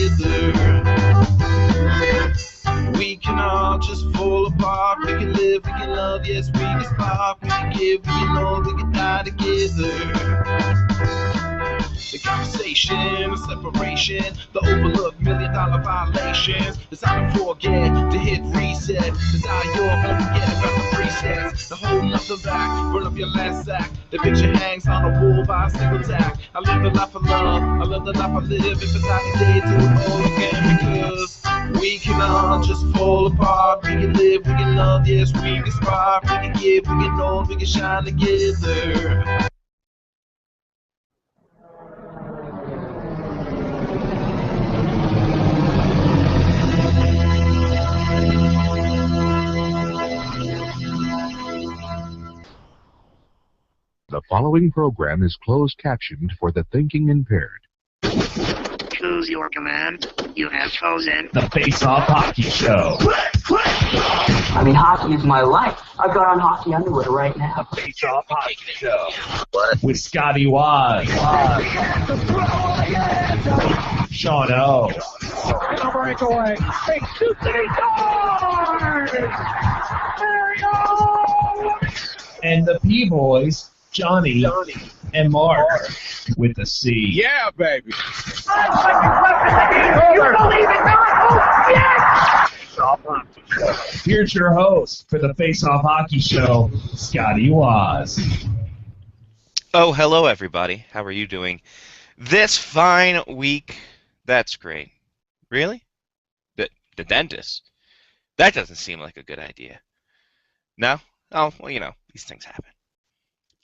together. We can all just fall apart. We can live, we can love, yes, we can spark. We can give, we can know, we can die together. The conversation, the separation, the overlooked $1 million violations. It's time to forget, to hit reset. Desire your home, forget about the presets. The whole nothing back, burn up your last sack. The picture hangs on the wall by a single tack. I live the life of love, I live the life I live. If it's not today, do it all again. Because we can all just fall apart. We can live, we can love, yes, we can spark. We can give, we can know, we can shine together. The following program is closed captioned for the thinking impaired. Choose your command. You have chosen the Face-Off Hockey Show. I mean, hockey is my life. I've got on hockey underwear right now. The Face-Off Hockey Show. With Scotty Waz. Sean O. Breakaway. Takes 2 city scores! And the P-Boys, Johnny and Mark with the C. Yeah, baby. You believe in miracles? Yes! Here's your host for the Face-Off Hockey Show, Scotty Waz. Oh, hello, everybody. How are you doing this fine week? That's great. Really? The dentist? That doesn't seem like a good idea. No? Oh, well, you know, these things happen.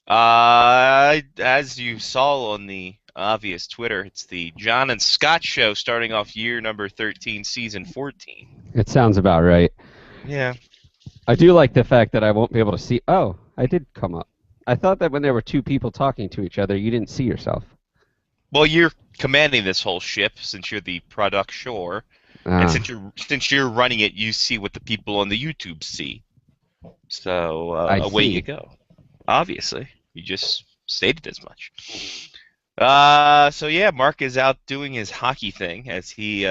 As you saw on the obvious Twitter, it's the John and Scott Show starting off year number 13, season 14. It sounds about right. Yeah. I do like the fact that I won't be able to see... Oh, I did come up. I thought that when there were two people talking to each other, you didn't see yourself. Well, you're commanding this whole ship since you're the producer, and since you're running it, you see what the people on the YouTube see. So away you go. Obviously, you just stated as much. So yeah, Mark is out doing his hockey thing as he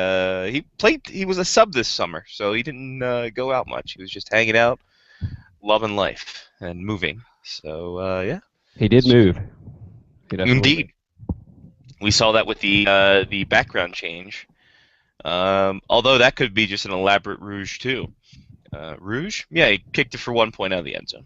played. He was a sub this summer, so he didn't go out much. He was just hanging out, loving life and moving. So yeah, he did move. Indeed, we saw that with the background change. Although that could be just an elaborate ruse too. Rouge? Yeah, he kicked it for 1 point out of the end zone.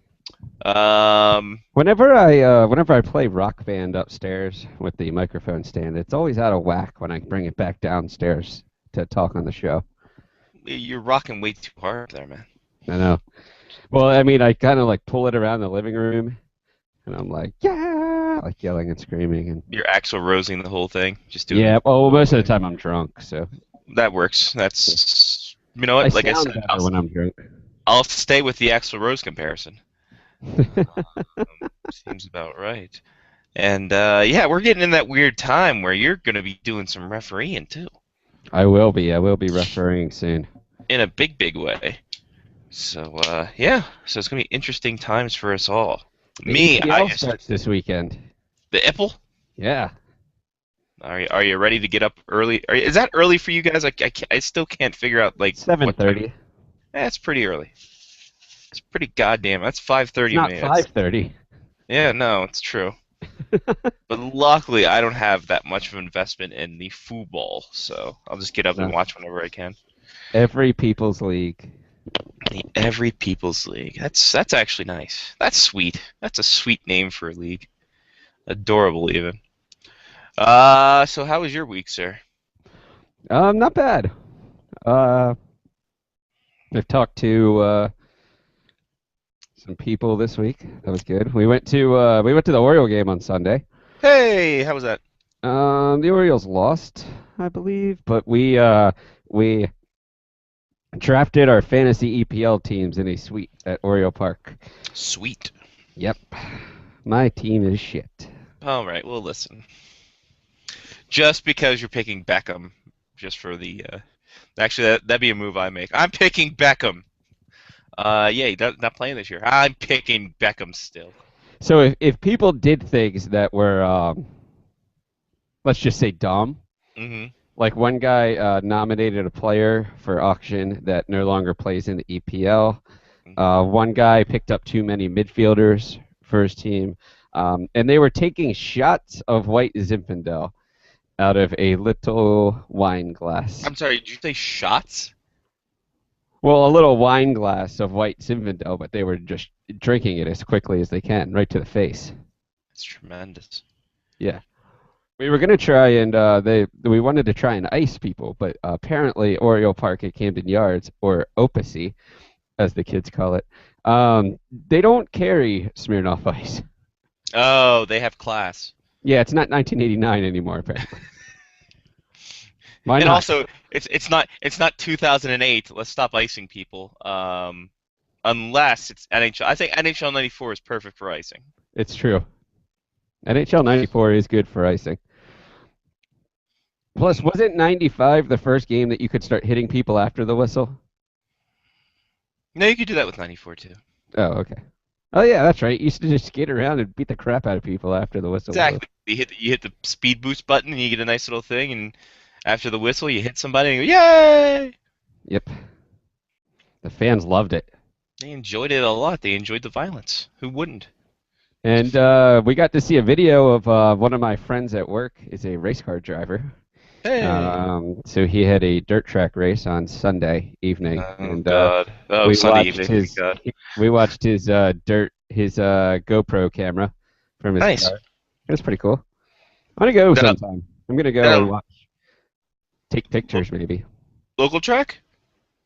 Whenever I play Rock Band upstairs with the microphone stand, it's always out of whack when I bring it back downstairs to talk on the show. You're rocking way too hard there, man. I know. Well, I mean, I kind of like pull it around the living room, and I'm like, yeah, like yelling and screaming. And you're Axl Rosing the whole thing, just doing. Yeah. Well, most of the time I'm drunk, so. That works. That's, you know what? Like I said, when I'm drunk. I'll stay with the Axl Rose comparison. Seems about right. And yeah, we're getting in that weird time where you're going to be doing some refereeing too. I will be refereeing soon. In a big, big way. So yeah, so it's going to be interesting times for us all. The EPL starts this weekend. The EPL? Yeah. Are you ready to get up early? Is that early for you guys? I still can't figure out like 7:30. That's pretty early. It's pretty goddamn. That's 5:30. Not 5:30. Yeah, no, it's true. But luckily, I don't have that much of an investment in the football, so I'll just get up and watch whenever I can. Every People's League. The Every People's League. That's actually nice. That's sweet. That's a sweet name for a league. Adorable, even. So how was your week, sir? Not bad. I've talked to some people this week. That was good. We went to the Oriole game on Sunday. Hey, how was that? The Orioles lost, I believe, but we drafted our fantasy EPL teams in a suite at Oriole Park. Sweet. Yep. My team is shit. All right. Well, listen. Just because you're picking Beckham, just for the actually that'd be a move I make. I'm picking Beckham. Yeah, he's not playing this year. I'm picking Beckham still. So if people did things that were let's just say dumb, Like one guy nominated a player for auction that no longer plays in the EPL. One guy picked up too many midfielders for his team. And they were taking shots of white Zinfandel out of a little wine glass. I'm sorry, did you say shots? Well, a little wine glass of white Zinfandel, but they were just drinking it as quickly as they can, right to the face. That's tremendous. Yeah. We were going to try and we wanted to try and ice people, but apparently Oriole Park at Camden Yards, or Opusy, as the kids call it, they don't carry Smirnoff Ice. Oh, they have class. Yeah, it's not 1989 anymore, apparently. Why And not? also, it's not 2008. Let's stop icing people. Unless it's NHL. I think NHL 94 is perfect for icing. It's true. NHL 94 is good for icing. Plus, wasn't 95 the first game that you could start hitting people after the whistle? No, you could do that with 94 too. Oh, okay. Oh, yeah, that's right. You used to just skate around and beat the crap out of people after the whistle. Exactly. You hit the speed boost button and you get a nice little thing, and after the whistle you hit somebody and you go, yay! Yep. The fans loved it. They enjoyed it a lot. They enjoyed the violence. Who wouldn't? And we got to see a video of one of my friends at work is a race car driver. Hey. So he had a dirt track race on Sunday evening, God. Oh, Sunday evening. God. We watched his GoPro camera from his Nice. car. It was pretty cool. I'm gonna go sometime. I'm gonna go and watch. Take pictures, maybe. Local track?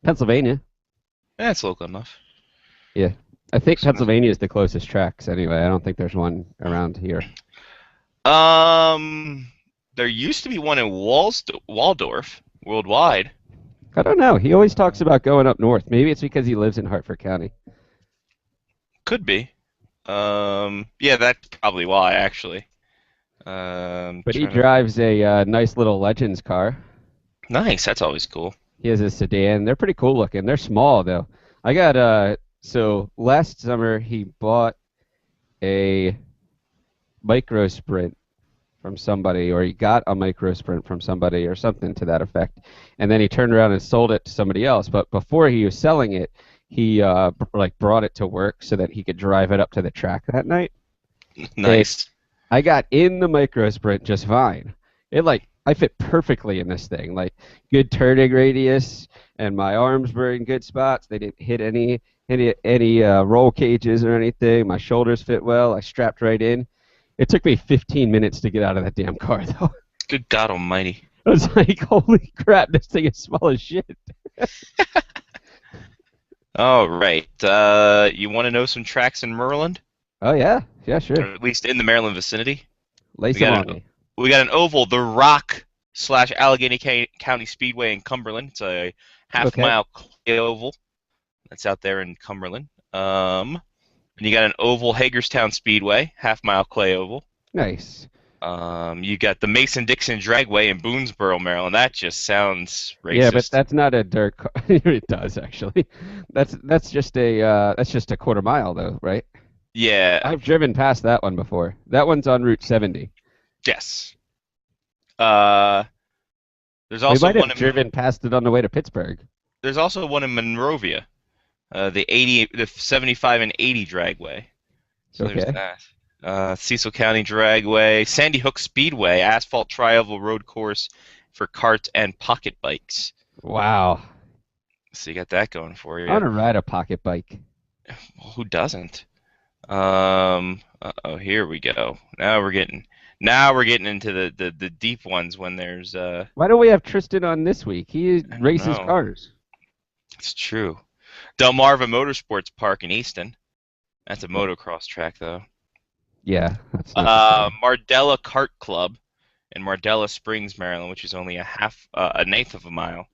Pennsylvania. That's local enough. Yeah. I think Pennsylvania is the closest tracks anyway. I don't think there's one around here. There used to be one in Waldorf, worldwide. I don't know. He always talks about going up north. Maybe it's because he lives in Hartford County. Could be. Yeah, that's probably why, actually. But he drives a nice little Legends car. Nice. That's always cool. He has a sedan. They're pretty cool looking. They're small, though. I got so last summer he bought a Micro Sprint from somebody, or he got a Micro Sprint from somebody, or something to that effect, and then he turned around and sold it to somebody else. But before he was selling it, he brought it to work so that he could drive it up to the track that night. Nice. And I got in the Micro Sprint just fine. I fit perfectly in this thing, like good turning radius, and my arms were in good spots. They didn't hit any roll cages or anything. My shoulders fit well. I strapped right in. It took me 15 minutes to get out of that damn car, though. Good God Almighty! I was like, holy crap, this thing is small as shit. All right. You want to know some tracks in Maryland? Oh yeah, sure. Or at least in the Maryland vicidity. Lay some on me. We got an oval, the Rock / Allegheny County Speedway in Cumberland. It's a half-mile clay oval. That's out there in Cumberland. And you got an oval, Hagerstown Speedway, half-mile clay oval. Nice. You got the Mason-Dixon Dragway in Boonesboro, Maryland. That just sounds racist. Yeah, but that's not a dirt car. It does actually. That's just a quarter mile though, right? Yeah. I've driven past that one before. That one's on Route 70. Yes. There's also we might have driven past it on the way to Pittsburgh. There's also one in Monrovia, the 75 and 80 Dragway. So there's that. Cecil County Dragway, Sandy Hook Speedway, asphalt tri-oval road course for carts and pocket bikes. Wow. So you got that going for you. I want to ride a pocket bike. Well, who doesn't? Here we go. Now we're getting into the deep ones when there's Why don't we have Tristan on this week? He races cars. It's true. Delmarva Motorsports Park in Easton. That's a motocross track though. Yeah, that's not Mardella Kart Club in Mardella Springs, Maryland, which is only a ninth of a mile.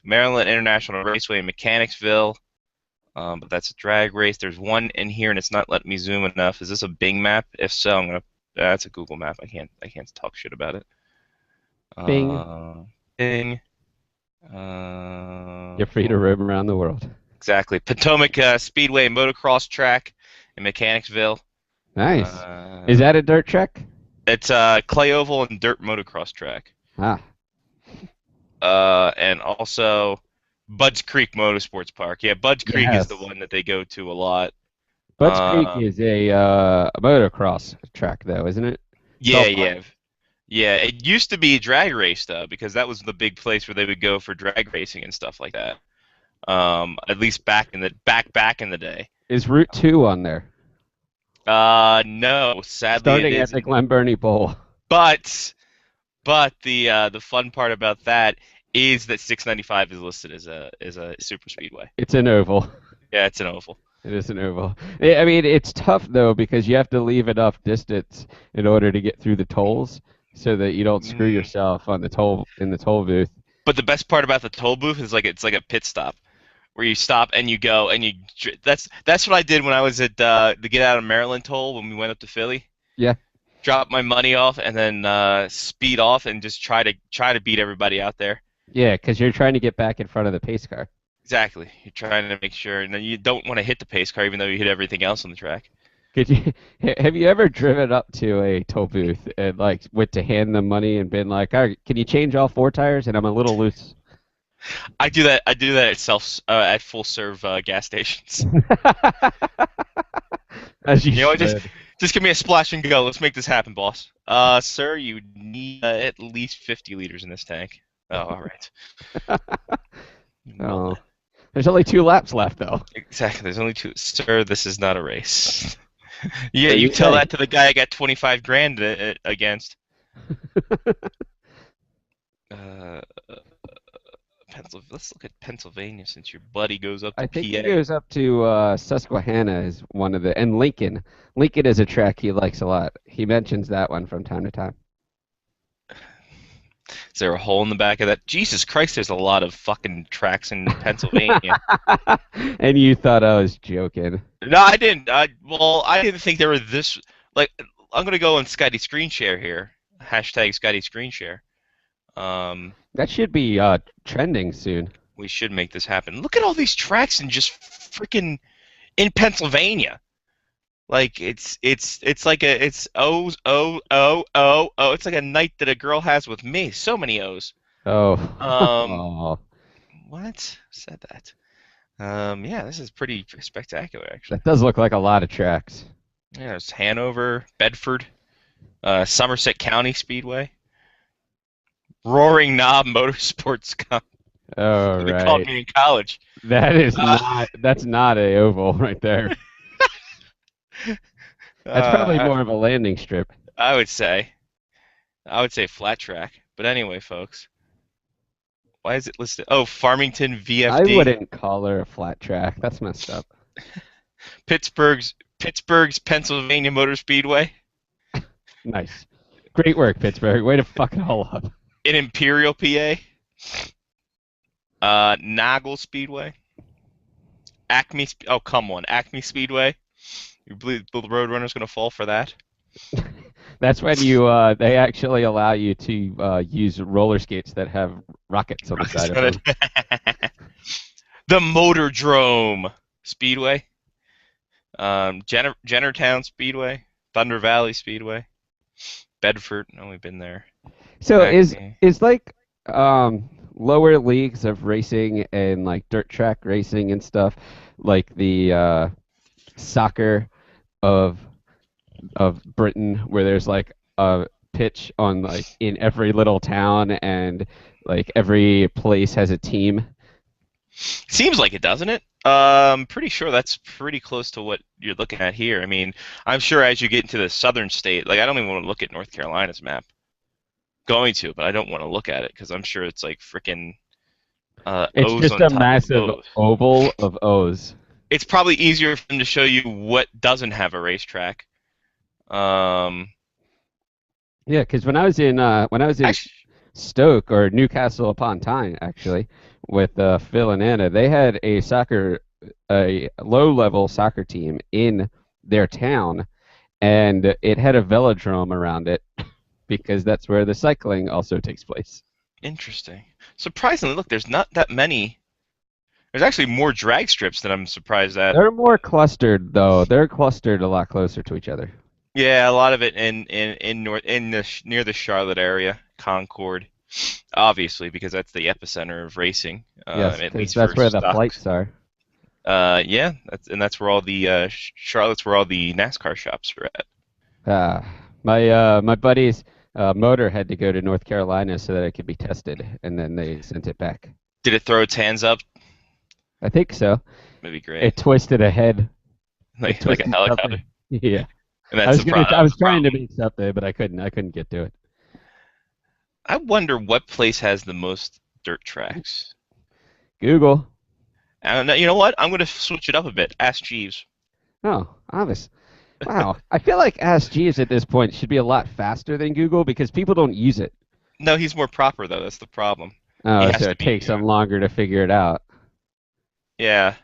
Maryland International Raceway in Mechanicsville. But that's a drag race. There's one in here, and it's not letting me zoom enough. Is this a Bing map? If so, I'm gonna. That's a Google map. I can't talk shit about it. Bing. Bing. You're free to roam around the world. Exactly. Potomac Speedway and Motocross Track in Mechanicsville. Nice. Is that a dirt track? It's clay oval and dirt motocross track. Ah. And also Budds Creek Motorsports Park. Yeah, Budds Creek is the one that they go to a lot. Budds Creek is a motocross track, though, isn't it? Yeah. It used to be a drag race though, because that was the big place where they would go for drag racing and stuff like that. At least back in the day. Is Route 2 on there? No, sadly Starting it at the isn't. Glen Burnie Bowl. But the fun part about that is that 695 is listed as a super speedway. It's an oval. Yeah, it's an oval. It is an oval. I mean, it's tough though because you have to leave enough distance in order to get through the tolls, so that you don't screw yourself on the toll booth. But the best part about the toll booth is it's like a pit stop, where you stop and you go and that's what I did when I was at the Get Out of Maryland toll when we went up to Philly. Yeah. Drop my money off and then speed off and just try to beat everybody out there. Yeah, because you're trying to get back in front of the pace car. Exactly. You're trying to make sure, and then you don't want to hit the pace car even though you hit everything else on the track. Have you ever driven up to a toll booth and went to hand them money and been like, "All right, can you change all 4 tires?" And I'm a little loose. I do that at full serve gas stations. As you should. Just give me a splash and go. Let's make this happen, boss. Sir, you need at least 50 liters in this tank. Oh, all right. Oh. There's only 2 laps left, though. Exactly. There's only 2. Sir, this is not a race. Yeah, you tell that to the guy I got 25 grand against. Let's look at Pennsylvania since your buddy goes up to PA. I think he goes up to Susquehanna is one of and Lincoln. Lincoln is a track he likes a lot. He mentions that one from time to time. Is there a hole in the back of that? Jesus Christ, there's a lot of fucking tracks in Pennsylvania. And you thought I was joking. No, I didn't. I didn't think they were this... I'm going to go on Scotty Screen Share here. Hashtag Scotty Screen Share. That should be trending soon. We should make this happen. Look at all these tracks in just freaking... in Pennsylvania. It's like it's O's, it's like a night that a girl has with me. So many O's. Oh. What? Said that. Yeah, this is pretty spectacular, actually. That does look like a lot of tracks. Yeah, there's Hanover, Bedford, Somerset County Speedway, Roaring Knob Motorsports Cup. Oh, They right. called me in college. That is that's not a oval right there. That's probably more of a landing strip. I would say flat track. But anyway, folks. Why is it listed? Oh, Farmington VFD. I wouldn't call her a flat track. That's messed up. Pittsburgh's Pennsylvania Motor Speedway. Nice. Great work, Pittsburgh. Way to fuck it all up. In Imperial, PA. Nagel Speedway. Acme Acme Speedway. You believe the Roadrunner's going to fall for that? That's when they actually allow you to use roller skates that have rockets on the side of them. The Motordrome Speedway. Jennertown Speedway. Thunder Valley Speedway. Bedford. We've been there. So is lower leagues of racing and dirt track racing and stuff like the soccer of Britain, where there's a pitch on in every little town and every place has a team? Seems like it, doesn't it? I'm pretty sure that's pretty close to what you're looking at here. I mean, I'm sure as you get into the southern state, I don't even want to look at North Carolina's map. Going to, but I don't want to look at it because I'm sure it's freaking. It's O's just on a massive oval of O's. It's probably easier for them to show you what doesn't have a racetrack. Yeah, because when I was in Stoke or Newcastle upon Tyne, actually, with Phil and Anna, they had a low-level soccer team in their town, and it had a velodrome around it because that's where the cycling also takes place. Interesting. Surprisingly, look, there's not that many. There's actually more drag strips than I'm surprised at. They're more clustered, though. They're clustered a lot closer to each other. Yeah, a lot of it near the Charlotte area, Concord, obviously because that's the epicenter of racing. Yes, at 'cause least that's for where the stocks. flights are. Yeah, that's where all the Charlotte's where all the NASCAR shops are at. My buddy's motor had to go to North Carolina so that it could be tested, and then they sent it back. Did it throw its hands up? I think so. Maybe great. It twisted a head. like a helicopter. Yeah. And I was trying to problem. make something, but I couldn't get to it. I wonder what place has the most dirt tracks. Google. I don't know. You know what? I'm going to switch it up a bit. Ask Jeeves. Oh, obvious. Wow. I feel like Ask Jeeves at this point should be a lot faster than Google because people don't use it. No, he's more proper though. That's the problem. Oh, so it takes them longer to figure it out. Yeah.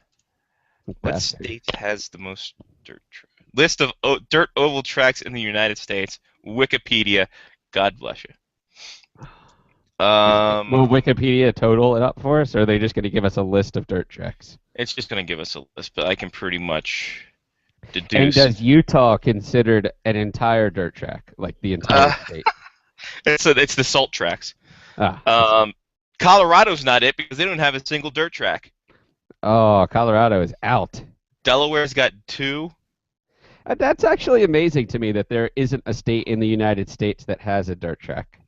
What Bastard. state has the most dirt tracks? List of dirt oval tracks in the United States. Wikipedia. God bless you. Will Wikipedia total it up for us, or are they just going to give us a list of dirt tracks? It's just going to give us a list, but I can pretty much And deduce. does Utah considered an entire dirt track, like the entire state? It's the salt tracks. Ah. Colorado's not it because they don't have a single dirt track. Oh, Colorado is out. Delaware's got 2. That's actually amazing to me that there isn't a state in the United States that has a dirt track.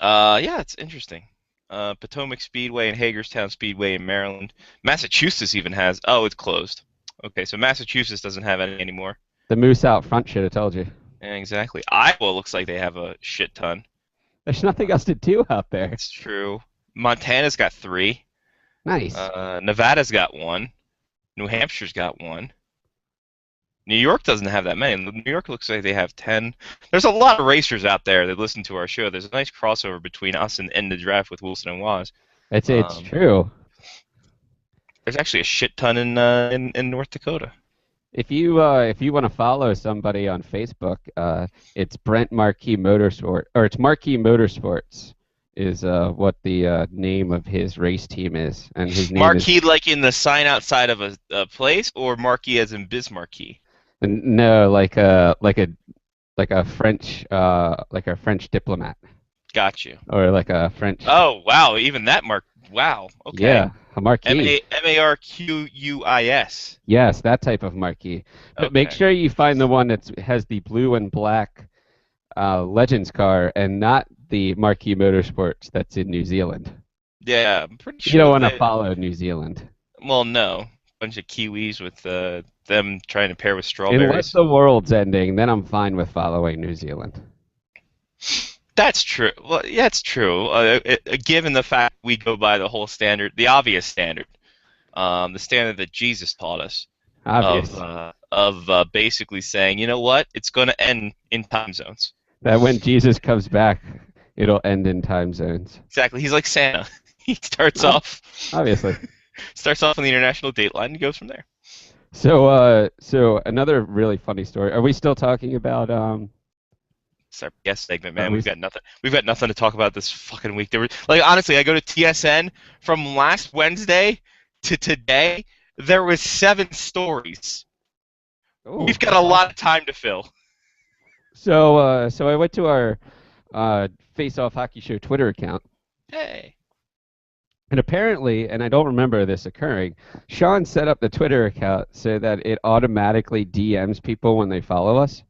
Yeah, it's interesting. Potomac Speedway and Hagerstown Speedway in Maryland. Massachusetts even has. Oh, it's closed. Okay, so Massachusetts doesn't have any anymore. The moose out front should have told you. Yeah, exactly. Iowa looks like they have a shit ton. There's nothing else to do out there. It's true. Montana's got 3. Nice. Nevada's got 1. New Hampshire's got 1. New York doesn't have that many. New York looks like they have 10. There's a lot of racers out there that listen to our show. There's a nice crossover between us and the draft with Wilson and Waz. It's true. There's actually a shit ton in North Dakota. If you want to follow somebody on Facebook, it's Brent Marquis Motorsport, or it's Marquis Motorsports is what the name of his race team is, and his name Marquis, like in the sign outside of a place, or Marquis as in Bismarcky? No, like a French diplomat. Got you. Or like a French. Oh wow, even that mark. Wow. Okay. Yeah, a marquis. Marquis. Yes, that type of marquis. But make sure you find the one that has the blue and black Legends car, and not the Marquis Motorsports that's in New Zealand. Yeah, I'm pretty sure. You don't want to follow New Zealand. Well, no. Bunch of Kiwis with them trying to pair with strawberries. Unless the world's ending, then I'm fine with following New Zealand. That's true. Well, yeah, it's true. Given the fact we go by the whole standard, the obvious standard, the standard that Jesus taught us, of basically saying, you know what, it's going to end in time zones. That when Jesus comes back, it'll end in time zones. Exactly. He's like Santa. He starts off. Obviously. Starts off on the international date line and goes from there. So another really funny story. Are we still talking about It's our guest segment, man. We've got nothing to talk about this fucking week. Honestly, I go to TSN from last Wednesday to today. There was 7 stories. Ooh. We've got a lot of time to fill. So I went to our Face Off Hockey Show Twitter account. Hey. And apparently, and I don't remember this occurring, Sean set up the Twitter account so that it automatically DMs people when they follow us.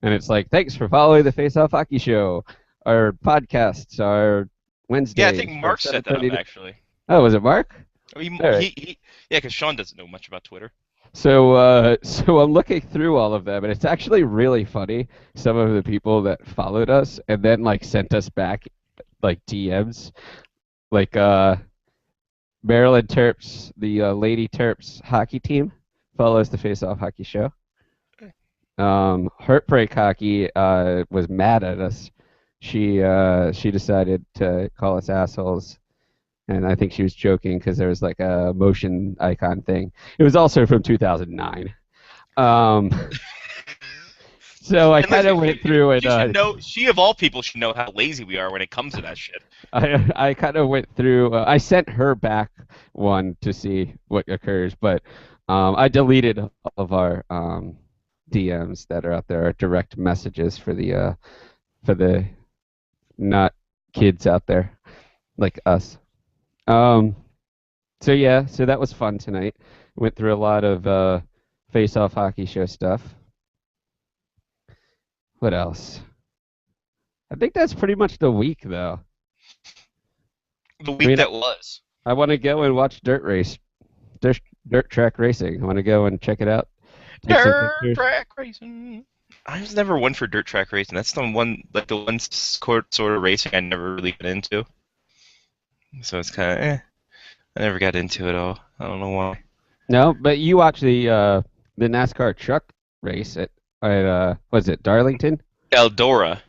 And it's like, thanks for following the Face Off Hockey Show. Our podcasts are Wednesdays. Yeah, I think Mark set that up, actually. Oh, was it Mark? Yeah, because Sean doesn't know much about Twitter. So I'm looking through all of them, and it's actually really funny. Some of the people that followed us and then sent us back DMs, Maryland Terps, the Lady Terps hockey team follows the Face Off Hockey Show. Heartbreak Hockey was mad at us. She decided to call us assholes. And I think she was joking because there was a motion icon thing. It was also from 2009. So I kind of went through and she of all people should know how lazy we are when it comes to that shit. I kind of went through. I sent her back one to see what occurs, but I deleted all of our DMs that are out there, or direct messages for the not kids out there like us. So yeah, so that was fun tonight. Went through a lot of face-off hockey show stuff. What else? I think that's pretty much the week, though. The week that was. I want to go and watch dirt track racing. I want to go and check it out. Dirt track racing. I was never one for dirt track racing. That's the one sort of racing I never really got into. So it's kind of I never got into it all. I don't know why. No, but you watched the NASCAR truck race at was it Darlington? Eldora,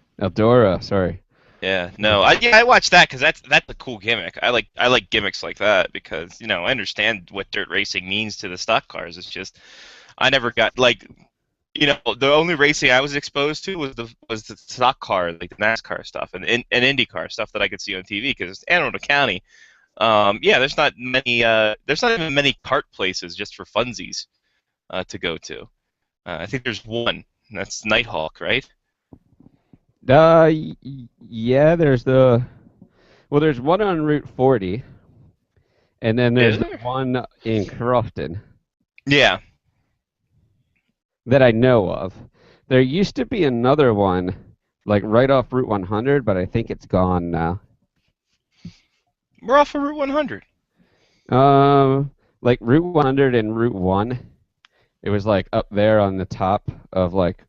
sorry. Yeah, no, I watched that because that's a cool gimmick. I like gimmicks like that because I understand what dirt racing means to the stock cars. It's just I never got the only racing I was exposed to was the stock car, like the NASCAR stuff and IndyCar stuff that I could see on TV because Anne Arundel County. There's not even many kart places just for funsies to go to. I think there's one. That's Nighthawk, right? Yeah, there's one on Route 40, and then there's one in Crofton. Yeah. That I know of. There used to be another one, like right off Route 100, but I think it's gone now. We're off of Route 100. Like Route 100 and Route 1. It was like up there on the top of like.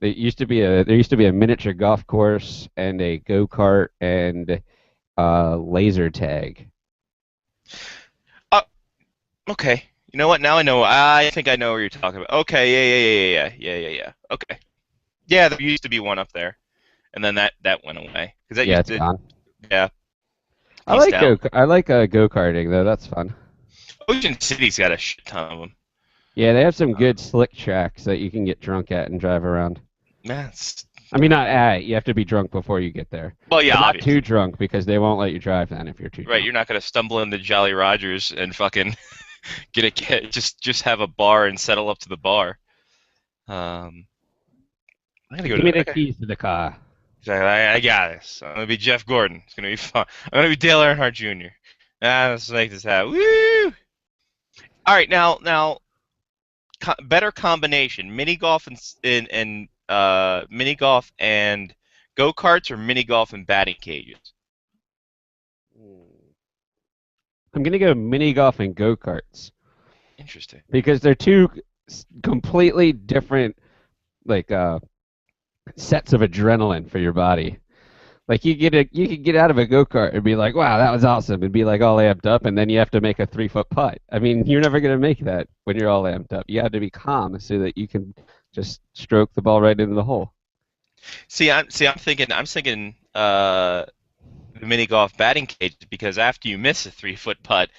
There used to be a miniature golf course and a go-kart and laser tag. Okay. You know what? Now I know. I think I know what you're talking about. Okay. Yeah. Okay. Yeah, there used to be one up there, and then that went away. It's gone. Yeah. I like go-karting though. That's fun. Ocean City's got a shit ton of them. Yeah, they have some good slick tracks that you can get drunk at and drive around. I mean, not at. You have to be drunk before you get there. Well, yeah, not too drunk because they won't let you drive then if you're too drunk. Right, you're not gonna stumble into Jolly Rogers and fucking just have a bar and settle up to the bar. I'm gonna go. Give me the keys to the car. I got this. I'm gonna be Jeff Gordon. It's gonna be fun. I'm gonna be Dale Earnhardt Jr. Let's make this happen. Woo! All right, now, better combination: mini golf and mini golf and go-karts, or mini golf and batting cages? I'm going to go mini golf and go-karts. Interesting. Because they're two completely different sets of adrenaline for your body. Like you can get out of a go-kart and be like, wow, that was awesome, and be like all amped up, and then you have to make a 3-foot putt. I mean, you're never going to make that when you're all amped up. You have to be calm so that you can just stroke the ball right into the hole. I'm thinking the mini golf batting cage, because after you miss a 3-foot putt,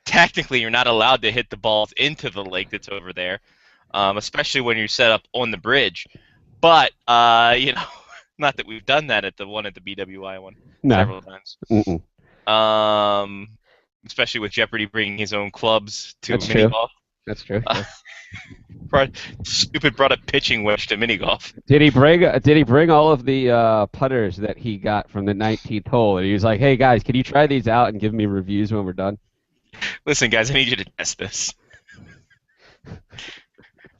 technically you're not allowed to hit the balls into the lake that's over there, especially when you're set up on the bridge. But not that we've done that at the BWI one several times. Especially with Jeopardy bringing his own clubs to mini golf. That's true. Stupid brought a pitching wedge to mini golf. Did he bring all of the putters that he got from the 19th hole? And he was like, "Hey guys, can you try these out and give me reviews when we're done?" Listen, guys, I need you to test this. I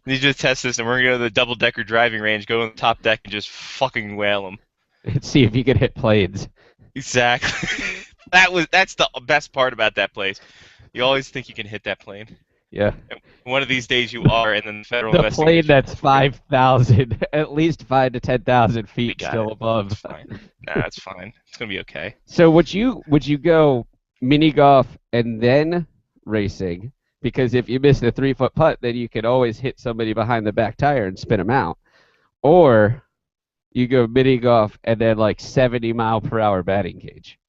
need you to test this, and we're gonna go to the double-decker driving range, go on the top deck, and just fucking whale them. Let's see if you can hit planes. Exactly. That's the best part about that place. You always think you can hit that plane. Yeah. And one of these days you are, and then the federal plane that's 5,000, at least 5,000 to 10,000 feet still above. That's fine. That's fine. It's gonna be okay. So would you go mini golf and then racing? Because if you miss the 3-foot putt, then you can always hit somebody behind the back tire and spin them out. Or you go mini golf and then 70-mile-per-hour batting cage.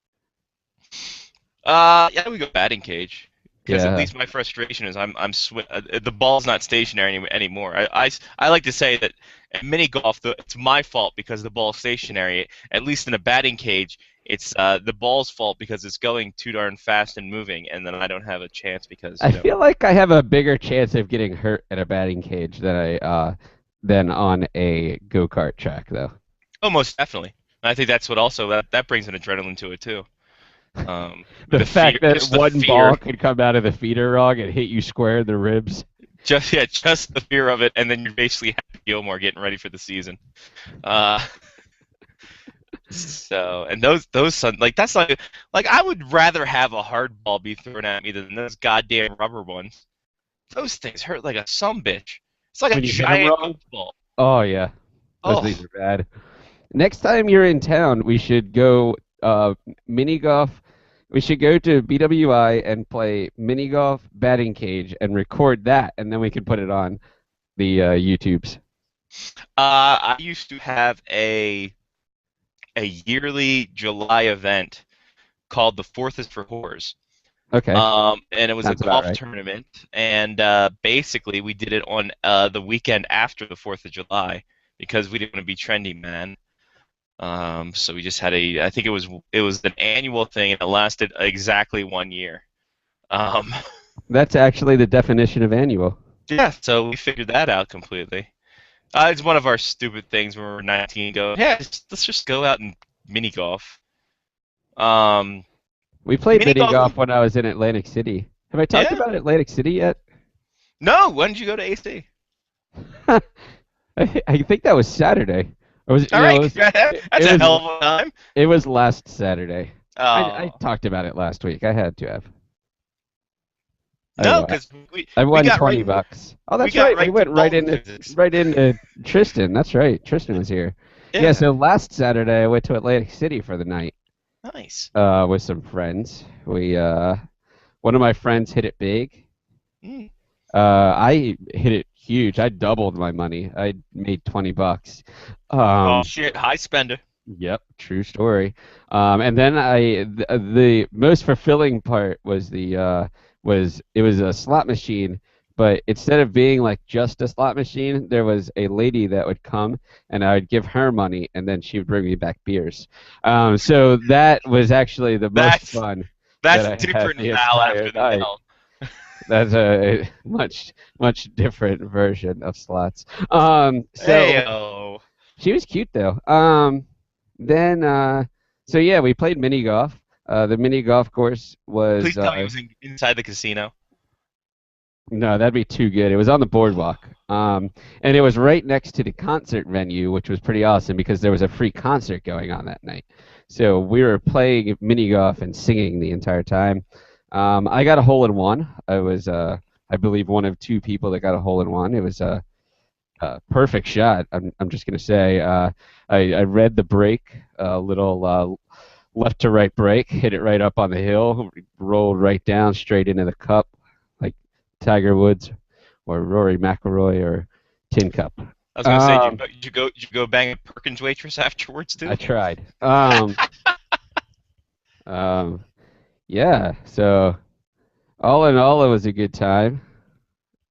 Yeah, we go batting cage. Because at least my frustration is the ball's not stationary anymore. I like to say that at mini golf, it's my fault because the ball's stationary. At least in a batting cage, it's the ball's fault because it's going too darn fast and moving, and then I don't have a chance because. I feel like I have a bigger chance of getting hurt at a batting cage than on a go-kart track, though. Oh, most definitely. I think that's what also that brings an adrenaline to it too. The fact that one ball could come out of the feeder wrong and hit you square in the ribs. Just the fear of it, and then you're basically Happy Gilmore getting ready for the season. So, and those that's like I would rather have a hard ball be thrown at me than those goddamn rubber ones. Those things hurt like a sumbitch. It's like a giant ball. Oh yeah, those things are bad. Next time you're in town, we should go mini golf. We should go to BWI and play mini golf batting cage and record that, and then we can put it on the YouTubes. I used to have a yearly July event called the 4th is for Whores. Okay. And it was a golf tournament, and basically we did it on the weekend after the 4th of July because we didn't want to be trendy, man. So we just had I think it was an annual thing, and it lasted exactly 1 year. That's actually the definition of annual. Yeah, so we figured that out completely. It's one of our stupid things when we were 19. Let's just go out and mini golf. We played mini golf when I was in Atlantic City. Have I talked about Atlantic City yet? No. When did you go to AC? I think that was Saturday. That's a hell of a time. It was last Saturday. Oh. I talked about it last week. I had to have. No, because I won $20. Oh, that's right. We went right into Tristan. That's right. Tristan was here. Yeah. So last Saturday I went to Atlantic City for the night. Nice. With some friends. One of my friends hit it big. I hit it huge. I doubled my money. I made $20. Oh shit! High spender. Yep, true story. And then the most fulfilling part was it was a slot machine, but instead of being like just a slot machine, there was a lady that would come and I would give her money, and then she would bring me back beers. So that was actually the most fun. That's different now after the hell. That's a much different version of slots. She was cute though. So yeah, we played mini golf. The mini golf course was. Please tell me it was inside the casino. No, that'd be too good. It was on the boardwalk, and it was right next to the concert venue, which was pretty awesome because there was a free concert going on that night. So we were playing mini golf and singing the entire time. I got a hole-in-one. I was, I believe, one of 2 people that got a hole-in-one. It was a perfect shot. I'm just gonna say. I read the break, a little left to right break, hit it right up on the hill, rolled right down straight into the cup, like Tiger Woods, or Rory McIlroy, or Tin Cup. I was gonna say, did you go bang a Perkins waitress afterwards too? I tried. Yeah, so all in all, it was a good time.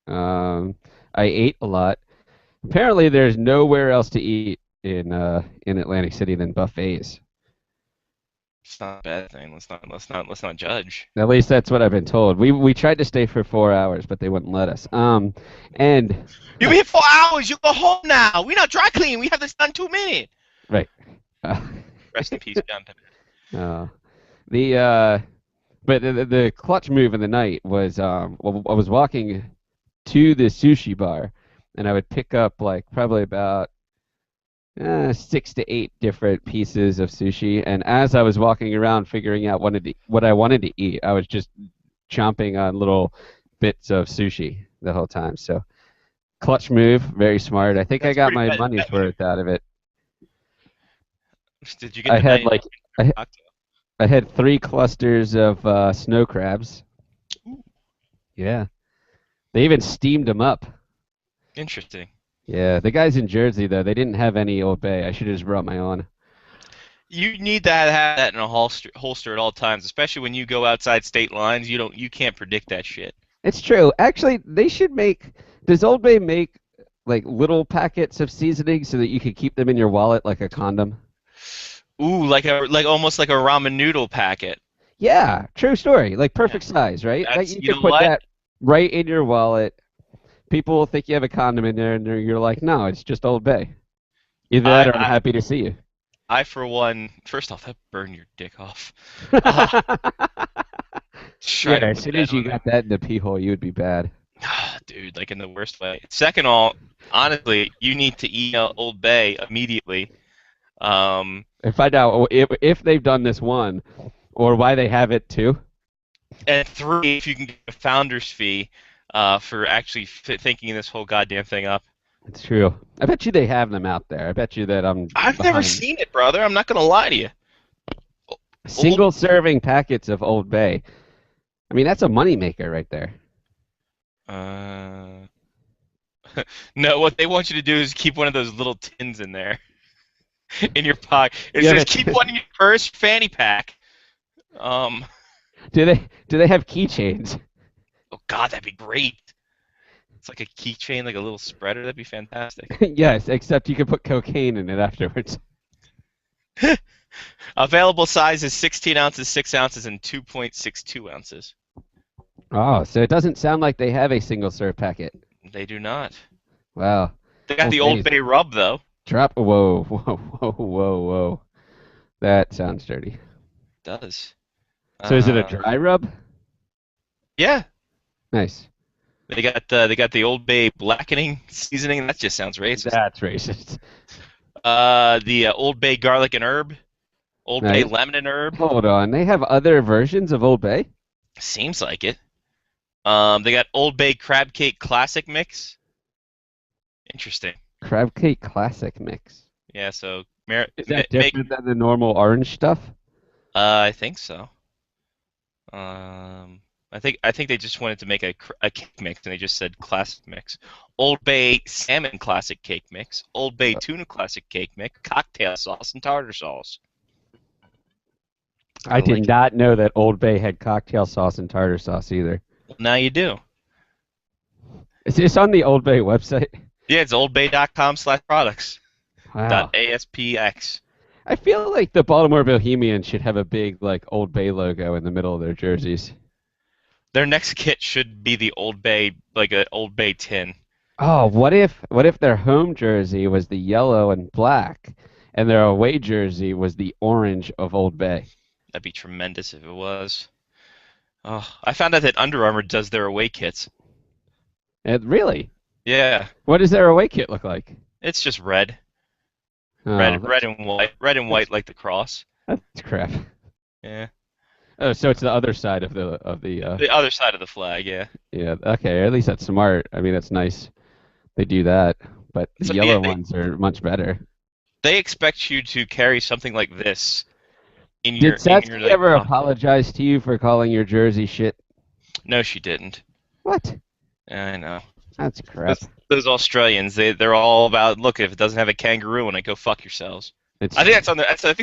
I ate a lot. Apparently, there's nowhere else to eat in Atlantic City than buffets. It's not a bad thing. Let's not judge. At least that's what I've been told. We tried to stay for 4 hours, but they wouldn't let us. And you've been here 4 hours. You go home now. We're not dry clean. We have this done 2 minutes. Right. Rest in peace, John Pippen. But the clutch move in the night was I was walking to the sushi bar, and I would pick up like probably about 6 to 8 different pieces of sushi, and as I was walking around figuring out what I wanted to eat, I was just chomping on little bits of sushi the whole time. So clutch move, very smart. I think I got my money's worth out of it. Did you get I had 3 clusters of snow crabs. Ooh. Yeah. They even steamed them up. Interesting. Yeah, the guys in Jersey, though, they didn't have any Old Bay. I should have just brought my own. You need to have that in a holster at all times, especially when you go outside state lines. You can't predict that shit. It's true. Actually, they should make. Does Old Bay make like little packets of seasoning so that you could keep them in your wallet like a condom? Ooh, like almost like a ramen noodle packet. Yeah, true story. Like perfect size, right? Like you can put that right in your wallet. People will think you have a condom in there, and you're like, no, it's just Old Bay. Either that, or I'm happy to see you. I, for one, first off, that burned your dick off. Yeah, as soon as you got that in the pee hole, you would be bad. Dude, like in the worst way. Second of all, honestly, you need to email Old Bay immediately. And find out if they've done this one, or why they have it too. And 3, if you can get a founder's fee for actually thinking this whole goddamn thing up. It's true. I bet you they have them out there. I bet you that I've never seen it, brother. I'm not gonna lie to you. Single-serving packets of Old Bay. I mean, that's a moneymaker right there. No, what they want you to do is keep one of those little tins in there, in your pocket. It says keep one in your purse, fanny pack. Do they have keychains? Oh God, that'd be great. It's like a keychain, like a little spreader. That'd be fantastic. Yes, except you could put cocaine in it afterwards. Available size is 16 ounces, 6 ounces, and 2.62 ounces. Oh, so it doesn't sound like they have a single-serve packet. They do not. Wow. They got the Old Bay rub, though. Whoa, whoa, whoa, whoa, whoa. That sounds dirty. It does. So is it a dry rub? Yeah. Nice. They got the Old Bay blackening seasoning. That just sounds racist. That's racist. The Old Bay garlic and herb. Old Bay lemon and herb. Hold on. They have other versions of Old Bay? Seems like it. They got Old Bay crab cake classic mix. Interesting. Crab cake classic mix. Yeah, so is that different than the normal orange stuff? I think so. I think they just wanted to make a cake mix, and they just said classic mix. Old Bay salmon classic cake mix. Old Bay tuna classic cake mix. Cocktail sauce and tartar sauce. I did not know that Old Bay had cocktail sauce and tartar sauce either. Now you do. Is this on the Old Bay website? Yeah, it's oldbay.com/products. Wow. .aspx. I feel like the Baltimore Bohemians should have a big Old Bay logo in the middle of their jerseys. Their next kit should be the Old Bay, like an Old Bay tin. Oh, what if their home jersey was the yellow and black, and their away jersey was the orange of Old Bay? That'd be tremendous if it was. Oh, I found out that Under Armour does their away kits. Really? Yeah. What does their away kit look like? It's just red. Oh, red and white. Red and white like the cross. That's crap. Yeah. Oh, so it's the other side of the the other side of the flag, yeah. Yeah. Okay. At least that's smart. I mean, that's nice. They do that, but the yellow ones are much better. They expect you to carry something like this in your. Did Satsky ever apologize to you for calling your jersey shit? No, she didn't. What? I know. That's crap. Those Australians, they're all about, look, if it doesn't have a kangaroo in it, go fuck yourselves. I think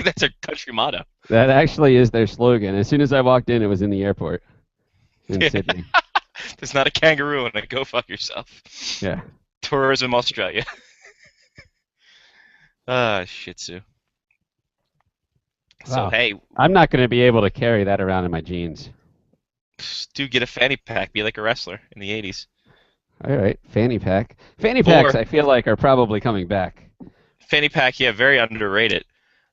that's their country motto. That actually is their slogan. As soon as I walked in, it was in the airport in Sydney. There's not a kangaroo in it, go fuck yourself. Yeah. Tourism Australia. Shih Tzu. Wow. So, hey. I'm not going to be able to carry that around in my jeans. Dude, get a fanny pack. Be like a wrestler in the 80s. All right, fanny pack. Fanny packs, I feel like, are probably coming back. Fanny pack, yeah, very underrated.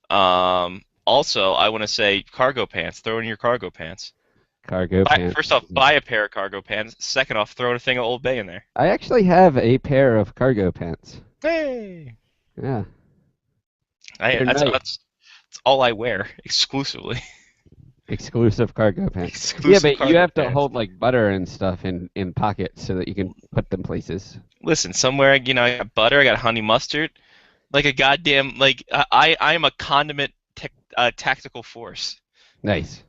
Also, I want to say cargo pants. Throw in your cargo pants. Pants. First off, buy a pair of cargo pants. Second off, throw in a thing of Old Bay in there. I actually have a pair of cargo pants. Hey! Yeah. That's all I wear, exclusively. Exclusive cargo pants. Exclusive yeah, but you have to pants. hold butter and stuff in pockets so that you can put them places. Listen, somewhere, I got butter, I got honey mustard, like a goddamn, I'm a condiment tactical force. Nice.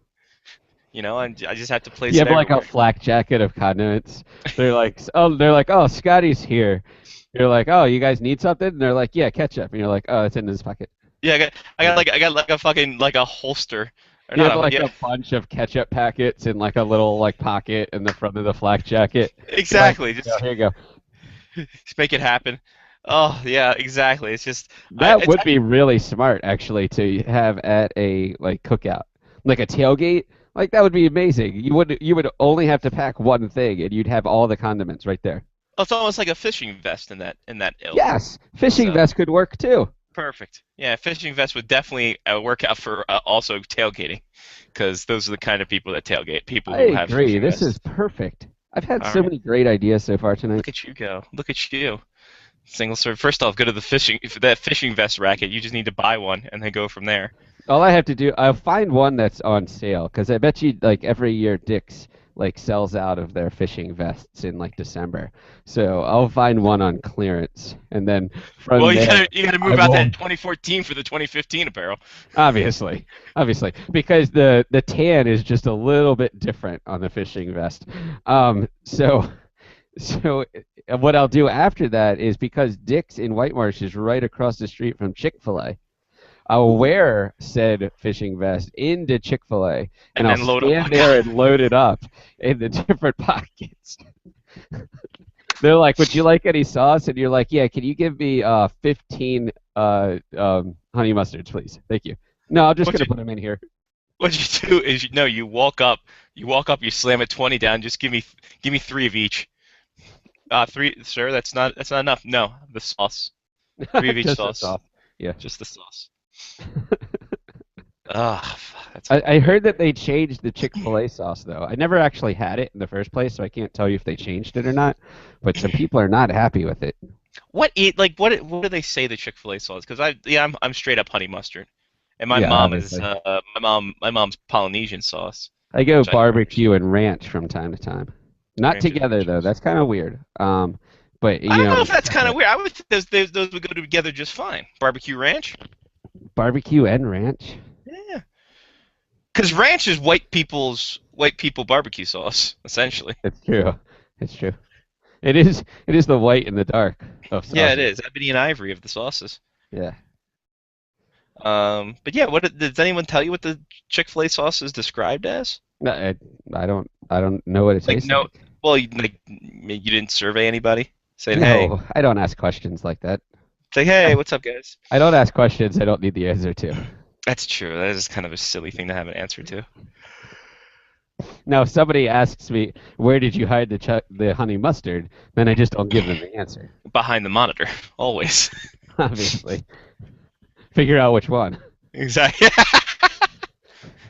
I just have to place You it have everywhere. a flak jacket of condiments. They're like, oh, Scotty's here. You're like, oh, you guys need something? And they're like, yeah, ketchup. And you're like, oh, it's in this pocket. Yeah, I got like a fucking like a holster. Or You not have like yeah. a bunch of ketchup packets in like a little like pocket in the front of the flak jacket. Exactly. Like, Just, here you go. just make it happen. Oh yeah, exactly. It's just That would be really smart, actually, to have at a like cookout, like a tailgate. Like that would be amazing. You would only have to pack one thing, and you'd have all the condiments right there. it's almost like a fishing vest in that ilk. Yes, fishing So- vest could work too. Perfect. Yeah, fishing vest would definitely work out for also tailgating, because those are the kind of people that tailgate. People I who have agree. fishing This vests. is perfect. I've had All so right. many great ideas so far tonight. Look at you go. Look at you. Single serve. First off, go to the fishing vest racket. You just need to buy one and then go from there. All I have to do, I'll find one that's on sale, because I bet you like every year Dick's like sells out of their fishing vests in like December. So I'll find one on clearance, and then from Well, there, you gotta move I out that won't- 2014 for the 2015 apparel. obviously, because the tan is just a little bit different on the fishing vest. So what I'll do after that is, because Dick's in White Marsh is right across the street from Chick-fil-A, I'll wear said fishing vest into Chick-fil-A, and then I'll load up stand my there and load it up in the different pockets. They're like, "Would you like any sauce?" And you're like, "Yeah, can you give me 15 honey mustards, please? Thank you." No, I'm just What's gonna it- put them in here. What you do is you walk up, you slam it 20 down. Just give me 3 of each. 3, sir. That's not enough. No, the sauce. 3 of each Just the sauce. sauce. Yeah. Just the sauce. Ah, that's. I heard that they changed the Chick-fil-A sauce, though. I never actually had it in the first place, so I can't tell you if they changed it or not. But some people are not happy with it. What do they say the Chick-fil-A sauce? Because I'm straight up honey mustard, and my Yeah, mom obviously. is my mom's Polynesian sauce. I go Which I- barbecue and ranch from time to time. Not Ranch and together, though. ranches. That's kind of weird. But you I don't know know, if that's kind of weird. I would think those would go together just fine. Barbecue ranch. barbecue and ranch. Yeah. Because ranch is white people barbecue sauce, essentially. It's true. It's true. It is the white and the dark of sauce. Yeah, it is. Ebony and ivory of the sauces. Yeah. But yeah, does anyone tell you what the Chick-fil-A sauce is described as? No, I don't know what it Like tastes no, like. well, you didn't survey anybody saying, No, hey, I don't ask questions like that. say, hey, what's up, guys? I don't ask questions I don't need the answer to. That's true. That is kind of a silly thing to have an answer to. Now, if somebody asks me, where did you hide the honey mustard, then I just don't give them the answer, Behind the monitor, always. obviously. Figure out which one. Exactly.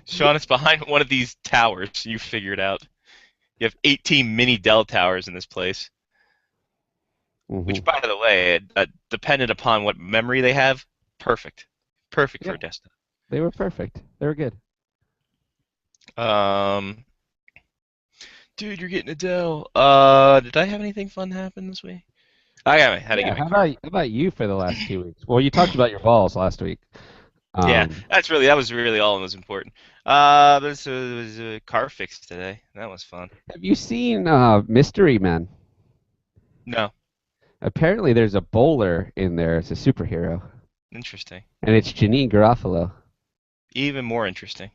Sean, it's behind one of these towers. You figured out. You have 18 mini Dell towers in this place. Mhm. Which, by the way, dependent upon what memory they have, perfect. Perfect for Yeah. a desktop. They were perfect. They were good. Dude, you're getting a Dell. Did I have anything fun happen this week? I had to Yeah, get my how about you for the last 2 weeks? Well, you talked about your balls last week. Yeah, that was really all that was important. There was a car fix today. That was fun. Have you seen Mystery Men? No, Apparently, there's a bowler in there as a superhero, interesting. and it's Janine Garofalo. Even more interesting.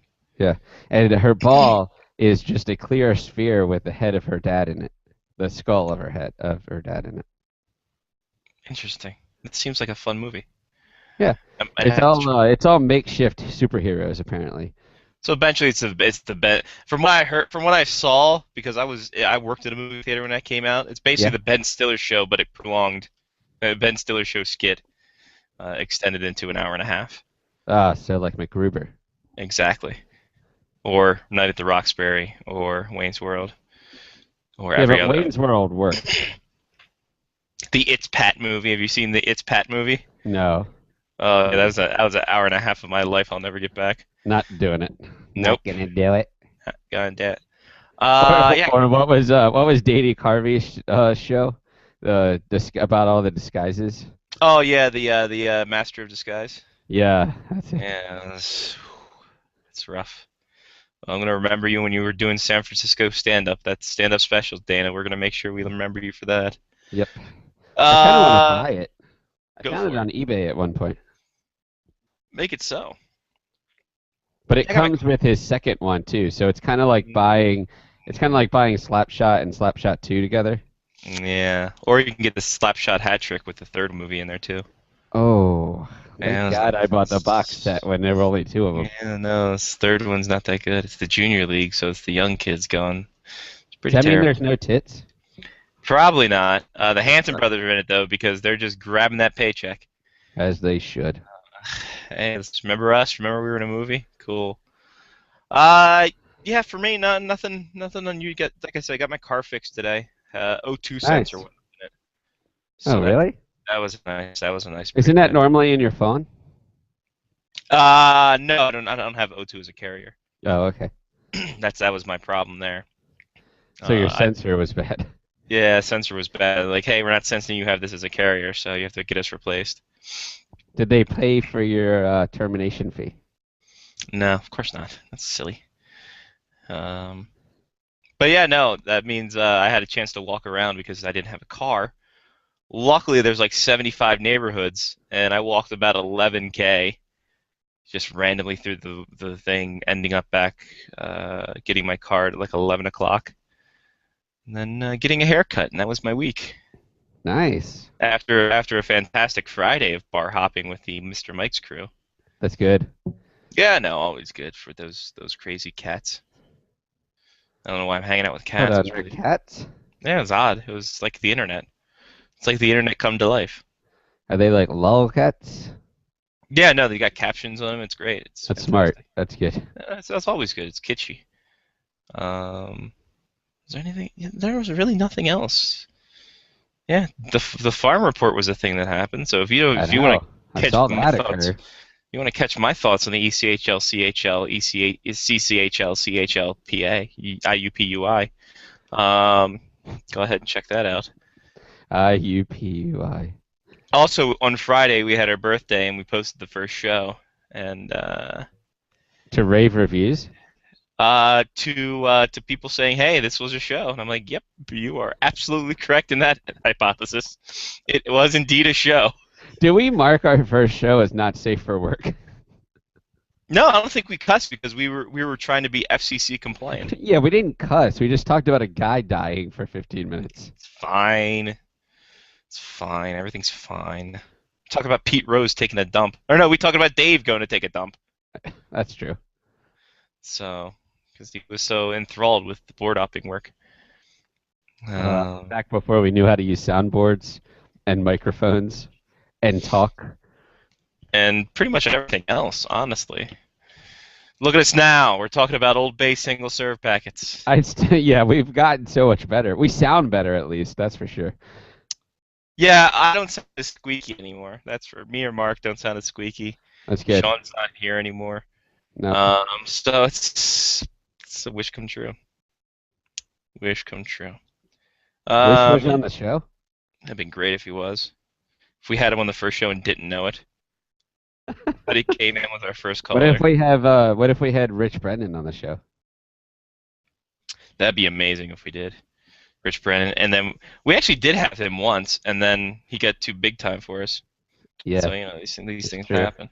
And her ball is just a clear sphere with the head of her dad in it, the skull of her dad in it. Interesting. It seems like a fun movie. Yeah. It's all makeshift superheroes apparently. So eventually, it's the Ben. From what I heard, from what I saw, because I worked at a movie theater when that came out. It's basically the Ben Stiller show, but it prolonged. Ben Stiller show skit extended into an hour and a half. So like MacGruber. Exactly. Or Night at the Roxbury, or Wayne's World, or Yeah, every but other. Wayne's World worked. The It's Pat movie. Have you seen the It's Pat movie? No, Yeah, that was an hour and a half of my life I'll never get back. not doing it. Nope. Not gonna do it. God damn. Yeah. Or what was Danny Carvey's show? About all the disguises. Oh yeah, the Master of Disguise. Yeah, that's it. Yeah, it's rough. I'm gonna remember you when you were doing San Francisco stand-up. That's stand-up specials, Dana. We're gonna make sure we remember you for that. Yep. I kind of want to buy it. I go found for it on eBay at one point. Make it so. But it comes with his second one too, so it's kind of like buying. It's kind of like buying Slapshot and Slapshot 2 together. Yeah, or you can get the Slapshot hat trick with the third movie in there too. Oh, Yeah, thank God I bought the box set when there were only 2 of them. Yeah, no, this third one's not that good. It's the Junior League, so it's the young kids going. It's pretty Does that mean terrible. there's no tits? Probably not. The Hanson brothers are in it though because they're just grabbing that paycheck. As they should. Hey, remember us? Remember we were in a movie? Cool. Yeah, for me, nothing on you. Like I said, I got my car fixed today. 02 sensor went in it. So really? That was nice. That was a nice. Isn't that normally in your phone? No, I don't have O2 as a carrier. Oh, okay. That was my problem there. So your sensor was bad. Yeah, sensor was bad. Like, hey, we're not sensing you have this as a carrier, so you have to get us replaced. Did they pay for your termination fee? No, of course not. That's silly. But yeah, no, that means I had a chance to walk around because I didn't have a car. Luckily, there's like 75 neighborhoods, and I walked about 11K just randomly through the thing, ending up back getting my car at like 11 o'clock. And then getting a haircut, and that was my week. Nice. After a fantastic Friday of bar hopping with the Mr. Mike's crew. That's good. Yeah, no, always good for those crazy cats. I don't know why I'm hanging out with cats. Hold on, really... cats? Yeah, it was odd. It was like the internet. It's like the internet come to life. Are they like lolcats? Yeah, no, they got captions on them. It's great. That's fantastic. Smart. That's good. That's always good. It's kitschy. Is there anything? There was really nothing else. Yeah, the farm report was a thing that happened. So if you want to catch my thoughts, you want to catch my thoughts on the ECHL, CHL, CCHL, CHL, PA, IUPUI, go ahead and check that out. IUPUI. Also, on Friday we had our birthday and we posted the first show and to rave reviews. To people saying, "Hey, this was a show," and I'm like, "Yep, you are absolutely correct in that hypothesis. It was indeed a show." Do we mark our first show as not safe for work? No, I don't think we cussed because we were trying to be FCC compliant. Yeah, we didn't cuss. We just talked about a guy dying for 15 minutes. It's fine. It's fine. Everything's fine. Talk about Pete Rose taking a dump. Or no, we talked about Dave going to take a dump. That's true. So, because he was so enthralled with the board hopping work. Back before we knew how to use soundboards and microphones and talk. And pretty much everything else, honestly. Look at us now. We're talking about Old Bay single serve packets. Yeah, we've gotten so much better. We sound better, at least. That's for sure. Yeah, I don't sound as squeaky anymore. That's for me or Mark. Don't sound as squeaky. That's good. Sean's not here anymore. No. So it's a wish come true. Wish come true. Wish was on the show? That'd been great if he was. If we had him on the first show and didn't know it. But he came in with our first caller. What if we had Rich Brennan on the show? That'd be amazing if we did. Rich Brennan, and then we actually did have him once, and then he got too big time for us. Yeah. So these things happen.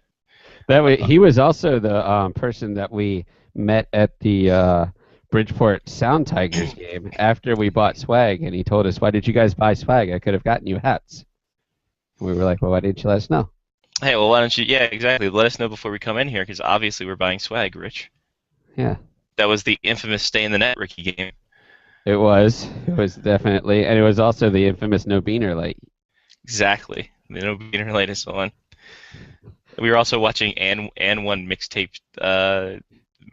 He was also the person that we met at the Bridgeport Sound Tigers game after we bought swag, and he told us, "Why did you guys buy swag? I could have gotten you hats." And we were like, "Well, why didn't you let us know?" Hey, well, why don't you? Yeah, exactly. Let us know before we come in here, because obviously we're buying swag, Rich. Yeah. That was the infamous stay in the net Ricky game. It was definitely, and it was also the infamous no beaner light. Exactly, the no beaner light is the one. We were also watching and one mixtape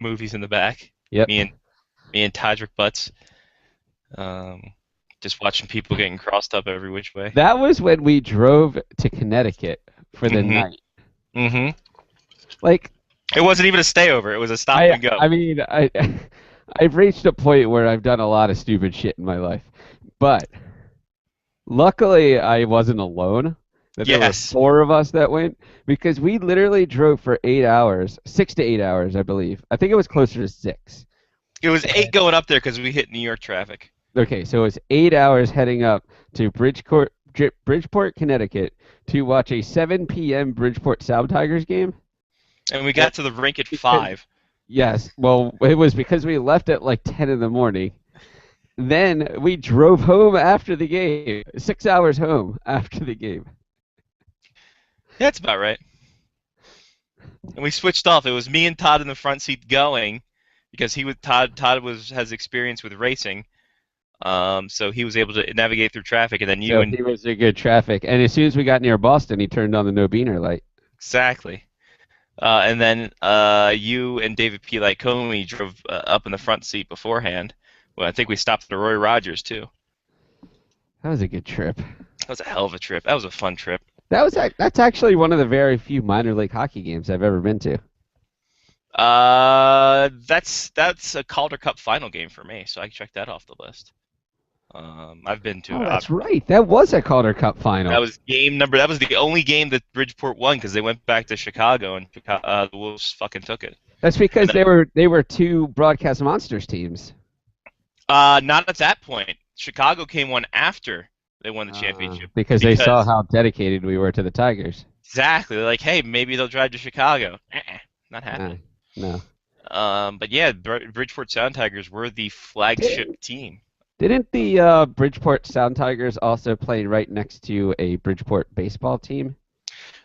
movies in the back. Yep. Me and Todrick Butts. Just watching people getting crossed up every which way. That was when we drove to Connecticut for the night. Mm-hmm. Like, it wasn't even a stayover. It was a stop and go. I mean, I've reached a point where I've done a lot of stupid shit in my life, but luckily I wasn't alone. There were 4 of us that went, because we literally drove for 8 hours, 6 to 8 hours, I believe. I think it was closer to 6. It was 8 going up there because we hit New York traffic. Okay, so it was 8 hours heading up to Bridgeport, Connecticut, to watch a 7 p.m. Bridgeport Sound Tigers game. And we got to the rink at 5. Yes. Well, it was because we left at like 10 in the morning. Then we drove home after the game. 6 hours home after the game. Yeah, that's about right. And we switched off. It was me and Todd in the front seat going, because Todd has experience with racing. So he was able to navigate through traffic, and then he was in good traffic. And as soon as we got near Boston, he turned on the no beaner light. Exactly. And then you and David P. Lycomey drove up in the front seat beforehand. Well, I think we stopped at Roy Rogers too. That was a good trip. That was a hell of a trip. That was a fun trip. That's actually one of the very few minor league hockey games I've ever been to. That's a Calder Cup final game for me, so I can check that off the list. I've been to. Oh, that's right. That was a Calder Cup final. That was That was the only game that Bridgeport won because they went back to Chicago and the Wolves fucking took it. That's because they were two Broadcast Monsters teams. Not at that point. Chicago came one after they won the championship. Because they saw how dedicated we were to the Tigers. Exactly. They're like, hey, maybe they'll drive to Chicago. Not happening. No. But yeah, Bridgeport Sound Tigers were the flagship team. Didn't the Bridgeport Sound Tigers also play right next to a Bridgeport baseball team?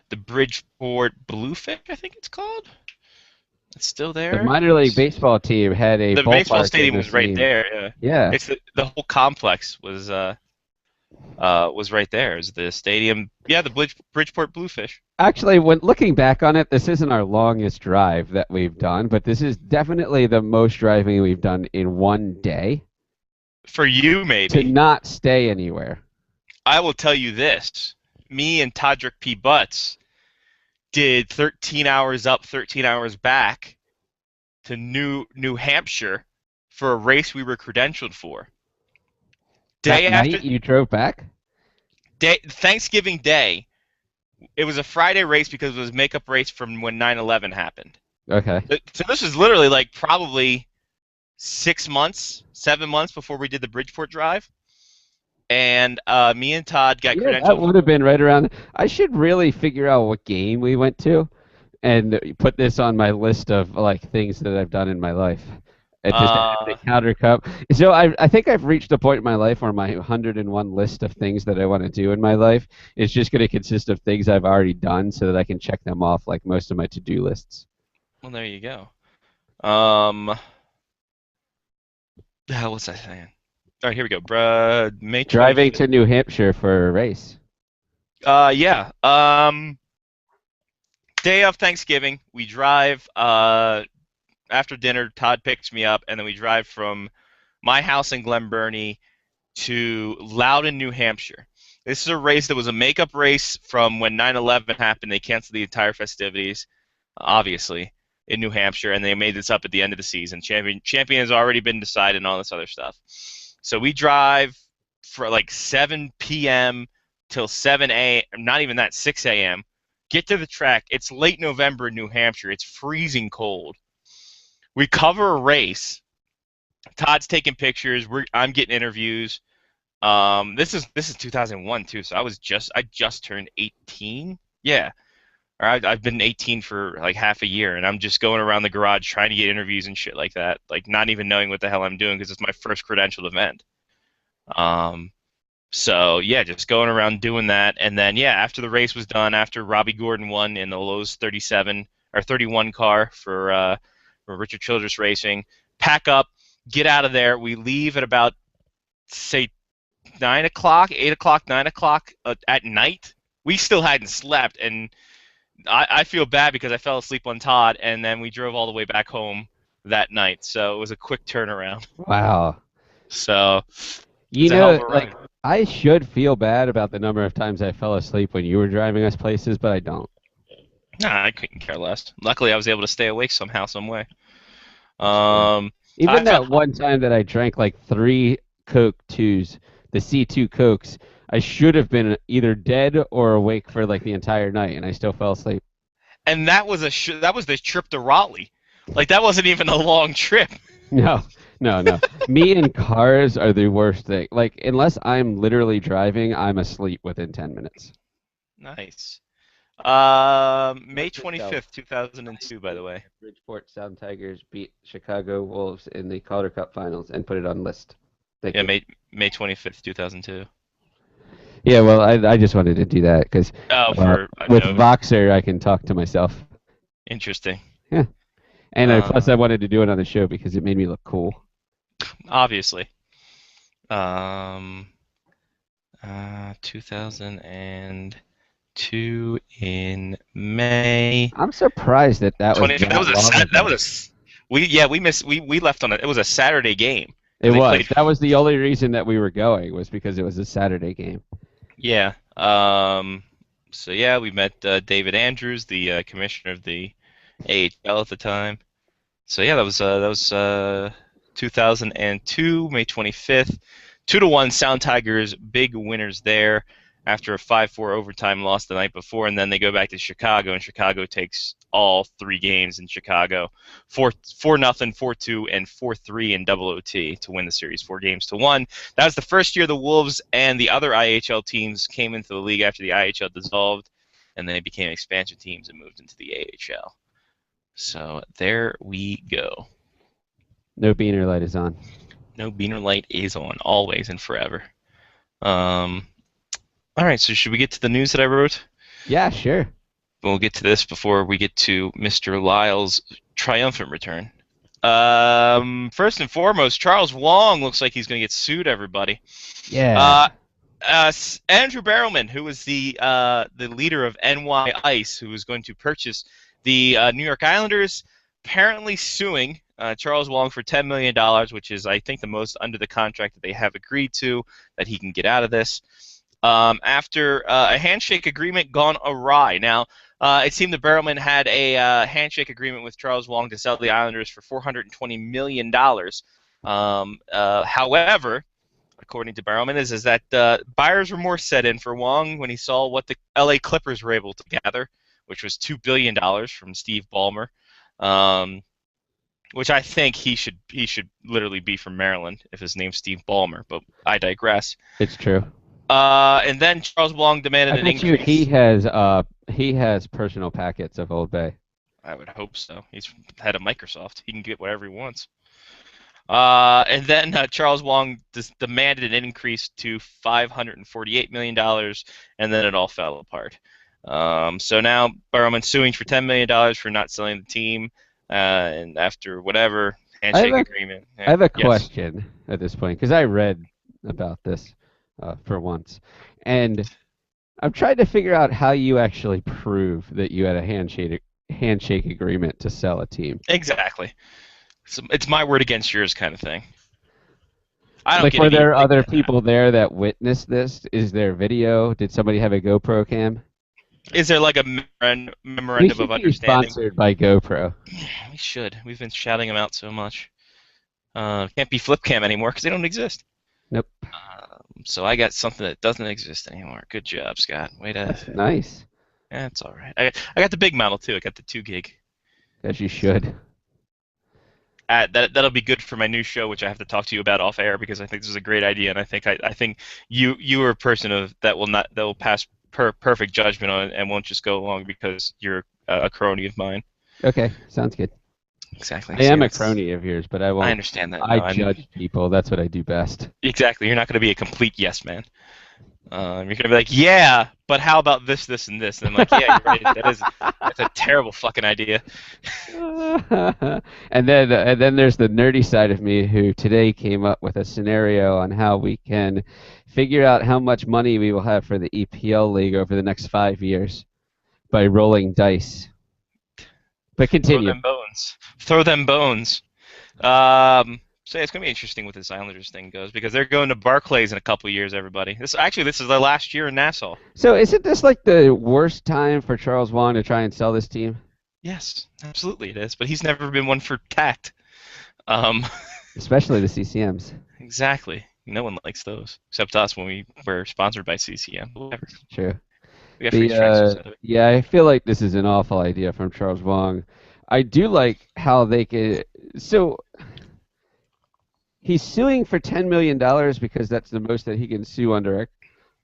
The Bridgeport Bluefish, I think it's called. It's still there. The minor league baseball team had a. The baseball stadium was right there. Yeah. It's the whole complex was right there. Is the stadium? Yeah, the Bridgeport Bluefish. Actually, when looking back on it, this isn't our longest drive that we've done, but this is definitely the most driving we've done in one day. For you, maybe. To not stay anywhere. I will tell you this. Me and Todrick P. Butts did 13 hours up, 13 hours back to New Hampshire for a race we were credentialed for. Night you drove back? Thanksgiving Day. It was a Friday race because it was a makeup race from when 9/11 happened. Okay. So this was literally like probably 7 months before we did the Bridgeport drive. And me and Todd got credentialed. That would have been right around. I should really figure out what game we went to and put this on my list of like things that I've done in my life. And just add the Calder Cup. So I think I've reached a point in my life where my 101 list of things that I want to do in my life is just going to consist of things I've already done so that I can check them off like most of my to-do lists. Well, there you go. The hell was I saying? All right, here we go. May 25th. Driving to New Hampshire for a race. Yeah. Day of Thanksgiving, we drive. After dinner, Todd picks me up, and then we drive from my house in Glen Burnie to Loudon, New Hampshire. This is a race that was a makeup race from when 9/11 happened. They canceled the entire festivities, obviously, in New Hampshire, and they made this up at the end of the season. Champion has already been decided and all this other stuff. So we drive for like 7 p.m. till 7 a.m., not even that, 6 a.m., get to the track. It's late November in New Hampshire. It's freezing cold. We cover a race. Todd's taking pictures. I'm getting interviews. This is 2001 too, so I just turned 18. Yeah. I've been 18 for like half a year, and I'm just going around the garage trying to get interviews and shit like that, like not even knowing what the hell I'm doing because it's my first credentialed event. So yeah, just going around doing that, and then yeah, after the race was done, after Robbie Gordon won in the Lowe's 31 car for Richard Childress Racing, pack up, get out of there. We leave at about say 9 o'clock, 8 o'clock, 9 o'clock at night. We still hadn't slept, and I feel bad because I fell asleep on Todd, and then we drove all the way back home that night. So it was a quick turnaround. Wow. So, you know, like I should feel bad about the number of times I fell asleep when you were driving us places, but I don't. Nah, I couldn't care less. Luckily, I was able to stay awake somehow, some way. Even that one time that I drank like 3 Coke 2s, the C2 Cokes, I should have been either dead or awake for like the entire night, and I still fell asleep. And that was the trip to Raleigh. Like that wasn't even a long trip. No. Me and cars are the worst thing. Like unless I'm literally driving, I'm asleep within 10 minutes. Nice. May 25th, 2002, by the way. Bridgeport Sound Tigers beat Chicago Wolves in the Calder Cup Finals and put it on list. Thank you. May 25th, 2002. Yeah, well, I just wanted to do that because with note. Voxer I can talk to myself. Interesting. Yeah, and plus I wanted to do it on the show because it made me look cool. Obviously. 2002 in May. I'm surprised that we left on it. It was a Saturday game. It was. That was the only reason that we were going, was because it was a Saturday game. Yeah. So yeah, we met David Andrews, the commissioner of the AHL at the time. So yeah, that was 2002, May 25th. 2-1 Sound Tigers, big winners there after a 5-4 overtime loss the night before, and then they go back to Chicago, and Chicago takes all 3 games in Chicago, 4-0, 4-2, and 4-3 in double OT to win the series 4-1. That was the first year the Wolves and the other IHL teams came into the league after the IHL dissolved, and then they became expansion teams and moved into the AHL. So there we go. No beaner light is on. No beaner light is on, always and forever. All right, so should we get to the news that I wrote? Yeah, sure. We'll get to this before we get to Mr. Lyle's triumphant return. First and foremost, Charles Wong looks like he's going to get sued, everybody. Yeah. Andrew Barrowman, who was the leader of NY Ice, who was going to purchase the New York Islanders, apparently suing Charles Wong for $10 million, which is, I think, the most under the contract that they have agreed to, that he can get out of this. After a handshake agreement gone awry. Now, it seemed that Barrowman had a handshake agreement with Charles Wong to sell the Islanders for $420 million. However, according to Barrowman, is that buyer's remorse set in for Wong when he saw what the LA Clippers were able to gather, which was $2 billion from Steve Ballmer. Which I think he should literally be from Maryland if his name's Steve Ballmer, but I digress. It's true. And then Charles Wong demanded an increase. He has personal packets of Old Bay. I would hope so. He's head of Microsoft. He can get whatever he wants. And then Charles Wong demanded an increase to $548 million, and then it all fell apart. So now Barrowman's suing for $10 million for not selling the team. And after whatever handshake agreement. I have a question at this point, because I read about this for once. And I'm trying to figure out how you actually prove that you had a handshake agreement to sell a team. Exactly. It's my word against yours kind of thing. Were there other people there that witnessed this? Is there video? Did somebody have a GoPro cam? Is there like a memorandum of understanding? We should be sponsored by GoPro. Yeah, we should. We've been shouting them out so much. Can't be Flipcam anymore because they don't exist. Nope. So I got something that doesn't exist anymore. Good job, Scott. That's nice. Yeah, it's all right. I got the big model too. I got the 2 gig. As you should. That'll be good for my new show, which I have to talk to you about off air because I think this is a great idea, and I think you are a person that will pass perfect judgment on it and won't just go along because you're a crony of mine. Okay, sounds good. Exactly. I am a crony of yours, but I won't. I understand that. I judge people. That's what I do best. Exactly. You're not going to be a complete yes man. You're going to be like, yeah, but how about this, this, and this? And I'm like, yeah, you're right. That's a terrible fucking idea. And then there's the nerdy side of me who today came up with a scenario on how we can figure out how much money we will have for the EPL League over the next 5 years by rolling dice. But continue. Throw them bones. So it's going to be interesting what this Islanders thing goes because they're going to Barclays in a couple of years, everybody. This is their last year in Nassau. So isn't this like the worst time for Charles Wong to try and sell this team? Yes, absolutely it is. But he's never been one for tact. Especially the CCMs. Exactly. No one likes those, except us when we were sponsored by CCM. Whatever. True. We got free transfers out of it. Yeah, I feel like this is an awful idea from Charles Wong. I do like how they could... So... He's suing for $10 million because that's the most that he can sue under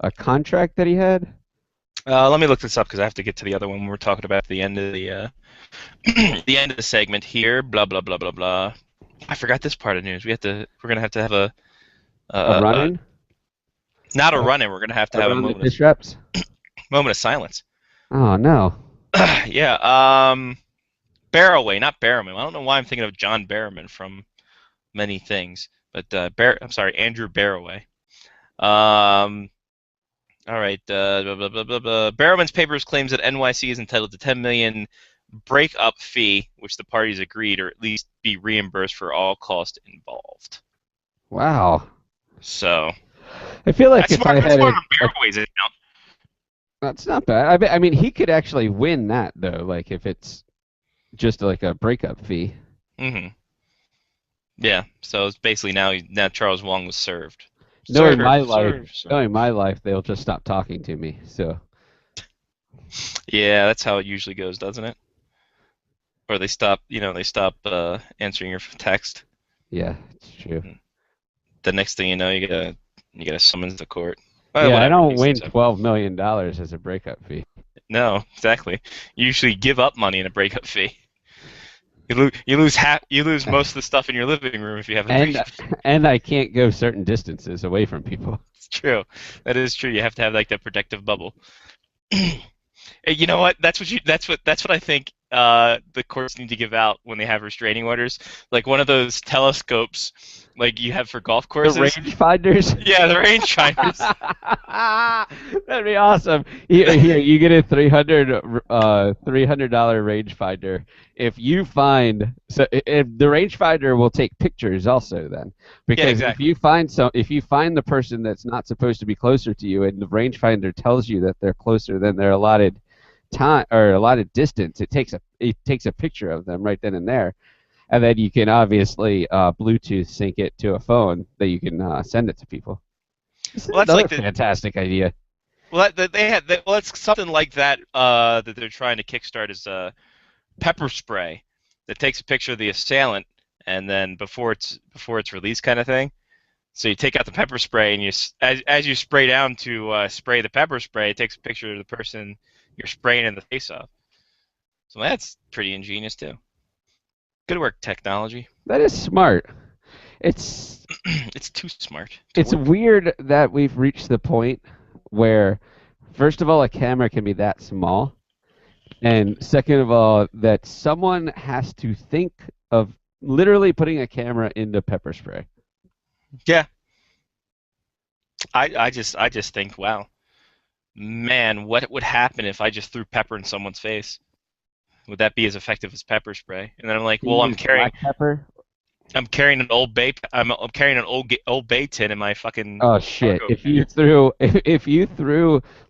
a contract that he had? Let me look this up because I have to get to the other one we're talking about at the end of the the end of the segment here. Blah blah blah blah blah. I forgot this part of news. We're gonna have to have a run-in. Not a run-in. We're gonna have to have a moment of silence. Oh no. Yeah. Barroway, not Barrowman. I don't know why I'm thinking of John Barrowman from many things, but I'm sorry, Andrew Barroway. All right. Blah, blah, blah, blah, blah. Barrowman's papers claims that NYC is entitled to $10 million breakup fee, which the parties agreed, or at least be reimbursed for all costs involved. Wow. So. I feel like that's if I had Barroway's account. That's not bad. I mean, he could actually win that though. Like if it's just like a breakup fee. Mm-hmm. Yeah. So it's basically now Charles Wong was served. Knowing my life, they'll just stop talking to me. So. Yeah, that's how it usually goes, doesn't it? Or they stop answering your text. Yeah, it's true. The next thing you know, you get a summons to court. Yeah, I don't win $12 million as a breakup fee. No, exactly. You usually give up money in a breakup fee. You lose most of the stuff in your living room if you have a breakup fee. And I can't go certain distances away from people. It's true. That is true. You have to have like that protective bubble. You know what? That's what I think the courts need to give out when they have restraining orders. Like one of those telescopes like you have for golf courses. The range-finders? Yeah, the range-finders. That'd be awesome. Here, you get a $300 rangefinder. If the rangefinder will take pictures also then. Because yeah, exactly. if you find the person that's not supposed to be closer to you and the rangefinder tells you that they're closer than their allotted time or allotted distance, it takes a picture of them right then and there. And then you can obviously Bluetooth sync it to a phone that you can send it to people. Well, that's like a fantastic idea. Well, it's something like that that they're trying to kickstart is pepper spray that takes a picture of the assailant and then before it's released kind of thing. So you take out the pepper spray and as you spray down to spray the pepper spray, it takes a picture of the person you're spraying in the face of. So that's pretty ingenious too. Good work, technology. That is smart. It's too smart. It's weird that we've reached the point where, first of all, a camera can be that small, and second of all, that someone has to think of literally putting a camera into pepper spray. Yeah. I just think, wow, man, what would happen if I just threw pepper in someone's face? Would that be as effective as pepper spray? And then I'm like, well, I'm carrying pepper. I'm carrying an Old Bay. I'm carrying an Old Bay tin in my fucking. Oh shit! If you threw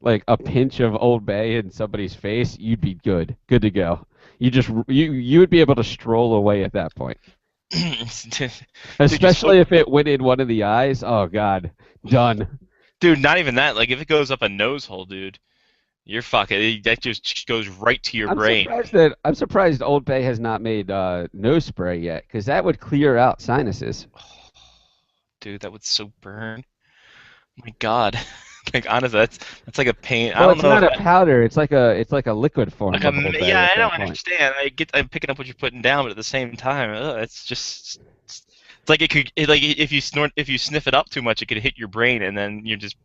like a pinch of Old Bay in somebody's face, you'd be good to go. You would be able to stroll away at that point. Especially if it went in one of the eyes. Oh god, done. Dude, not even that. Like if it goes up a nose hole, dude. You're fucking. That just goes right to your brain. I'm surprised Old Bay has not made nose spray yet, because that would clear out sinuses. Oh, dude, that would so burn. Oh my God, like honestly, that's like a pain. Well, it's not a powder. It's like a liquid form. Like yeah, I don't understand. I'm picking up what you're putting down, but at the same time, it's just. It's like it could. If you sniff it up too much, it could hit your brain, and then you're just.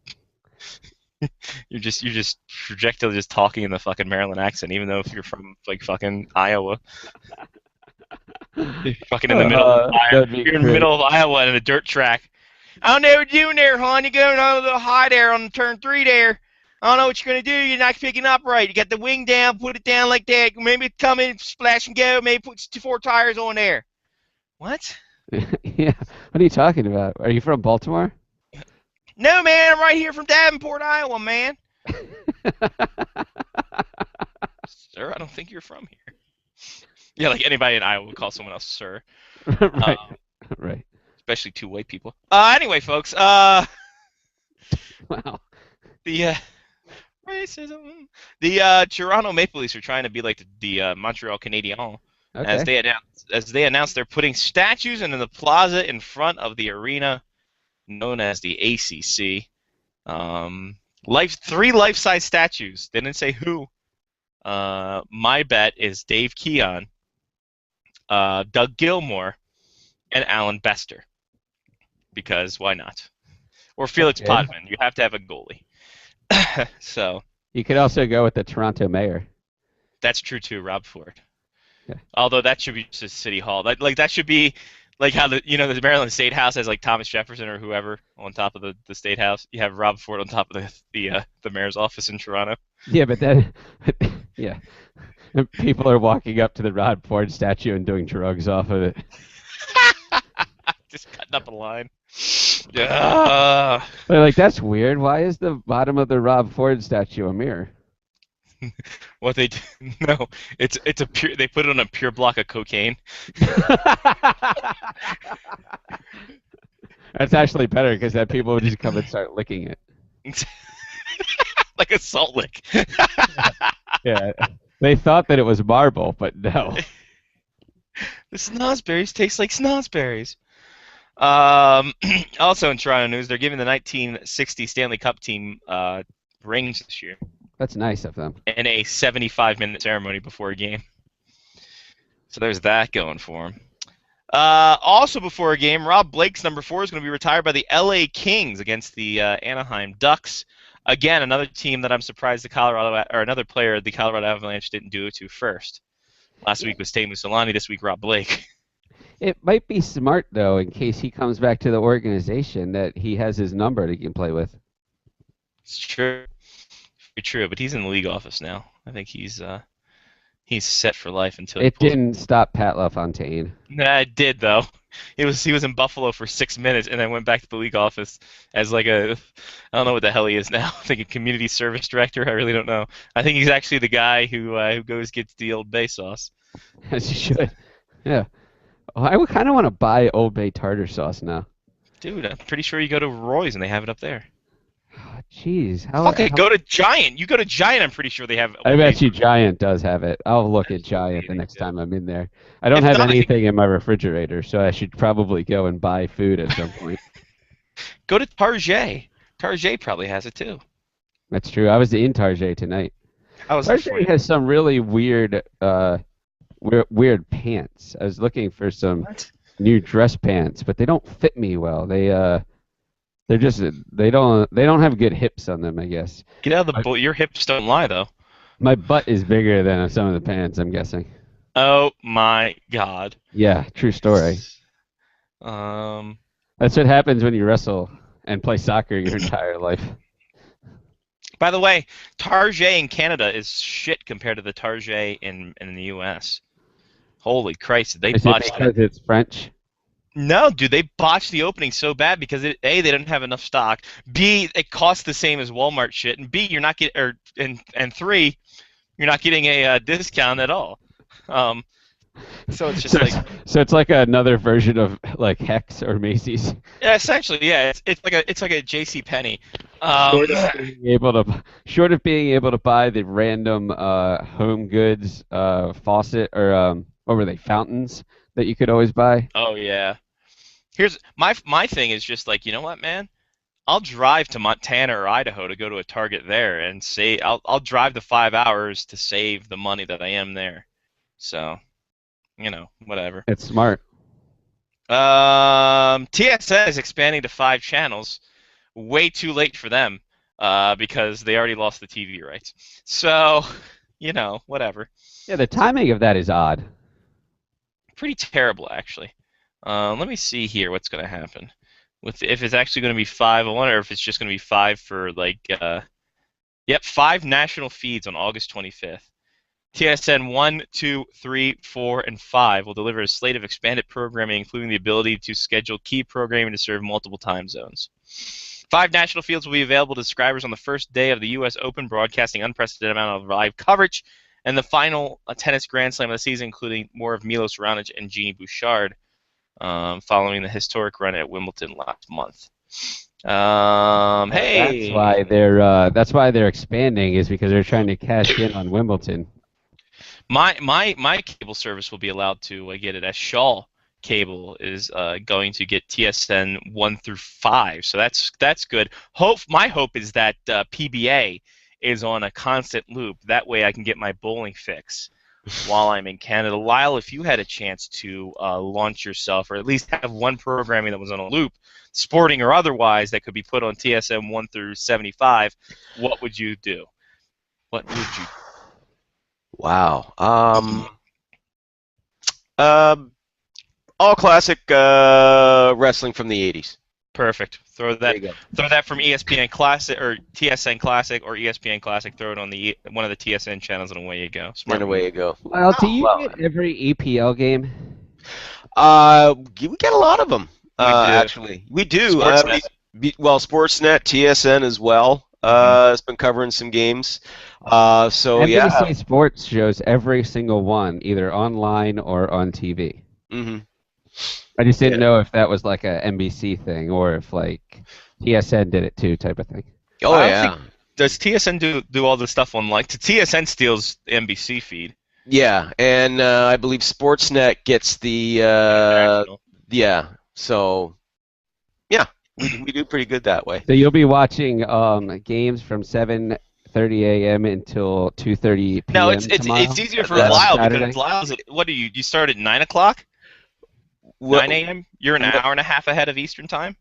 You're just projectile just talking in the fucking Maryland accent, even though if you're from like fucking Iowa. You're fucking in the middle of Iowa. You're in the middle of Iowa in a dirt track. I don't know what you're doing there, hon. You're going on a little high there on turn 3 there. I don't know what you're gonna do. You're not picking up right. You got the wing down, put it down like that. Maybe come in, splash and go. Maybe put 4 tires on there. What? Yeah. What are you talking about? Are you from Baltimore? No, man, I'm right here from Davenport, Iowa, man. Sir, I don't think you're from here. Yeah, like anybody in Iowa would call someone else sir. Right. Right. Especially 2 white people. Anyway, folks, wow. The racism. The Toronto Maple Leafs are trying to be like the Montreal Canadiens. Okay. As they announced they're putting statues into the plaza in front of the arena known as the ACC. Three life-size statues. They didn't say who. My bet is Dave Keon, Doug Gilmore, and Alan Bester. Because why not? Or Felix Podman. You have to have a goalie. So. You could also go with the Toronto mayor. That's true too, Rob Ford. Yeah. Although that should be just a city hall. That should be like how the Maryland State House has like Thomas Jefferson or whoever on top of the State House. You have Rob Ford on top of the mayor's office in Toronto. Yeah, but then yeah, people are walking up to the Rob Ford statue and doing drugs off of it. Just cutting up a line. They're like, that's weird. Why is the bottom of the Rob Ford statue a mirror? What they do? No, it's a pure. They put it on a pure block of cocaine. That's actually better because then people would just come and start licking it. Like a salt lick. Yeah, they thought that it was marble, but no. The snozberries taste like snozberries. Also in Toronto news, they're giving the 1960 Stanley Cup team rings this year. That's nice of them. And a 75-minute ceremony before a game. So there's that going for him. Also before a game, Rob Blake's number 4 is going to be retired by the LA Kings against the Anaheim Ducks. Again, another team that I'm surprised another player the Colorado Avalanche didn't do it to first. Last week was Teemu Selanne, this week Rob Blake. It might be smart, though, in case he comes back to the organization, that he has his number that he can play with. It's true. Very true, but he's in the league office now. I think he's set for life until it didn't stop Pat LaFontaine. Nah, it did, though. He was in Buffalo for 6 minutes and then went back to the league office as like I don't know what the hell he is now. I think a community service director. I really don't know. I think he's actually the guy who goes gets the Old Bay sauce. As you should. Yeah. I would kind of want to buy Old Bay tartar sauce now. Dude, I'm pretty sure you go to Roy's and they have it up there. Jeez. Go to Giant. You go to Giant, I'm pretty sure they have. I bet you Giant does have it. I'll look at Giant the next time I'm in there. I don't have anything in my refrigerator, so I should probably go and buy food at some point. Go to Target. Target probably has it too. That's true. I was in Target tonight. Target has some really weird pants. I was looking for some new dress pants, but they don't fit me well. They don't have good hips on them, I guess. Get out of the boat. Your hips don't lie, though. My butt is bigger than some of the pants, I'm guessing. Oh my God. Yeah, true story. That's what happens when you wrestle and play soccer your entire life. By the way, Target in Canada is shit compared to the Target in the U.S. Holy Christ, they botched it because it's French? No, dude, they botched the opening so bad because A, they didn't have enough stock. B, it costs the same as Walmart shit, and B, you're not getting, and 3, you're not getting a discount at all. So it's just so it's like another version of like Hex or Macy's. Yeah, essentially, yeah. It's like a JCPenney. Short of being able to buy the random home goods faucet or what were they, fountains that you could always buy. Oh yeah. Here's my thing is just like, you know what, man? I'll drive to Montana or Idaho to go to a Target there and say I'll drive the 5 hours to save the money that I am there. So, whatever. It's smart. TSN is expanding to 5 channels. Way too late for them because they already lost the TV rights. So, whatever. Yeah, the timing of that is odd. Pretty terrible, actually. Let me see here what's going to happen. If it's actually going to be 5, I wonder if it's just going to be 5 for 5 national feeds on August 25th. TSN 1, 2, 3, 4, and 5 will deliver a slate of expanded programming, including the ability to schedule key programming to serve multiple time zones. 5 national fields will be available to subscribers on the first day of the U.S. Open, broadcasting unprecedented amount of live coverage, and the final tennis Grand Slam of the season, including more of Milos Raonic and Genie Bouchard, following the historic run at Wimbledon last month. Hey, that's why they're expanding, is because they're trying to cash in on Wimbledon. My cable service will be allowed to get it as Shaw cable is going to get TSN 1 through 5, so that's good. My hope is that PBA is on a constant loop. That way I can get my bowling fix while I'm in Canada. Lyle, if you had a chance to launch yourself, or at least have one programming that was on a loop, sporting or otherwise, that could be put on TSN 1 through 75, what would you do? What would you? Wow. All classic wrestling from the 80s. Perfect. Throw that from ESPN Classic or TSN Classic or ESPN Classic. Throw it on one of the TSN channels, and away you go. And away you go. Well, do you get every EPL game? We get a lot of them. Actually, we do. Sportsnet. Sportsnet, TSN as well. Has been covering some games. So NBC Sports shows every single one, either online or on TV. Mm-hmm. I just didn't know if that was like a NBC thing or if like TSN did it too, type of thing. Oh yeah. Does TSN do all the stuff online? TSN steals the NBC feed. Yeah, and I believe Sportsnet gets the So yeah, we do pretty good that way. So you'll be watching games from 7:30 a.m. until 2:30 p.m. No, it's tomorrow? easier for That's Lyle Saturday? because Lyle's. What do you start at 9 o'clock? 9 a.m. You're an hour and a half ahead of Eastern time.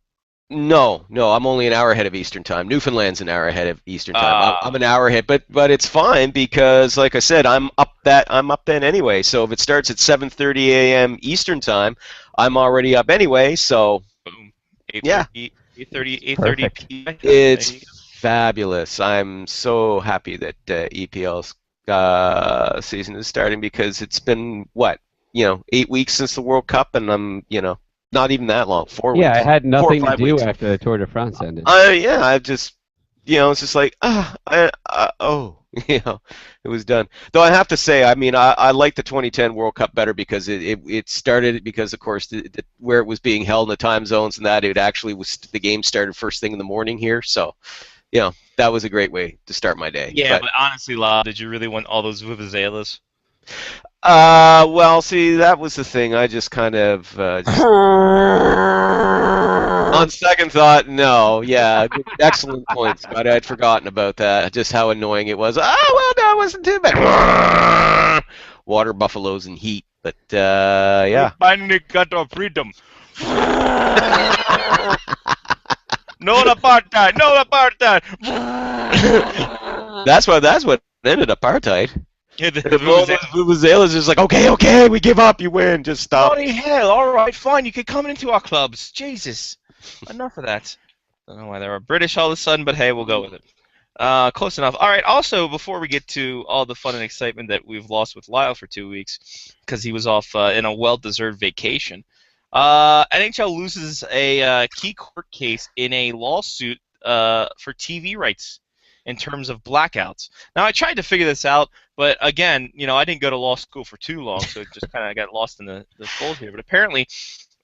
No, I'm only an hour ahead of Eastern time. Newfoundland's an hour ahead of Eastern time. I'm an hour ahead, but it's fine because, like I said, I'm up then anyway. So if it starts at 7:30 a.m. Eastern time, I'm already up anyway. So boom. 8:30 p.m. It's fabulous. I'm so happy that EPL's season is starting because it's been 8 weeks since the World Cup, and I'm not even that long. 4 weeks. Yeah, I had nothing to 4 or 5 do weeks. after the Tour de France ended. I just, it's just like, it was done. Though I have to say, I mean, I like the 2010 World Cup better because it started because, of course, where it was being held in the time zones and that, it actually was, the game started first thing in the morning here, so, that was a great way to start my day. Yeah, but honestly, Lyle, did you really want all those vuvuzelas? Well, see, that was the thing. I just kind of, on second thought, no. Yeah, excellent point, Scott. I'd forgotten about that. Just how annoying it was. Oh, well, no, it wasn't too bad. Water buffaloes and heat, but yeah. Finally got our freedom. No apartheid. No apartheid. That's what ended apartheid. Yeah, the Vuvuzelas is like, okay, we give up, you win, just stop. Bloody hell, alright, fine, you can come into our clubs. Jesus. Enough of that. I don't know why they were British all of a sudden, but hey, we'll go with it. Close enough. Alright, also, before we get to all the fun and excitement that we've lost with Lyle for 2 weeks, because he was off in a well-deserved vacation, NHL loses a key court case in a lawsuit for TV rights in terms of blackouts. Now, I tried to figure this out, but again, I didn't go to law school for too long, so it just kind of got lost in the fold here. But apparently,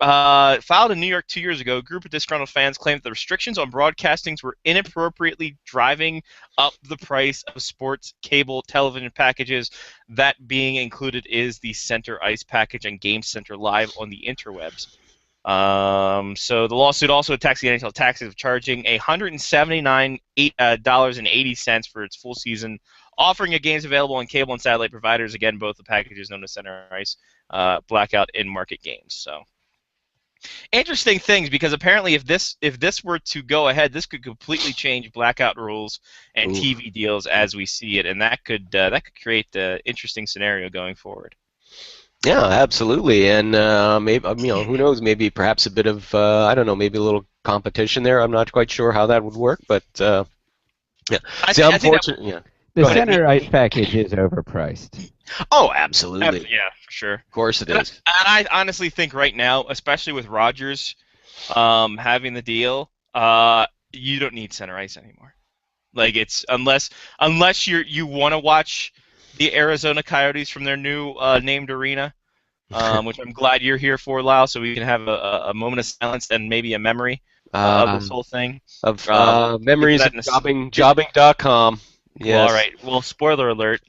filed in New York 2 years ago, a group of disgruntled fans claimed that the restrictions on broadcastings were inappropriately driving up the price of sports cable television packages. That being included is the Center Ice package and Game Center Live on the interwebs. So the lawsuit also attacks the NHL taxes of charging $179.80 for its full season, offering of games available on cable and satellite providers. Again, both the packages known as Center Ice, blackout in market games. So interesting things, because apparently if this were to go ahead, this could completely change blackout rules and TV deals as we see it, and that could create an interesting scenario going forward. Yeah, absolutely, and maybe who knows? Maybe perhaps a bit of maybe a little competition there. I'm not quite sure how that would work, but yeah. The Center Ice package is overpriced. Oh, absolutely. Yeah, for sure. Of course it is. And I honestly think right now, especially with Rogers having the deal, you don't need Center Ice anymore. Like, it's unless you want to watch the Arizona Coyotes from their new named arena, which I'm glad you're here for, Lyle, so we can have a moment of silence and maybe a memory of this whole thing. Of memories of jobbing.com. Yes. Well, all right. Well, spoiler alert.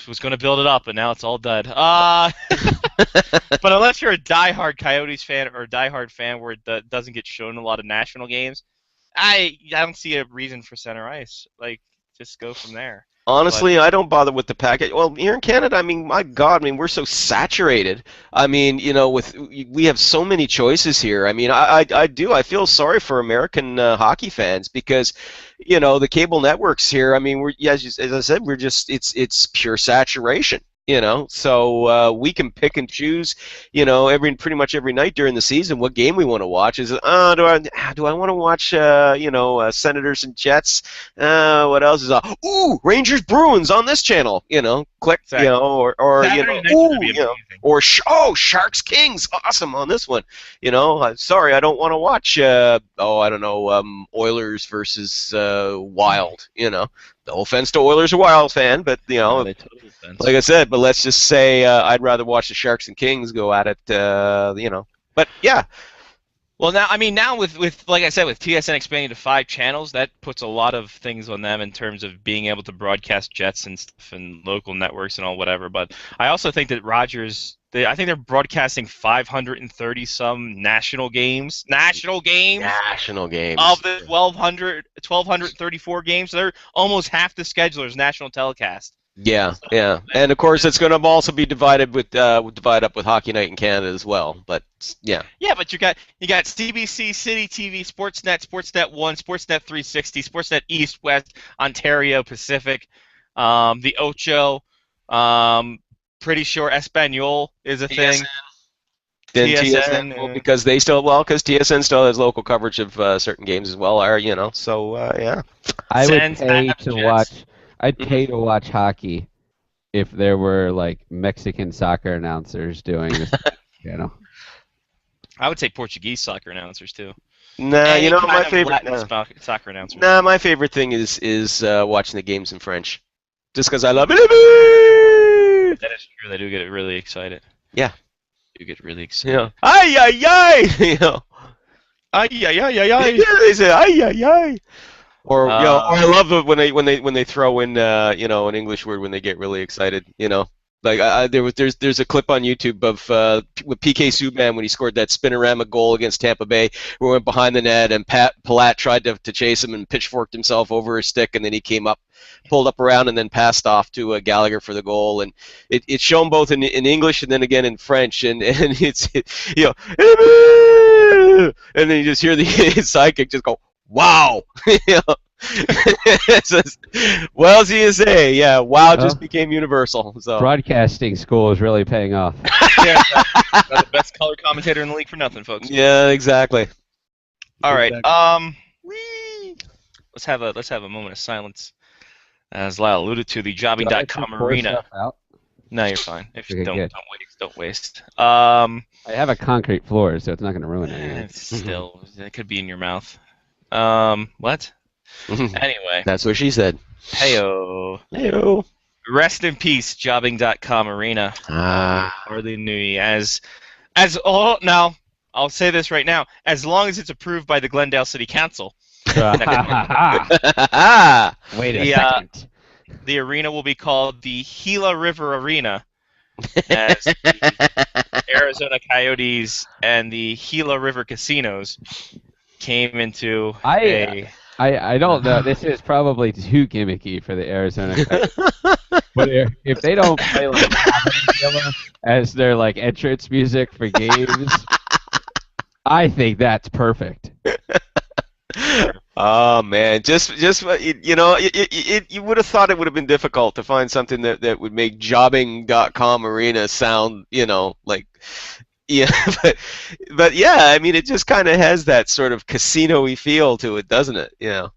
was going to build it up, and now it's all dead. But unless you're a diehard Coyotes fan or a diehard fan where it doesn't get shown a lot of national games, I don't see a reason for center ice. Like, just go from there. Honestly, I don't bother with the package. Well, here in Canada, I mean, my God, I mean, we're so saturated. I mean, you know, we have so many choices here. I mean, I feel sorry for American hockey fans because, you know, the cable networks here. I mean, as I said, we're just it's pure saturation. You know, so we can pick and choose, you know, pretty much every night during the season what game we want to watch. Do I want to watch, you know, Senators and Jets? What else is Rangers Bruins on this channel? You know, click, exactly. You know, or you know, or Sharks Kings, awesome on this one. You know, sorry, I don't want to watch. I don't know, Oilers versus Wild. You know. No offense to Oilers or Wild fan, but you know, like I said, but let's just say I'd rather watch the Sharks and Kings go at it, you know. But yeah. Well, now with like I said, with TSN expanding to 5 channels, that puts a lot of things on them in terms of being able to broadcast Jets and stuff and local networks and all whatever. But I also think that Rogers, I think they're broadcasting 530 some national games. National games of the 1,234 games. So they're almost half the scheduler's national telecast. Yeah, yeah, and of course it's going to also be divided up with Hockey Night in Canada as well. But yeah. Yeah, but you got CBC, City TV, Sportsnet, Sportsnet 1, Sportsnet 360, Sportsnet East, West, Ontario, Pacific, the Ocho. Pretty sure Espanol is a thing. Then TSN well, because TSN still has local coverage of certain games as well. You know, so yeah. I would pay to watch. I'd pay to watch hockey if there were like Mexican soccer announcers doing this. You know, I would say Portuguese soccer announcers too. Nah, you know my favorite soccer announcers. Nah, my favorite thing is watching the games in French, just because I love it. That is true. They do get really excited. Yeah, you get really excited. Yeah. Ay ay ay. You know. Ay ay ay ay ay. Yeah, they say ay ay ay. Or you know, or I love it when they throw in you know, an English word when they get really excited. You know, like there's a clip on YouTube of with PK Subban when he scored that spinorama goal against Tampa Bay. We went behind the net and Palat tried to chase him and pitchforked himself over his stick, and then he came up, pulled up around, and then passed off to Gallagher for the goal. And it's shown both in English and then again in French, and it's you know, and then you just hear the sidekick just go, wow. You know? Well, as you say, yeah, wow just became universal. So broadcasting school is really paying off. Yeah, the best color commentator in the league for nothing, folks. Yeah, exactly. All right, let's have a moment of silence, as Lyle alluded to, the Jobbing.com arena. No, you're fine. If you don't waste. I have a concrete floor, so it's not going to ruin anything. Still, it could be in your mouth. What? Anyway. That's what she said. Heyo. Heyo. Rest in peace, Jobbing.com arena. Hardly knew as now, I'll say this right now, as long as it's approved by the Glendale City Council. Wait a second. The arena will be called the Gila River Arena, as the Arizona Coyotes and the Gila River Casinos came into I don't know. This is probably too gimmicky for the Arizona Coyotes. But if they don't play like as their like entrance music for games, I think that's perfect. Oh man, just you know, you would have thought it would have been difficult to find something that would make Jobbing.com arena sound, you know, like. Yeah, but yeah, I mean, it just kind of has that sort of casino-y feel to it, doesn't it? You know.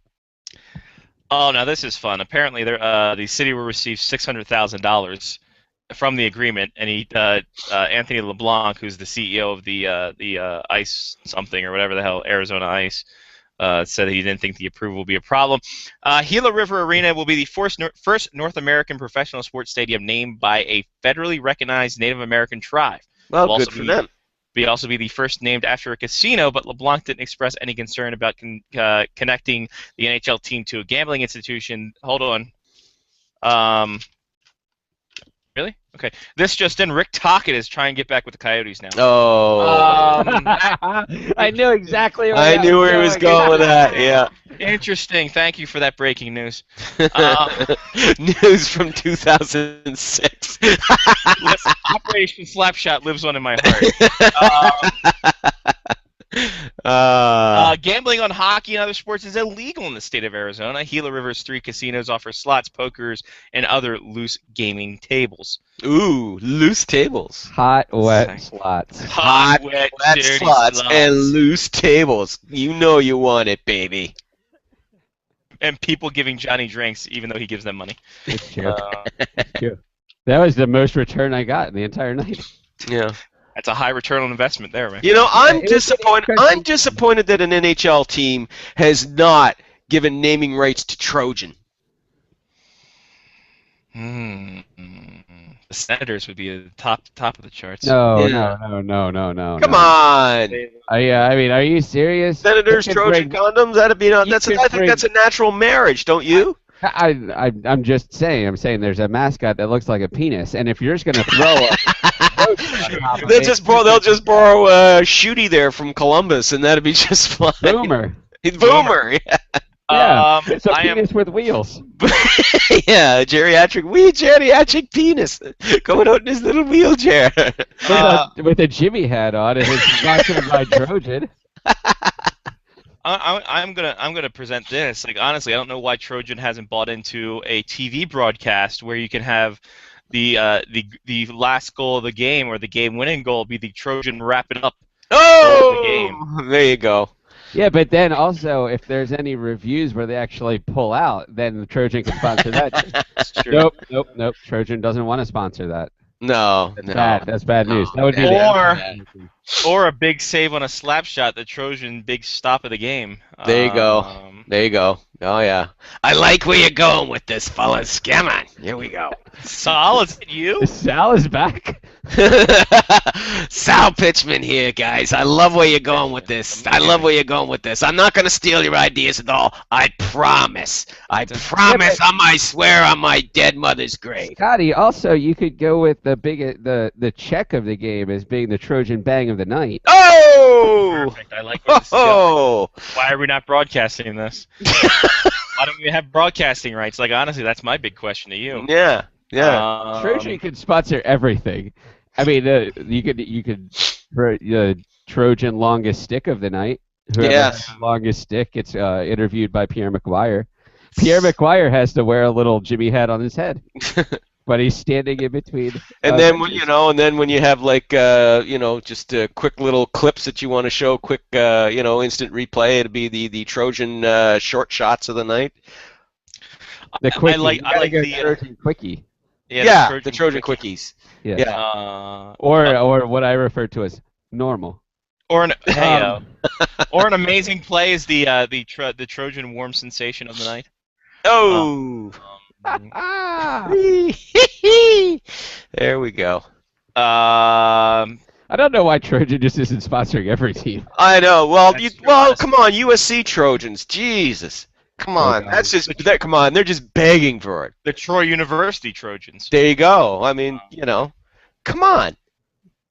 Oh, now this is fun. Apparently, the city will receive $600,000 from the agreement, and Anthony LeBlanc, who's the CEO of the Ice something or whatever the hell, Arizona Ice, said he didn't think the approval will be a problem. Gila River Arena will be the first North American professional sports stadium named by a federally recognized Native American tribe. Well, good for them. Will also be the first named after a casino, but LeBlanc didn't express any concern about connecting the NHL team to a gambling institution. Hold on. Really? Okay. This just in, Rick Tocchet is trying to get back with the Coyotes now. Oh. I knew exactly where I knew where he was going with that, yeah. Interesting. Thank you for that breaking news. News from 2006. Listen, Operation Slapshot lives on in my heart. Gambling on hockey and other sports is illegal in the state of Arizona. Gila River's 3 casinos offer slots, pokers, and other loose gaming tables. Ooh, loose tables. Hot, wet slots. Hot, wet slots and loose tables. You know you want it, baby. And people giving Johnny drinks, even though he gives them money. It's true. That was the most return I got in the entire night. Yeah. That's a high return on investment there, man. You know, I'm disappointed. I'm disappointed that an NHL team has not given naming rights to Trojan. The Senators would be at the top of the charts. No. Come on. I mean, are you serious? Senators, Trojan condoms. I think that's a natural marriage, don't you? I'm just saying. I'm saying there's a mascot that looks like a penis, and if you're just gonna throw they'll just borrow Shooty there from Columbus, and that'd be just fine. Boomer. Boomer. Yeah. Yeah, it's a penis with wheels. Yeah, geriatric penis going out in his little wheelchair. With a Jimmy hat on, and it's sponsored by Trojan. I'm gonna present this. Like, honestly, I don't know why Trojan hasn't bought into a TV broadcast where you can have the last goal of the game or the game-winning goal be the Trojan wrap it up. Oh, the game. There you go. Yeah, but then also, if there's any reviews where they actually pull out, then the Trojan can sponsor that. That's true. Nope. Trojan doesn't want to sponsor that. No, That's bad news. That would be or a big save on a slap shot, the Trojan big stop of the game. There you go. Oh, yeah. I like where you're going with this, fellas. Come on. Here we go. Sal, is it you? Sal is back. Sal Pitchman here, guys. I love where you're going with this. I'm not going to steal your ideas at all. I promise. I swear on my dead mother's grave. Scotty, also, you could go with the check of the game as being the Trojan bang of the night. Oh! Perfect. I like where this is going. Why are we not broadcasting this? Why don't we have broadcasting rights? Like, honestly, that's my big question to you. Yeah. Trojan could sponsor everything. I mean, you could Trojan longest stick of the night. Whoever has the longest stick gets interviewed by Pierre McGuire. Pierre McGuire has to wear a little Jimmy hat on his head, but he's standing in between. And then when you have like just quick little clips that you want to show, quick instant replay, it'd be the Trojan short shots of the night. The quickie. I like the Trojan quickie. Yeah, the Trojan quickies. Yeah. Or what I refer to as normal. Or an or an amazing play is the Trojan warm sensation of the night. Oh. There we go. I don't know why Trojan just isn't sponsoring every team. I know. Well, come on, USC Trojans. Jesus. Come on. Come on. They're just begging for it. The Troy University Trojans. There you go. I mean, come on.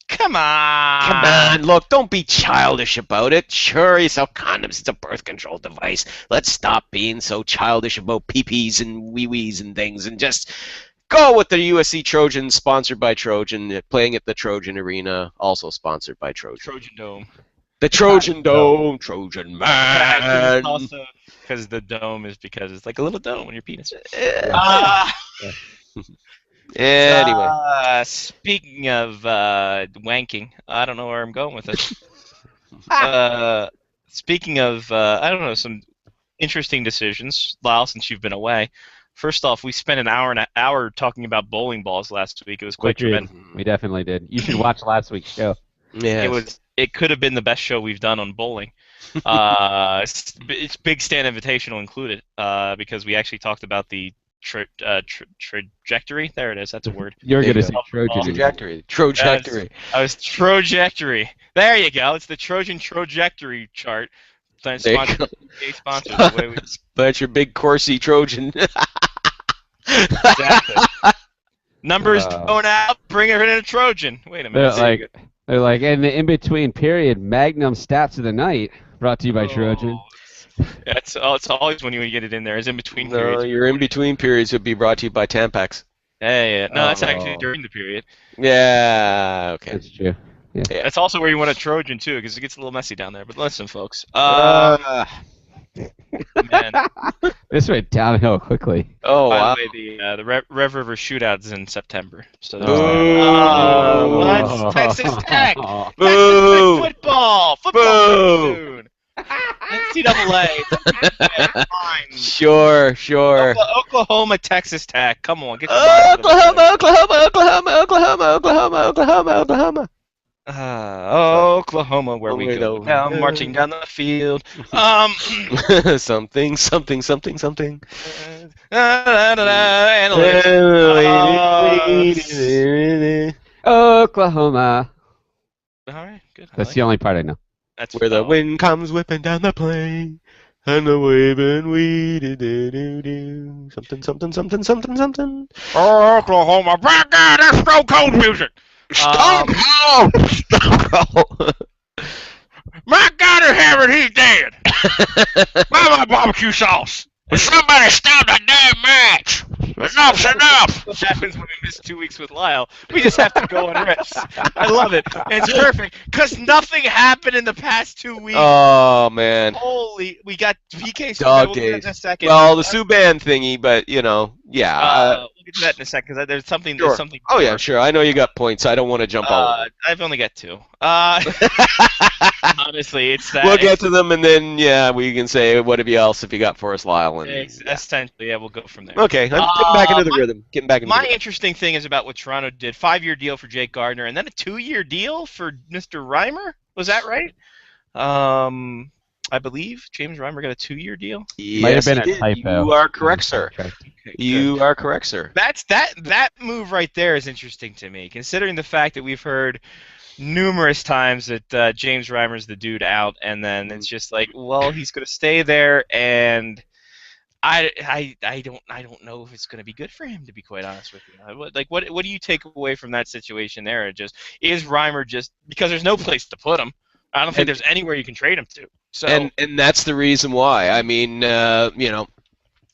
Come on. Look, don't be childish about it. Sure, you sell condoms. It's a birth control device. Let's stop being so childish about pee-pees and wee-wees and things and just go with the USC Trojans, sponsored by Trojan, playing at the Trojan Arena, also sponsored by Trojan. Trojan Dome. The Trojan Dome, Trojan Man. Also, because the dome is because it's like a little dome on your penis. Anyway. Speaking of wanking, I don't know where I'm going with this. Speaking of, I don't know, some interesting decisions, Lyle, since you've been away. First off, we spent an hour talking about bowling balls last week. It was quite tremendous. We definitely did. You should watch last week's show. Yeah. It could have been the best show we've done on bowling. It's Big Stand Invitational included, because we actually talked about the trajectory. There it is. That's a word. You're going to say Trojan. Trajectory. I was trajectory. There you go. It's the Trojan trajectory chart. Sponsor. That's your big Corsi Trojan. Exactly. Numbers going out. Bring it in a Trojan. Wait a minute. They're like in the in-between period. Magnum Stats of the Night, brought to you by Trojan. It's always when you get it in there. It's in between No, periods. your in-between periods would be brought to you by Tampax. Yeah. No, that's actually during the period. Yeah, okay. That's true. Yeah. That's also where you want a Trojan too, because it gets a little messy down there. But listen, folks. Man. This went downhill quickly. Oh, By wow. the way, the Rev River shootout's in September. So Boo. Texas Tech. Boo. Texas Tech football. Boo. Soon. NCAA. Fine. Sure. Oklahoma, Texas Tech. Come on, get Oklahoma. Oklahoma, where we go now, marching down the field. Something. Analytics. Oklahoma. All right, good. That's the only part I know. That's where the wind comes whipping down the plain, and the waving we do. Something. Oklahoma, back out! That's Stone Cold music. Stone Cold. My God in heaven, he's dead. Buy my barbecue sauce. Somebody stop the damn match. Enough's enough. What happens when we miss 2 weeks with Lyle? We just have to go on rest. I love it. It's perfect because nothing happened in the past 2 weeks. Oh man. Holy, we got PK. Dog we'll days. get that in a second. Well, the Subban thingy, but yeah. We'll get to that in a second because there's something. Sure. There's something. Oh yeah, sure. I know you got points. I don't want to jump all over. I've only got 2. Honestly, it's that. We'll get to them, and then we can say what have you else if you got for us, Lyle. And essentially, we'll go from there. Okay, I'm getting back into the rhythm. My interesting thing is about what Toronto did: 5-year deal for Jake Gardner, and then a 2-year deal for Mr. Reimer. Was that right? I believe James Reimer got a 2-year deal. Yes, might have been a typo. You are correct, sir. You are correct, sir. That move right there is interesting to me, considering the fact that we've heard numerous times that James Reimer's the dude out, and then it's just like, well, he's going to stay there, and I don't know if it's going to be good for him, to be quite honest with you. What do you take away from that situation there? Is Reimer just because there's no place to put him? I don't think there's anywhere you can trade him to. So and that's the reason why. I mean, I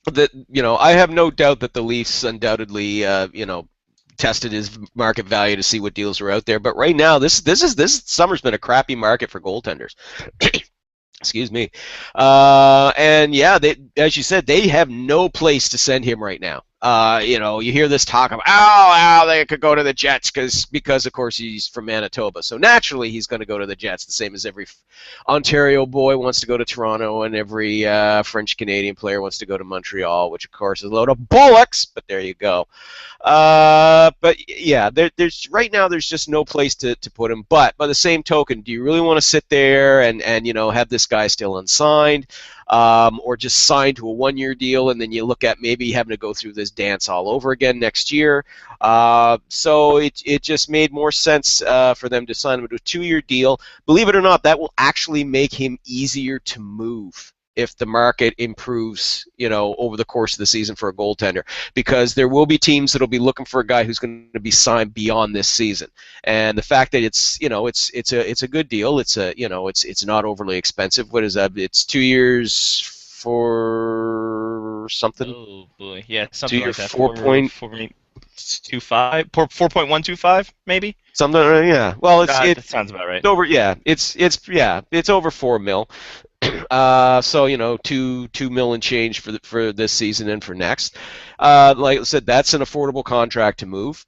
have no doubt that the Leafs undoubtedly, tested his market value to see what deals were out there. But right now, this summer's been a crappy market for goaltenders. Excuse me. And yeah, as you said, they have no place to send him right now. You hear this talk of, they could go to the Jets because of course he's from Manitoba. So naturally he's going to go to the Jets, the same as every Ontario boy wants to go to Toronto and every French Canadian player wants to go to Montreal, which of course is a load of bollocks. But there you go. But yeah, there's right now there's just no place to put him. But by the same token, do you really want to sit there and have this guy still unsigned? Or just sign to a 1-year deal, and then you look at maybe having to go through this dance all over again next year. So it just made more sense for them to sign him to a 2-year deal. Believe it or not, that will actually make him easier to move if the market improves, over the course of the season for a goaltender, because there will be teams that will be looking for a guy who's going to be signed beyond this season. And the fact that it's a good deal, it's not overly expensive. What is that? It's 2 years for something. Oh boy, yeah, something 2 like that. 4.125 maybe. Something, yeah. Well, that sounds about right. It's over, yeah. It's over $4 million. So 2 million change for this season and for next. Like I said, that's an affordable contract to move.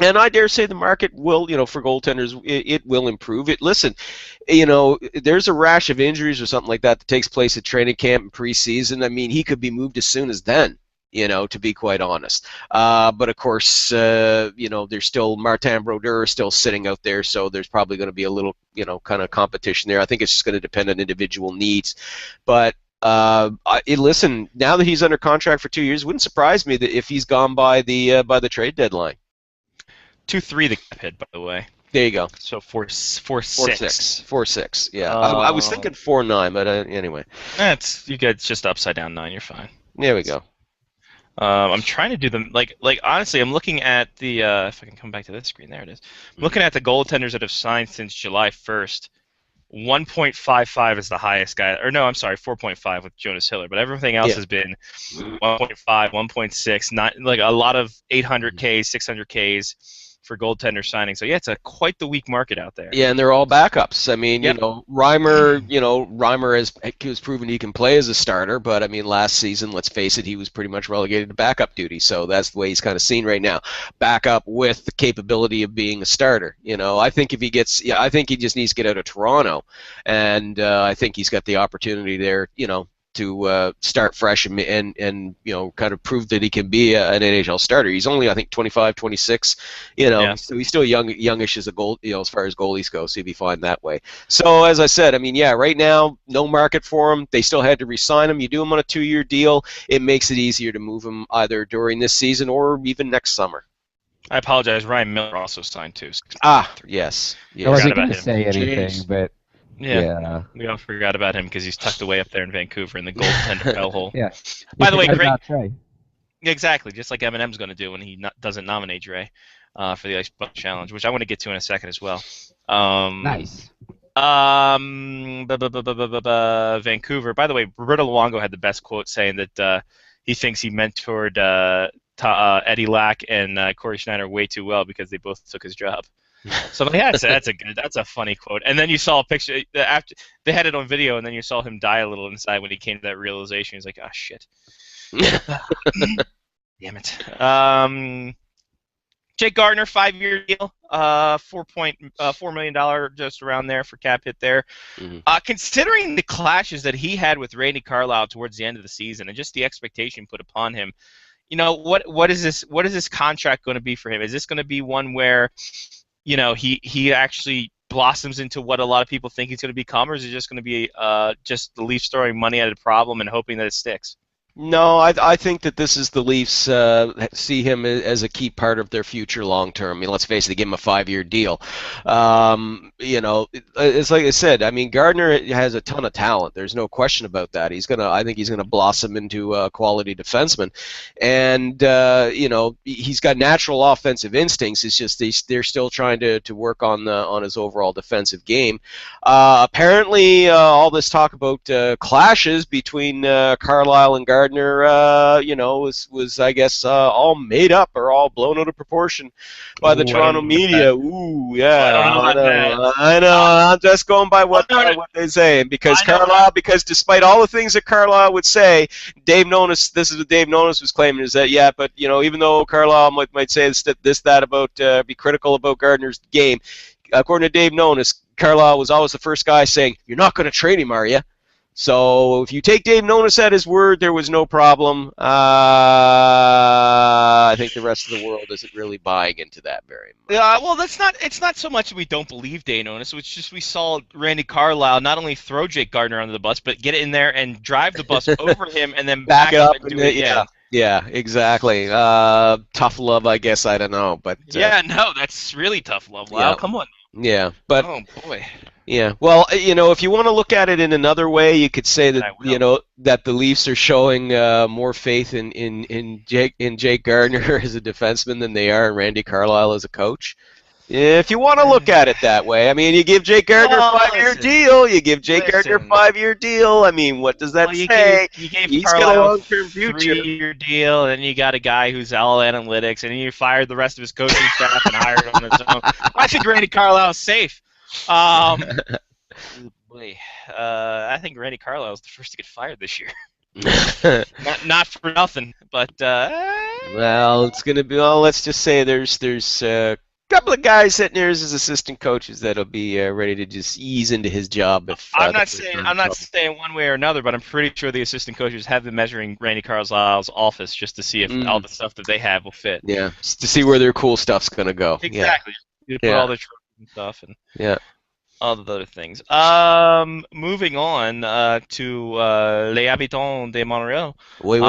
And I dare say the market will, for goaltenders, it will improve. Listen, there's a rash of injuries or something like that takes place at training camp and preseason. I mean, he could be moved as soon as then, to be quite honest. But of course, there's still Martin Brodeur still sitting out there, so there's probably going to be a little, kind of competition there. I think it's just going to depend on individual needs. But listen, now that he's under contract for 2 years, it wouldn't surprise me that if he's gone by the trade deadline. 2-3 the cap hit, by the way. There you go. So 4-6. 4-6. Yeah, I was thinking 4-9, but anyway. You get just upside down 9. You're fine. There we go. I'm trying to do them like honestly. I'm looking at the if I can come back to this screen. There it is. I'm looking at the goaltenders that have signed since July 1st. 1.55 is the highest guy, or no, I'm sorry, 4.5 with Jonas Hiller, but everything else has been 1.5, 1.6, not like a lot of 800Ks, 600Ks for goaltender signing. So yeah, it's quite the weak market out there. Yeah, and they're all backups. I mean, Reimer has proven he can play as a starter, but I mean, last season, let's face it, he was pretty much relegated to backup duty. So that's the way he's kind of seen right now. Backup with the capability of being a starter. I think if he gets, I think he just needs to get out of Toronto, and I think he's got the opportunity there. To start fresh and kind of prove that he can be an NHL starter. He's only, I think, 25, 26. So he's still youngish as a goal, as far as goalies go. So he'd be fine that way. So as I said, I mean, yeah, right now no market for him. They still had to re-sign him. You do him on a 2-year deal, it makes it easier to move him either during this season or even next summer. I apologize. Ryan Miller also signed too. Yes. I wasn't going to say anything, but. Yeah, we all forgot about him because he's tucked away up there in Vancouver in the goaltender hellhole. Yeah. By the way, great. Exactly, just like Eminem's going to do when he doesn't nominate Dre for the Ice Bucket Challenge, which I want to get to in a second as well. Nice. Vancouver. By the way, Roberto Luongo had the best quote saying that he thinks he mentored Eddie Lack and Corey Schneider way too well because they both took his job. So yeah, that's a funny quote. And then you saw a picture after they had it on video, and then you saw him die a little inside when he came to that realization. He's like, "Oh shit, damn it." Jake Gardiner, 5-year deal, $4 million, just around there for cap hit there. Mm-hmm. Considering the clashes that he had with Randy Carlyle towards the end of the season, and just the expectation put upon him, what is this contract going to be for him? Is this going to be one where he actually blossoms into what a lot of people think he's going to become, or is it just going to be just the Leafs throwing money at a problem and hoping that it sticks? No, I think that this is the Leafs see him as a key part of their future long term. I mean, let's face it, they give him a 5-year deal. It's like I said. I mean, Gardner has a ton of talent. There's no question about that. I think he's gonna blossom into a quality defenseman, and he's got natural offensive instincts. It's just they're still trying to work on his overall defensive game. Apparently, all this talk about clashes between Carlyle and Gardner, was I guess all made up or all blown out of proportion by the Toronto media. Ooh, yeah, I know. I'm just going by what they say, because Carlyle, because despite all the things that Carlyle would say, Dave Nonis, this is what Dave Nonis was claiming, is that but even though Carlyle might say that about be critical about Gardner's game, according to Dave Nonis, Carlyle was always the first guy saying, "You're not going to trade him, are you?" So if you take Dave Nonis at his word, there was no problem. I think the rest of the world isn't really buying into that very much. Yeah, well, it's not so much that we don't believe Dave Nonis. It's just we saw Randy Carlyle not only throw Jake Gardiner under the bus, but get in there and drive the bus over him and then back up and do it again. Yeah, exactly. Tough love, I guess. I don't know, but no, that's really tough love. Wow, come on. Yeah, but oh boy. Yeah, well, if you want to look at it in another way, you could say that that the Leafs are showing more faith in Jake Gardiner as a defenseman than they are in Randy Carlyle as a coach. If you want to look at it that way, I mean, you give Jake Gardiner a 5-year deal. You give Jake Gardiner a 5-year deal. I mean, what does that say? You gave Carlyle a 3-year deal, and then you got a guy who's all analytics, and you fired the rest of his coaching staff and hired him on his own. I think Randy Carlyle is safe. Boy, I think Randy Carlyle is the first to get fired this year. not for nothing, but well, it's gonna be. Well, let's just say there's a couple of guys sitting there as his assistant coaches that'll be ready to just ease into his job. If I'm not saying one way or another, but I'm pretty sure the assistant coaches have been measuring Randy Carlyle's office just to see if all the stuff that they have will fit. Yeah, just to see where their cool stuff's gonna go. Exactly. Yeah. You put all the trophies and stuff and all the other things. Moving on to Les Habitants de Montréal. Oui.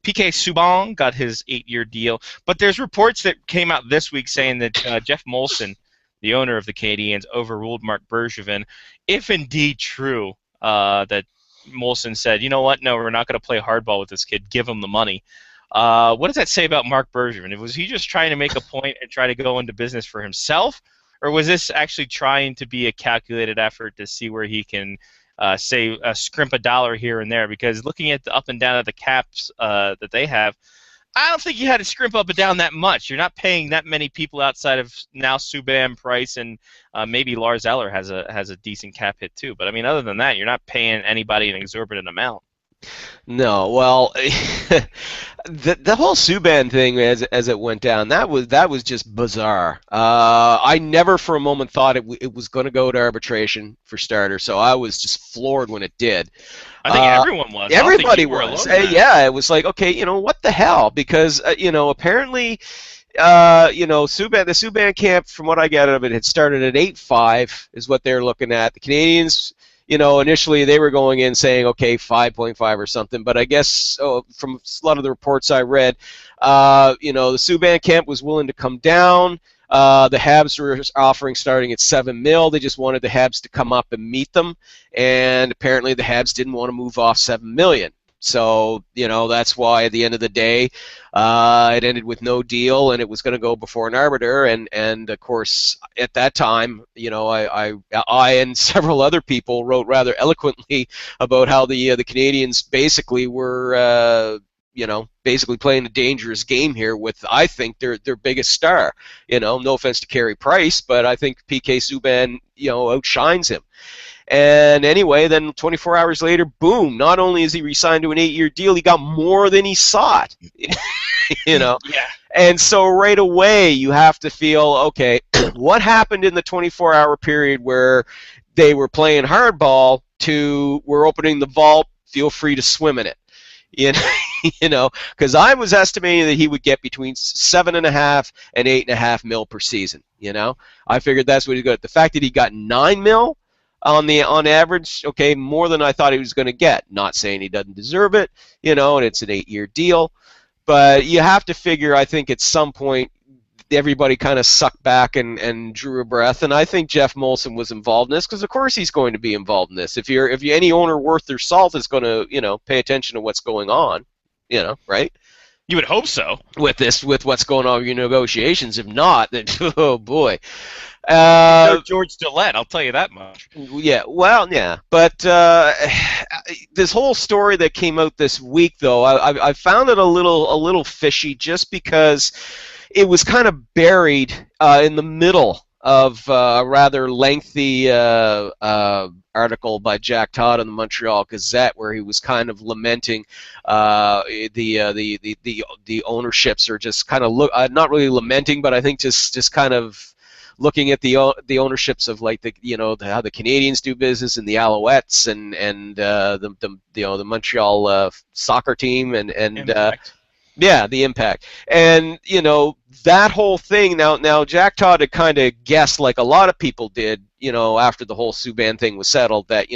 PK Subban got his 8-year deal, but there's reports that came out this week saying that Jeff Molson, the owner of the Canadiens, overruled Marc Bergevin. If indeed true that Molson said, you know what? No, we're not going to play hardball with this kid. Give him the money. What does that say about Marc Bergevin? Was he just trying to make a point and try to go into business for himself, or was this actually trying to be a calculated effort to see where he can scrimp a dollar here and there? Because looking at the up and down of the caps that they have, I don't think you had to scrimp up and down that much. You're not paying that many people outside of now Subban, Price, and maybe Lars Eller has a decent cap hit too. But I mean, other than that, you're not paying anybody an exorbitant amount. No, well, the whole Subban thing as it went down, that was just bizarre. I never for a moment thought it was going to go to arbitration for starters, so I was just floored when it did. I think everyone was. Everybody was. Yeah, it was like, okay, what the hell? Because apparently, the Subban camp, from what I get out of it, had started at 8.5 is what they're looking at. The Canadians, initially they were going in saying, okay, 5.5 or something, but I guess from a lot of the reports I read, the Subban camp was willing to come down. The Habs were offering starting at $7 million. They just wanted the Habs to come up and meet them, and apparently the Habs didn't want to move off $7 million. So, that's why at the end of the day, it ended with no deal, and it was going to go before an arbiter. And of course, at that time, I and several other people wrote rather eloquently about how the Canadians basically were, basically playing a dangerous game here with, I think, their biggest star. No offense to Carey Price, but I think PK Subban, outshines him. And anyway, then 24 hours later, boom, not only is he re-signed to an 8-year deal, he got more than he sought. Yeah. And so right away you have to feel, okay, what happened in the 24-hour period where they were playing hardball to we're opening the vault, feel free to swim in it. Because I was estimating that he would get between $7.5 and $8.5 million per season. I figured that's what he got. The fact that he got $9 million on average, okay, more than I thought he was going to get. Not saying he doesn't deserve it, and it's an 8-year deal, but you have to figure. I think at some point everybody kind of sucked back and drew a breath, and I think Jeff Molson was involved in this because of course he's going to be involved in this. If you're any owner worth their salt is going to pay attention to what's going on, right? You would hope so. With what's going on with your negotiations. If not, then oh boy. George Gillette, I'll tell you that much. Yeah, well, yeah, but this whole story that came out this week, though, I found it a little fishy, just because it was kind of buried in the middle of a rather lengthy article by Jack Todd in the Montreal Gazette, where he was kind of lamenting the ownerships, or just kind of not really lamenting, but I think just kind of looking at the ownerships of, like, how the Canadians do business and the Alouettes and the Montreal soccer team and yeah, the Impact. And that whole thing, now Jack Todd had kind of guessed, like a lot of people did, after the whole Subban thing was settled, that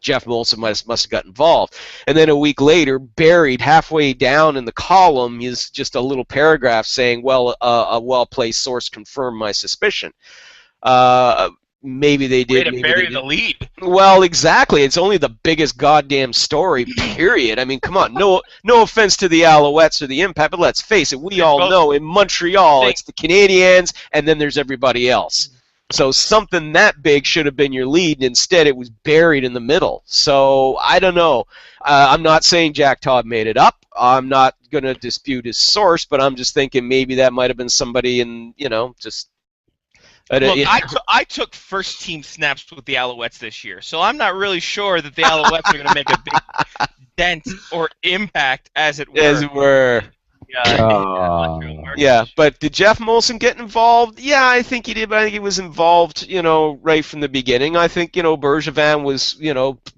Jeff Molson must have got involved. And then a week later, buried halfway down in the column, is just a little paragraph saying, well, a well-placed source confirmed my suspicion. Maybe they did. Way to bury the lead. Well, exactly. It's only the biggest goddamn story, period. I mean, come on. No offense to the Alouettes or the Impact, but let's face it. We all know in Montreal, it's the Canadiens, and then there's everybody else. So something that big should have been your lead, and instead it was buried in the middle. So I don't know. I'm not saying Jack Todd made it up. I'm not going to dispute his source, but I'm just thinking maybe that might have been somebody in, just... Look, I took first team snaps with the Alouettes this year, so I'm not really sure that the Alouettes are going to make a big dent or impact, as it were. Yeah, but did Jeff Molson get involved? Yeah, I think he did, but I think he was involved, right from the beginning. I think, Bergevin was,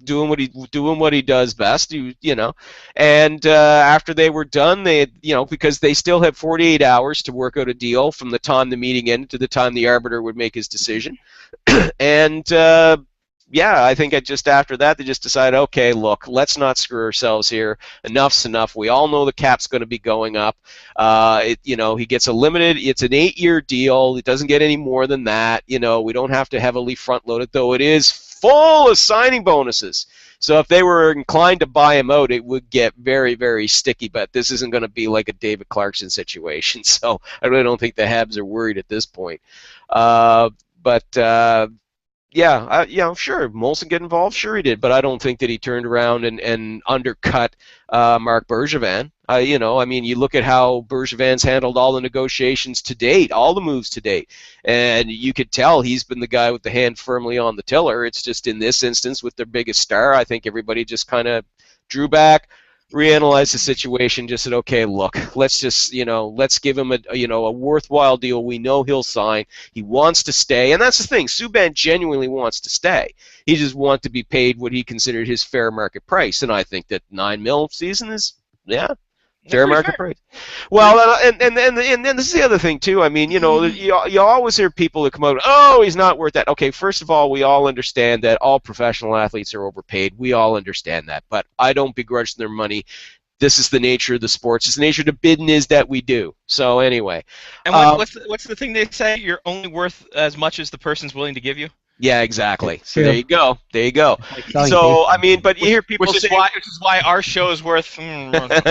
doing what he does best, and after they were done, they, because they still had 48 hours to work out a deal from the time the meeting ended to the time the arbiter would make his decision, and yeah, I think just after that, they just decided, okay, look, let's not screw ourselves here. Enough's enough. We all know the cap's going to be going up. He gets a limited, it's an 8-year deal. It doesn't get any more than that. We don't have to heavily front-load it, though it is full of signing bonuses. So if they were inclined to buy him out, it would get very, very sticky. But this isn't going to be like a David Clarkson situation. So I really don't think the Habs are worried at this point. Yeah, sure. Molson get involved? Sure he did, but I don't think that he turned around and undercut Marc Bergevin. You look at how Bergevin's handled all the negotiations to date, all the moves to date, and you could tell he's been the guy with the hand firmly on the tiller. It's just in this instance with their biggest star, I think everybody just kind of drew back, reanalyzed the situation, just said, okay, look, let's just, let's give him a worthwhile deal. We know he'll sign. He wants to stay, and that's the thing. Subban genuinely wants to stay. He just wants to be paid what he considered his fair market price, and I think that $9 million season is, fair market price. Well, and this is the other thing too. I mean, you always hear people that come out, oh, he's not worth that. Okay, first of all, we all understand that all professional athletes are overpaid. We all understand that, but I don't begrudge their money. This is the nature of the sports. It's the nature of the bidding is that we do. So anyway. And what's the thing they say? You're only worth as much as the person's willing to give you. Yeah, exactly. So there you go. So I mean, but you hear people which is why our show is worth. But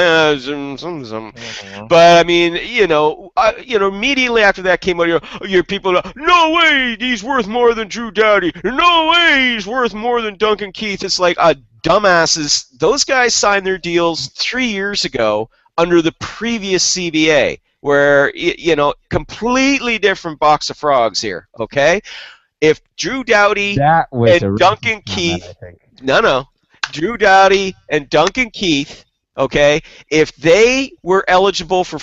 I mean, immediately after that came out, you hear people, no way, he's worth more than Drew Doughty. No way, he's worth more than Duncan Keith. It's like dumbasses. Those guys signed their deals 3 years ago under the previous CBA, where completely different box of frogs here. Okay. If Drew Doughty and Duncan Keith, Drew Doughty and Duncan Keith, okay, if they were eligible for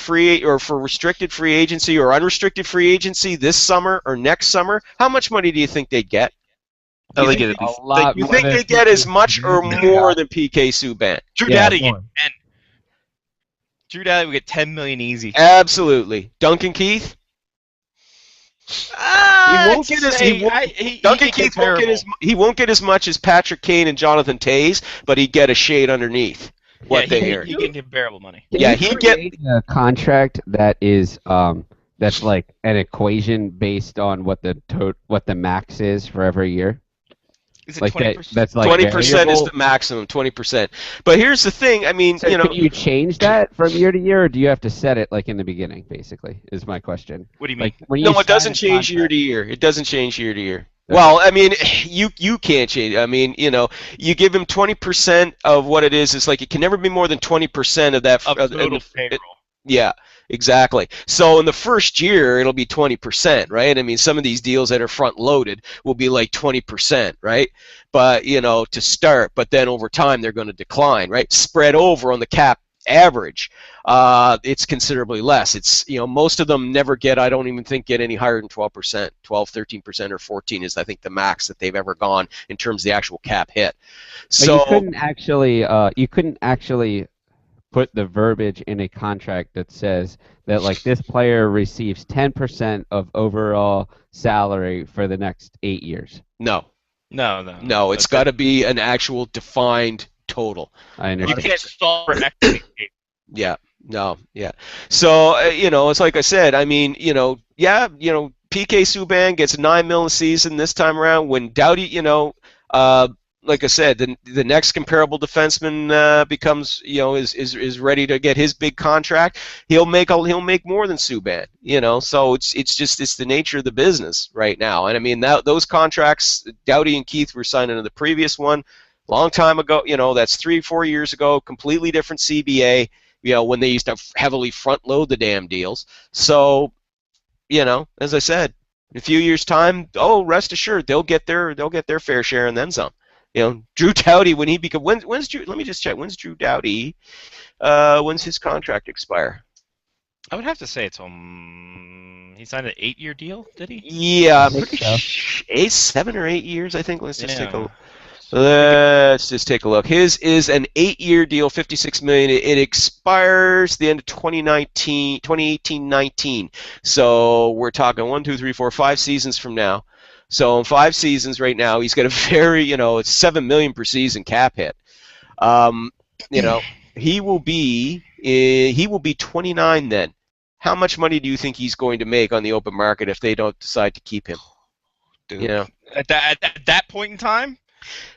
restricted free agency or unrestricted free agency this summer or next summer, how much money do you think they'd get? You think they get as much or more than PK Subban? Drew Doughty would get $10 million easy. Absolutely. Duncan Keith. Duncan Keith won't get as much as Patrick Kane and Jonathan Toews, but he'd get a shade underneath what they earn. He can get bearable money. He'd get a contract that is that's like an equation based on what the max is for every year. Is it 20%? That's like 20% is the maximum. 20%. But here's the thing. I mean, can you change that from year to year, or do you have to set it like in the beginning? Basically, is my question. What do you mean? No, it doesn't change year to year. It doesn't change year to year. Well, I mean, you can't change it. I mean, you give him 20% of what it is. It's like it can never be more than 20% of that. Of total payroll. Yeah. Exactly. So in the first year, it'll be 20%, right? I mean, some of these deals that are front-loaded will be like 20%, right? But, to start, but then over time they're going to decline, right? Spread over on the cap average, it's considerably less. It's, most of them never get, I don't even think, get any higher than 12%. 12, 13%, or 14 is, I think, the max that they've ever gone in terms of the actual cap hit. So you couldn't actually put the verbiage in a contract that says that like this player receives 10% of overall salary for the next 8 years. No. It's got to be an actual defined total. I understand. You can't stall for equity. Yeah. No. Yeah. So it's like I said. I mean, PK Subban gets $9 million a season this time around. When Doughty, like I said, the next comparable defenseman becomes, is ready to get his big contract. He'll make more than Subban, So it's the nature of the business right now. And I mean those contracts, Doughty and Keith were signed into the previous one, long time ago. That's 3-4 years ago. Completely different CBA. When they used to heavily front load the damn deals. So, as I said, in a few years' time, rest assured they'll get their fair share and then some. Drew Doughty, when he become when's Drew? Let me just check. When's Drew Doughty? When's his contract expire? I would have to say it's he signed an 8-year deal, did he? Yeah, I'm pretty sure. 7 or 8 years, I think. Let's just take a look. Let's just take a look. His is an 8-year deal, $56 million. It expires the end of 2018-19. So we're talking 1, 2, 3, 4, 5 seasons from now. So in 5 seasons right now, he's got a very, it's $7 million per season cap hit. He will be 29 then. How much money do you think he's going to make on the open market if they don't decide to keep him? Dude, at that point in time,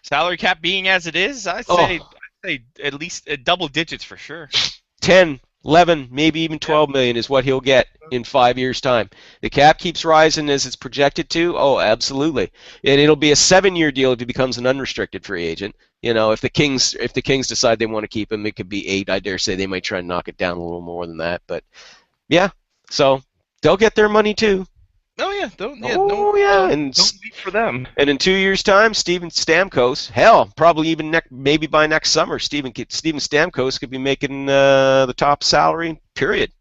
Salary cap being as it is, I'd say at least double digits for sure. 10, 11, maybe even 12 million is what he'll get in 5 years' time. The cap keeps rising as it's projected to. Oh, absolutely. And it'll be a 7-year deal if he becomes an unrestricted free agent. You know, if the Kings decide they want to keep him, it could be 8. I dare say they might try and knock it down a little more than that. But yeah, so they'll get their money too. Oh yeah, and don't leave for them. And in 2 years' time, Steven Stamkos, hell, probably even maybe by next summer, Steven Stamkos could be making the top salary. Period.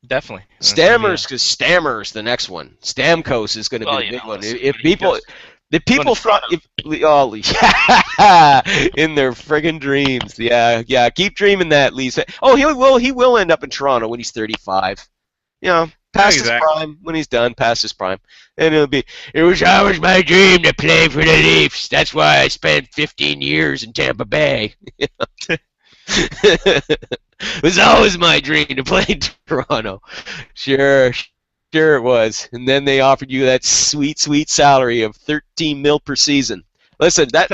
Definitely. Stammer's the next one. Stamkos is going to be the big one. If people thought, in their friggin' dreams, yeah, keep dreaming that, Lisa. Oh, he will end up in Toronto when he's 35. You know. Past his prime, when he's done, past his prime. And it was always my dream to play for the Leafs. That's why I spent 15 years in Tampa Bay. It was always my dream to play in Toronto. Sure it was. And then they offered you that sweet, sweet salary of $13 million per season. Listen, I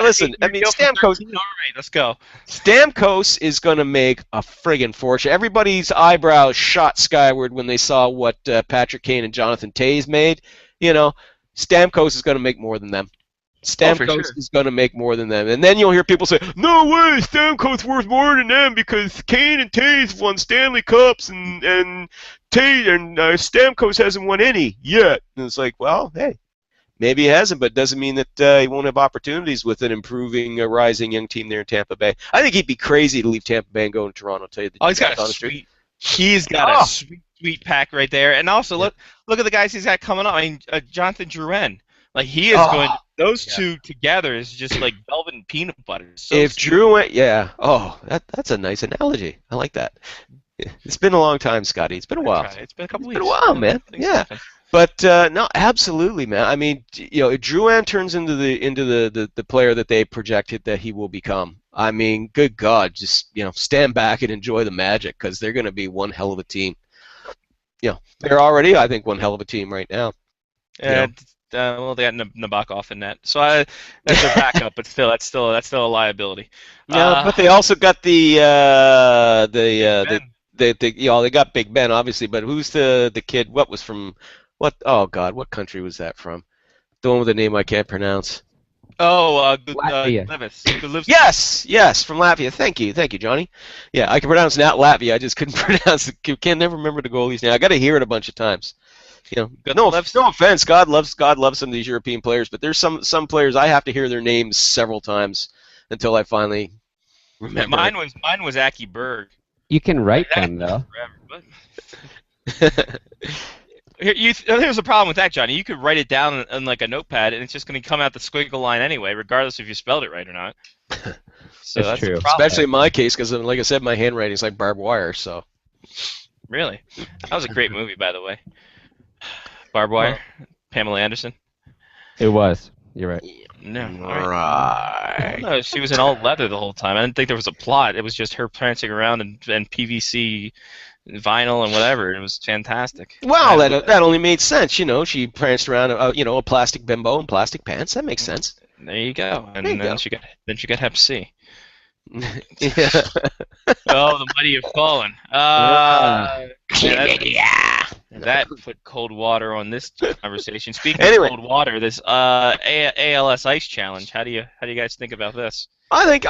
mean, Stamkos. All right, let's go. Stamkos is going to make a friggin' fortune. Everybody's eyebrows shot skyward when they saw what Patrick Kane and Jonathan Toews made. You know, Stamkos is going to make more than them. Stamkos is going to make more than them. And then you'll hear people say, no way, Stamkos worth more than them because Kane and Toews won Stanley Cups and Stamkos hasn't won any yet. And it's like, well, hey. Maybe he hasn't, but doesn't mean that he won't have opportunities with an improving, rising young team there in Tampa Bay. I think he'd be crazy to leave Tampa Bay and go to Toronto. I'll tell you the truth. He's got a sweet pack right there. And also, look at the guys he's got coming up. I mean, Jonathan Drouin. Like, he is going – those two together is just like velvet and peanut butter. So if Drouin – that's a nice analogy. I like that. It's been a long time, Scotty. It's been a while. It's been a couple weeks. It's been a while, man. Yeah. But no, absolutely, man. I mean, you know, if Drouin turns into the player that they projected that he will become, I mean, good God, just stand back and enjoy the magic because they're going to be one hell of a team. You know, they're already, I think, one hell of a team right now. Well, they got Nabokov in that, so that's their backup. But still, that's still a liability. Yeah, but they also got they got Big Ben, obviously. But who's the kid? What? Oh God, what country was that from? The one with the name I can't pronounce. Latvia. Yes, from Latvia. Thank you, Johnny. Yeah, I can pronounce Latvia. I just couldn't pronounce it. Can never remember the goalie's name. I got to hear it a bunch of times. You know, no offense. God loves some of these European players, but there's some players I have to hear their names several times until I finally remember. Mine was Aki Berg. You can write them though. Here's the problem with that, Johnny. You could write it down on like a notepad, and it's just going to come out the squiggle line anyway, regardless if you spelled it right or not. So that's true. Especially in my case, because like I said, my handwriting is like barbed wire. So. Really, that was a great movie, by the way. Barbed Wire, Pamela Anderson. It was. You're right. No, right. No, she was in all leather the whole time. I didn't think there was a plot. It was just her prancing around and PVC. Vinyl and whatever. It was fantastic. Well, that only made sense. You know, she pranced around, a plastic bimbo and plastic pants. That makes sense. There you go. And then she got Hep C. Yeah. Oh, the mighty have fallen. That put cold water on this conversation. Speaking of cold water, this ALS Ice Challenge. How do you guys think about this? I think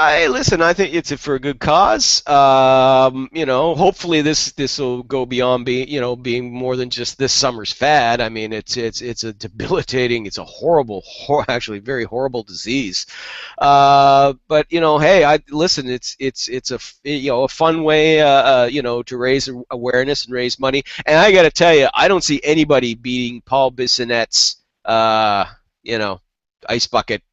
it's for a good cause. Hopefully this will go beyond being more than just this summer's fad. I mean, it's a debilitating, it's a horrible, actually very horrible disease. But hey, it's a fun way, to raise awareness and raise money. And I got to tell you, I don't see anybody beating Paul Bissonnette's, ice bucket.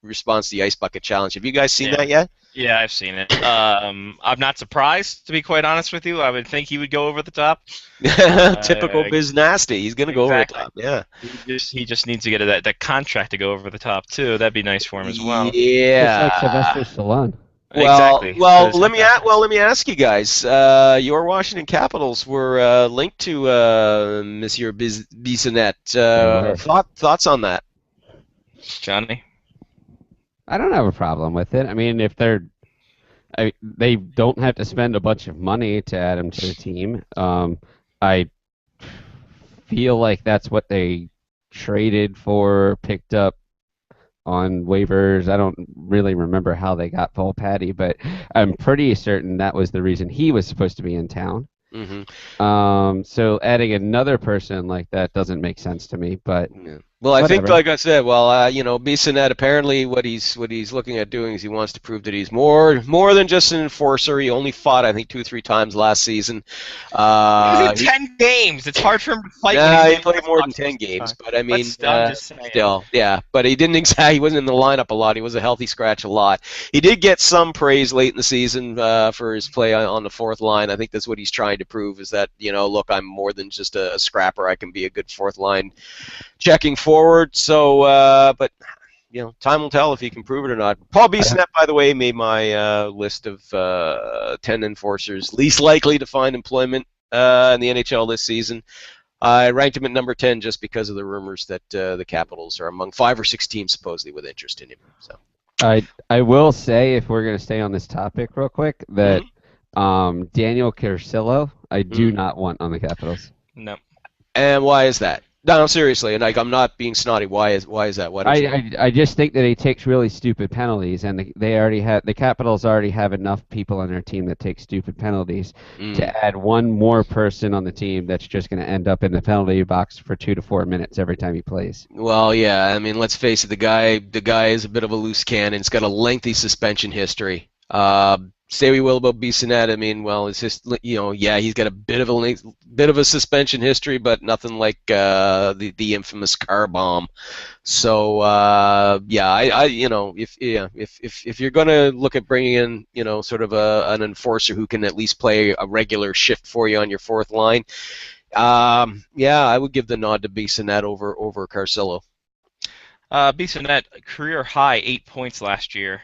Response to the Ice Bucket Challenge. Have you guys seen that yet? Yeah, I've seen it. I'm not surprised, to be quite honest with you. I would think he would go over the top. Typical Biz Nasty. He's going to go over the top. Yeah. He just needs to get that contract to go over the top too. That'd be nice for him as well. Yeah. Just like Sylvester Stallone. Exactly. Well, let me ask you guys. Your Washington Capitals were linked to Monsieur Bissonnette. Thoughts on that, Johnny? I don't have a problem with it. I mean, if they don't have to spend a bunch of money to add him to the team. I feel like that's what they traded for, picked up on waivers. I don't really remember how they got Volpatty, but I'm pretty certain that was the reason he was supposed to be in town. Mm-hmm. So adding another person like that doesn't make sense to me, but well, I think, whatever. like I said, Bissonnette, apparently what he's looking at doing is he wants to prove that he's more than just an enforcer. He only fought, I think, 2 or 3 times last season. He was in 10 games. It's hard for him to fight. Yeah, he played more than 10 games, but I mean, still, yeah. But he he wasn't in the lineup a lot. He was a healthy scratch a lot. He did get some praise late in the season for his play on the 4th line. I think that's what he's trying to prove, is that, look, I'm more than just a scrapper. I can be a good 4th line checking forward. So, but time will tell if he can prove it or not. Paul Bissonnette, by the way, made my list of 10 enforcers least likely to find employment in the NHL this season. I ranked him at number 10 just because of the rumors that the Capitals are among 5 or 6 teams supposedly with interest in him. So, I will say, if we're going to stay on this topic real quick, that Daniel Carcillo, I do not want on the Capitals. No. And why is that? No, seriously, and I'm not being snotty. Why is that? I just think that he takes really stupid penalties, and the Capitals already have enough people on their team that take stupid penalties. To add one more person on the team that's just going to end up in the penalty box for 2 to 4 minutes every time he plays. Well, yeah, I mean, let's face it, the guy is a bit of a loose cannon. He's got a lengthy suspension history. Say we will about Bissonnette. I mean, well, it's just he's got a bit of a suspension history, but nothing like the infamous car bomb. So if you're gonna look at bringing in sort of an enforcer who can at least play a regular shift for you on your 4th line, I would give the nod to Bissonnette over Carcillo. Bissonnette, career high 8 points last year.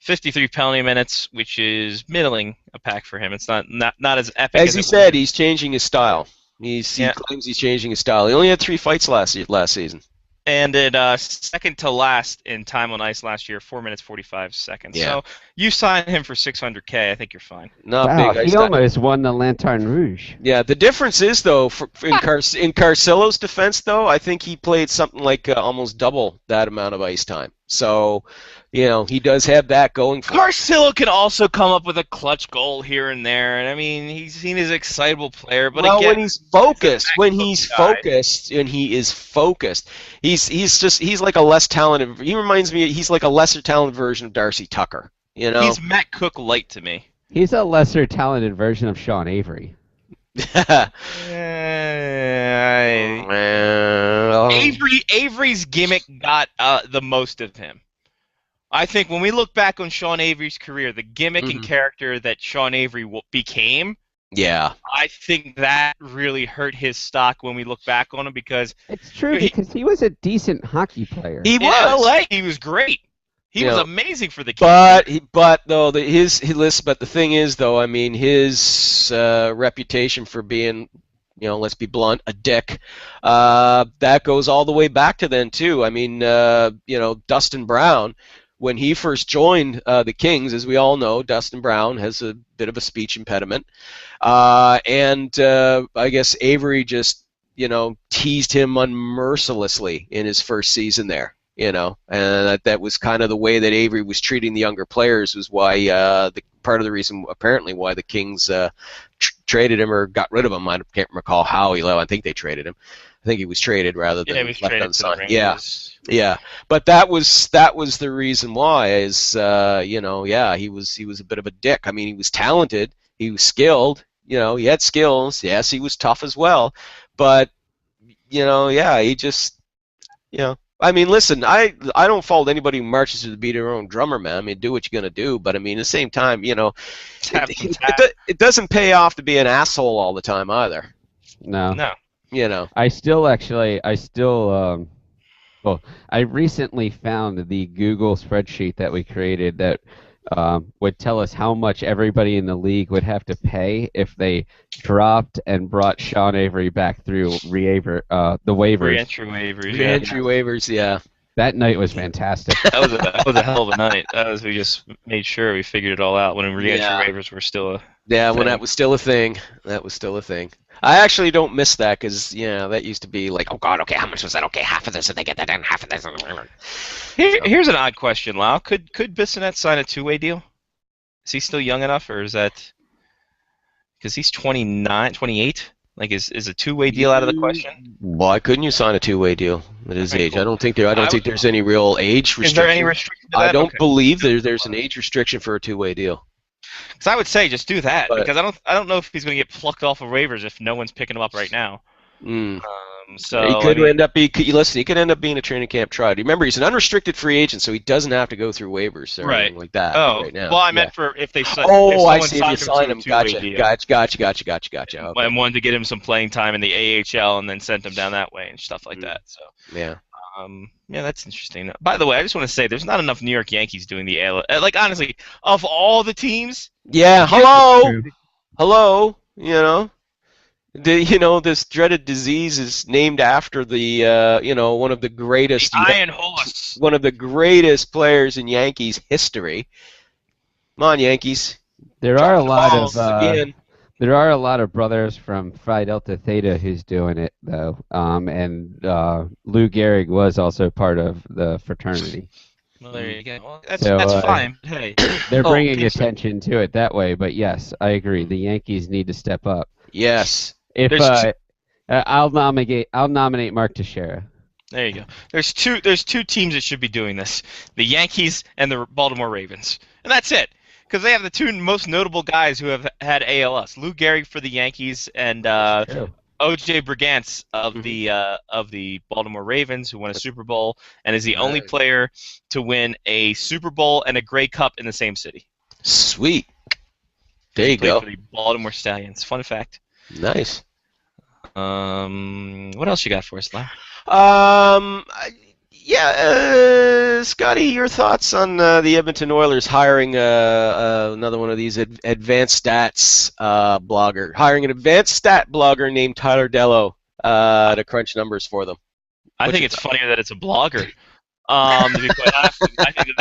53 penalty minutes, which is middling a pack for him. It's not as epic as he said. He's changing his style. He claims he's changing his style. He only had 3 fights last season. And it second to last in time on ice last year, 4 minutes 45 seconds. Yeah. So you sign him for $600K, I think you're fine. Not big. He almost won the Lanterne Rouge. Yeah, the difference is though, in Carcillo's defense though, I think he played something like almost double that amount of ice time. So, he does have that going for him. Carcillo can also come up with a clutch goal here and there, and I mean, he's seen as an excitable player. But again, when he's focused, and he is focused, he's like a less talented. He reminds me, he's like a lesser talented version of Darcy Tucker. He's Matt Cook light to me. He's a lesser talented version of Sean Avery. Avery's gimmick got the most of him. I think when we look back on Sean Avery's career, the gimmick and character that Sean Avery became, I think that really hurt his stock when we look back on him, because it's true, because he was a decent hockey player. He was. In LA, he was great. He was amazing for the Kings. But the thing is though, I mean, his reputation for being, let's be blunt, a dick, that goes all the way back to then too. I mean, Dustin Brown, when he first joined the Kings, as we all know, Dustin Brown has a bit of a speech impediment, and I guess Avery just teased him unmercilessly in his first season there. And that was kind of the way that Avery was treating the younger players, was why part of the reason apparently why the Kings traded him or got rid of him. I can't recall how he left. I think they traded him. I think he was traded rather than left unsigned. Yeah. But that was the reason why is he was a bit of a dick. I mean, he was talented, he was skilled, he had skills. Yes, he was tough as well, but he just I mean, listen, I don't fault anybody who marches to the beat of their own drummer, man. I mean, do what you're going to do, but I mean, at the same time, it doesn't pay off to be an asshole all the time either. No. I recently found the Google spreadsheet that we created that would tell us how much everybody in the league would have to pay if they dropped and brought Sean Avery back through the waivers. Re-entry waivers. Re-entry waivers, yeah. That night was fantastic. That was a hell of a night. We just made sure we figured it all out when reentry waivers were still a when that was still a thing. That was still a thing. I actually don't miss that because that used to be like, oh God, okay, how much was that? Okay, half of this, and they get that in, half of this. Here's an odd question, Lau. Could Bissonnette sign a two-way deal? Is he still young enough, or is that because he's 29, 28? Like, is a two-way deal out of the question? Why couldn't you sign a two-way deal at his age? Cool. I don't think there's any real age restriction. Is there any restriction to that? I don't believe there's an age restriction for a two-way deal. Because I would say just do that, because I don't know if he's going to get plucked off of waivers if no one's picking him up right now. So he could end up being a training camp trial. Remember, he's an unrestricted free agent, so he doesn't have to go through waivers or anything like that right now. Well, I meant for if they sign. Oh, I see. If you sign him, gotcha. Okay. I wanted to get him some playing time in the AHL and then sent him down that way and stuff like that. So yeah. That's interesting. By the way, I just want to say there's not enough New York Yankees doing the AL. Like, honestly, of all the teams. Yeah. Hello. This dreaded disease is named after the one of the greatest Iron Horse, one of the greatest players in Yankees history. Come on, Yankees. There are a lot of brothers from Phi Delta Theta who's doing it though, and Lou Gehrig was also part of the fraternity. Well, there you go. Well, that's fine. Hey, they're bringing attention to it that way. But yes, I agree. The Yankees need to step up. Yes. I'll nominate Mark Teixeira. There you go. There's two teams that should be doing this: the Yankees and the Baltimore Ravens, and that's it. Because they have the two most notable guys who have had ALS: Lou Gehrig for the Yankees and O.J. Brigance of the Baltimore Ravens, who won a Super Bowl and is the only player to win a Super Bowl and a Grey Cup in the same city. Sweet. There you go. For the Baltimore Stallions. Fun fact. Nice. What else you got for us, Lau? Scotty, your thoughts on the Edmonton Oilers hiring another one of these advanced stats blogger, hiring an advanced stat blogger named Tyler Dello to crunch numbers for them? I think it's funnier that it's a blogger. To be quite honest, I think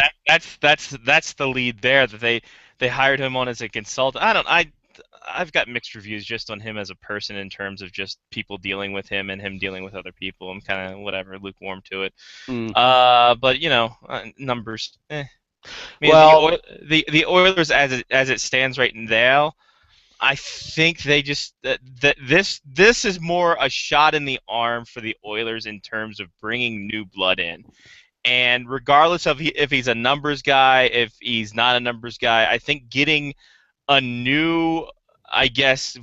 that's the lead there, that they hired him on as a consultant. I've got mixed reviews just on him as a person in terms of just people dealing with him and him dealing with other people. I'm kind of lukewarm to it. But numbers. I mean, well, the Oilers as it stands right now, I think they just this is more a shot in the arm for the Oilers in terms of bringing new blood in. And regardless of if he's a numbers guy, if he's not a numbers guy, I think getting a new,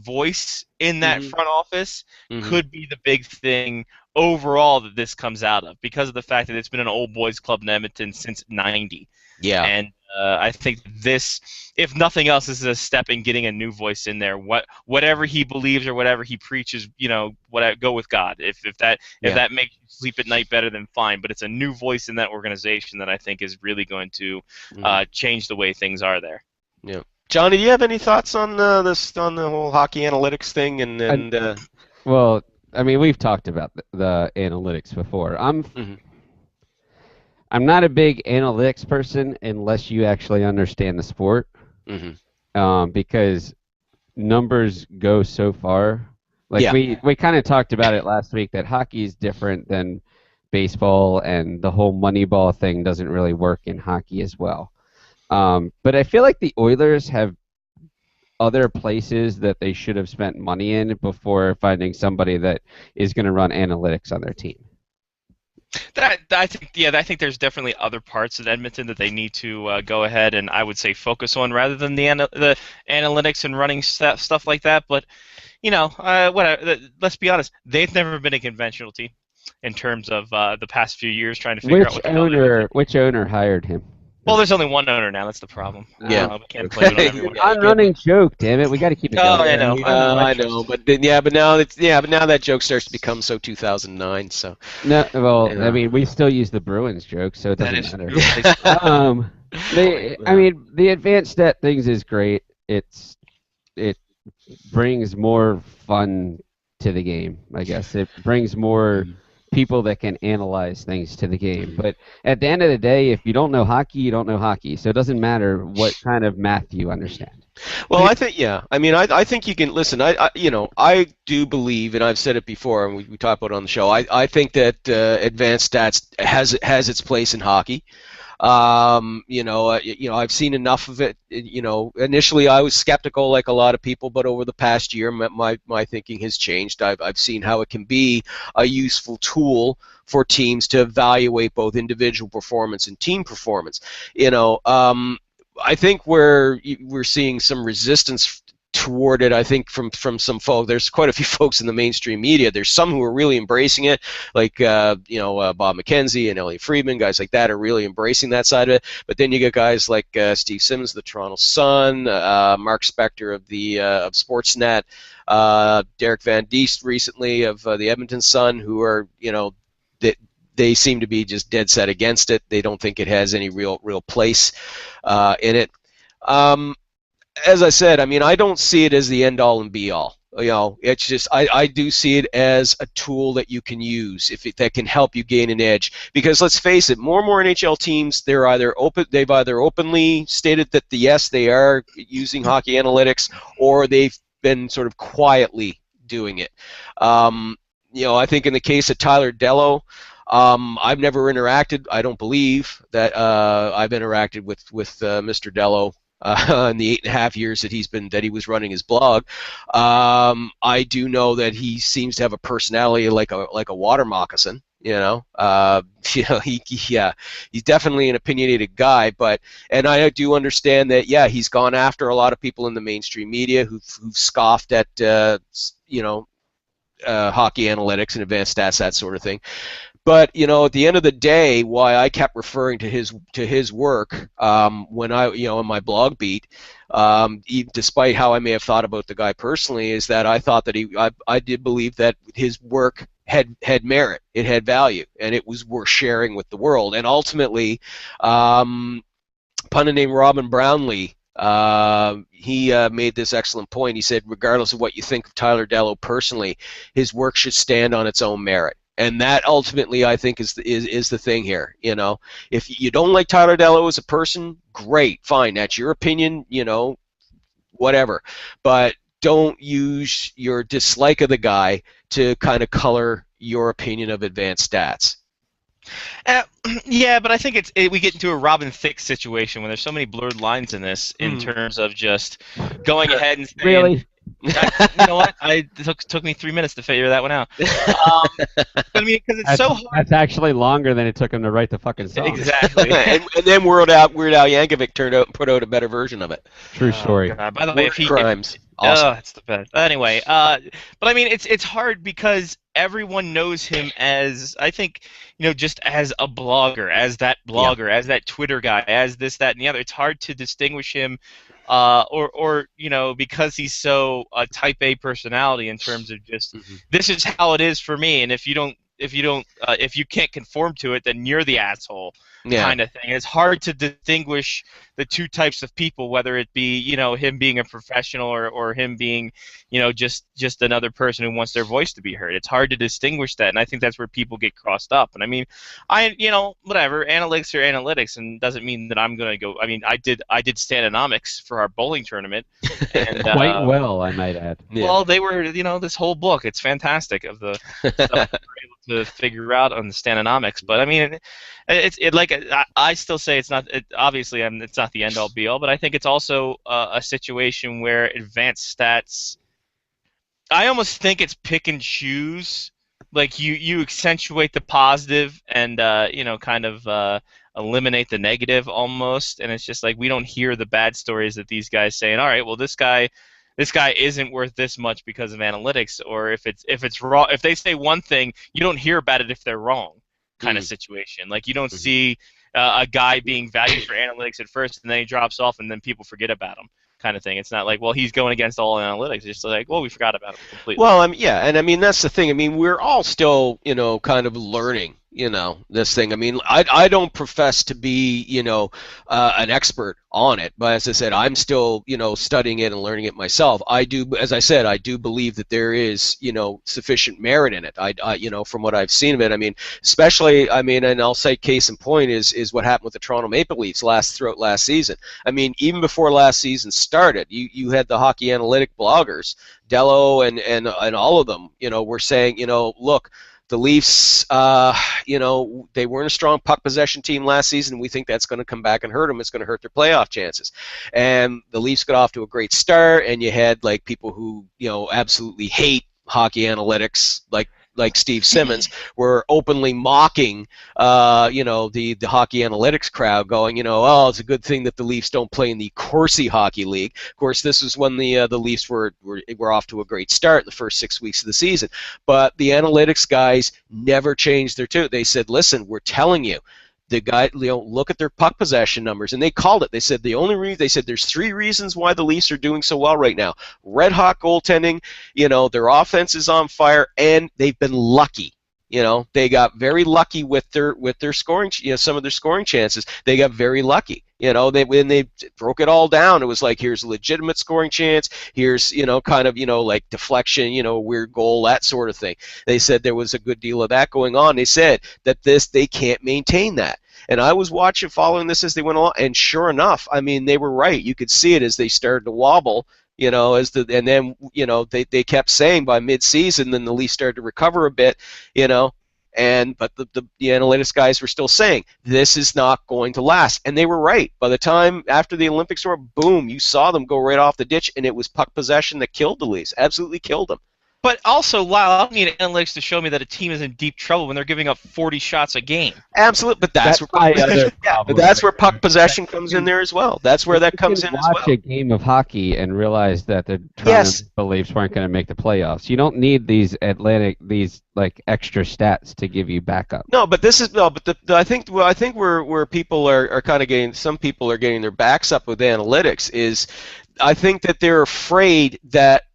voice in that front office could be the big thing overall that this comes out of, because of the fact that it's been an old boys club in Edmonton since '90. Yeah. And I think this, if nothing else, is a step in getting a new voice in there. Whatever he believes or whatever he preaches, go with God. If that makes you sleep at night better, then fine. But it's a new voice in that organization that I think is really going to change the way things are there. Yeah. Johnny, do you have any thoughts on the whole hockey analytics thing? Well, I mean, we've talked about the analytics before. I'm not a big analytics person unless you actually understand the sport, because numbers go so far. Like we kind of talked about it last week, that hockey is different than baseball, and the whole Moneyball thing doesn't really work in hockey as well. But I feel like the Oilers have other places that they should have spent money in before finding somebody that is going to run analytics on their team. I think there's definitely other parts of Edmonton that they need to go ahead and, I would say, focus on rather than the analytics and running stuff like that. But whatever. Let's be honest, they've never been a conventional team in terms of the past few years trying to figure out which owner hired him. Well, there's only one owner now. That's the problem. Yeah, we can't blame it on everyone. On-running joke, damn it. We got to keep it going. I know. I know, but now that joke starts to become so 2009. So no, well, I mean, we still use the Bruins joke, so it doesn't matter. I mean, the advanced stat things is great. It brings more fun to the game, I guess. It brings more people that can analyze things to the game. But at the end of the day, if you don't know hockey, you don't know hockey. So it doesn't matter what kind of math you understand. Well, I think, yeah. I mean, I think you can listen. I do believe, and I've said it before, and we talked about it on the show. I think that advanced stats has its place in hockey. I've seen enough of it. Initially I was skeptical, like a lot of people, but over the past year, my thinking has changed. I've seen how it can be a useful tool for teams to evaluate both individual performance and team performance. I think we're seeing some resistance toward it. I think from some folks. There's quite a few folks in the mainstream media. There's some who are really embracing it, like Bob McKenzie and Elliot Friedman, guys like that are really embracing that side of it. But then you get guys like Steve Simmons, the Toronto Sun, Mark Spector of Sportsnet, Derek Van Diest recently of the Edmonton Sun, who are they seem to be just dead set against it. They don't think it has any real place in it. As I said, I mean, I don't see it as the end-all and be-all. It's just I do see it as a tool that you can use that can help you gain an edge. Because let's face it, more and more NHL teams, they've either openly stated that yes, they are using hockey analytics, or they've been sort of quietly doing it. I think in the case of Tyler Dellow, I've never interacted. I don't believe that I've interacted with Mr. Dellow in the 8.5 years that he was running his blog. I do know that he seems to have a personality like a water moccasin. He's definitely an opinionated guy. And I do understand that he's gone after a lot of people in the mainstream media who've scoffed at hockey analytics and advanced stats, that sort of thing. But at the end of the day, why I kept referring to his work when I in my blog beat, despite how I may have thought about the guy personally, is that I thought that I did believe that his work had merit, it had value, and it was worth sharing with the world. And ultimately, pundit named Robin Brownlee, he made this excellent point. He said, regardless of what you think of Tyler Dellow personally, his work should stand on its own merit. And that ultimately, I think, is the thing here. If you don't like Tyler Dellow as a person, great, fine, that's your opinion. Whatever. But don't use your dislike of the guy to kind of color your opinion of advanced stats. Yeah, but I think we get into a Robin Thicke situation when there's so many blurred lines in this in terms of just going ahead and saying, really. You know what? It took me 3 minutes to figure that one out. But I mean, because it's so hard. That's actually longer than it took him to write the fucking song. Exactly. and then Weird Al Yankovic put out a better version of it. True story. God. By the way, Crimes. Awesome. It's the best. Anyway, but I mean, it's hard because everyone knows him as, I think, just as a blogger, as that blogger, as that Twitter guy, as this, that, and the other. It's hard to distinguish him. Or because he's so a type A personality in terms of just this is how it is for me, and if you can't conform to it, then you're the asshole kind of thing. It's hard to distinguish the two types of people, whether it be him being a professional or him being just another person who wants their voice to be heard. It's hard to distinguish that, and I think that's where people get crossed up. And I mean, whatever, analytics are analytics, and doesn't mean that I'm gonna go. I mean, I did Statonomics for our bowling tournament, and quite well, I might add. Well, they were this whole book. It's fantastic of the stuff we were able to figure out on the Statonomics. But I mean, I still say it's not. Obviously, it's not the end all be all, but I think it's also a situation where advanced stats. I almost think it's pick and choose. Like you accentuate the positive and kind of eliminate the negative almost, and it's just like we don't hear the bad stories that these guys saying. All right, well this guy isn't worth this much because of analytics, or if it's wrong, if they say one thing, you don't hear about it if they're wrong, kind of situation. Like you don't see a guy being valued for analytics at first, and then he drops off, and then people forget about him, kind of thing. It's not like, well, he's going against all analytics. It's just like, well, we forgot about him completely. Well, and I mean that's the thing. I mean, we're all still kind of learning. this thing. I mean, I don't profess to be, an expert on it, but as I said, I'm still, studying it and learning it myself. As I said, I do believe that there is, sufficient merit in it. From what I've seen of it, I mean, especially, and I'll say case in point is what happened with the Toronto Maple Leafs throughout last season. I mean, even before last season started, you had the hockey analytic bloggers, Dello and all of them, were saying, look, the Leafs, they weren't a strong puck possession team last season. We think that's going to come back and hurt them. It's going to hurt their playoff chances. And the Leafs got off to a great start, and you had like people who, absolutely hate hockey analytics, like Steve Simmons, were openly mocking, the hockey analytics crowd, going, oh, it's a good thing that the Leafs don't play in the Corsi Hockey League. Of course, this was when the Leafs were off to a great start the first 6 weeks of the season. But the analytics guys never changed their tune. They said, listen, we're telling you. The guy, look at their puck possession numbers, and they called it. They said there's 3 reasons why the Leafs are doing so well right now: red hot goaltending, their offense is on fire, and they've been lucky. They got very lucky with their scoring, some of their scoring chances. They got very lucky. When they broke it all down, it was like, here's a legitimate scoring chance, here's, like deflection, weird goal, that sort of thing. They said there was a good deal of that going on. They said that they can't maintain that. And I was following this as they went along, and sure enough, they were right. You could see it as they started to wobble. They kept saying by mid-season, then the Leafs started to recover a bit, but the analytics guys were still saying, this is not going to last. And they were right. By the time after the Olympics were, boom, you saw them go right off the ditch, and it was puck possession that killed the Leafs, absolutely killed them. But also, Lyle, I don't need analytics to show me that a team is in deep trouble when they're giving up 40 shots a game. Absolutely, but that's where puck possession comes in there as well. That's where that comes in as well. Watch a game of hockey and realize that the Toronto Leafs weren't going to make the playoffs. You don't need these extra stats to give you backup. No, but I think where people are kind of getting, some people are getting their backs up with analytics is, I think that they're afraid that.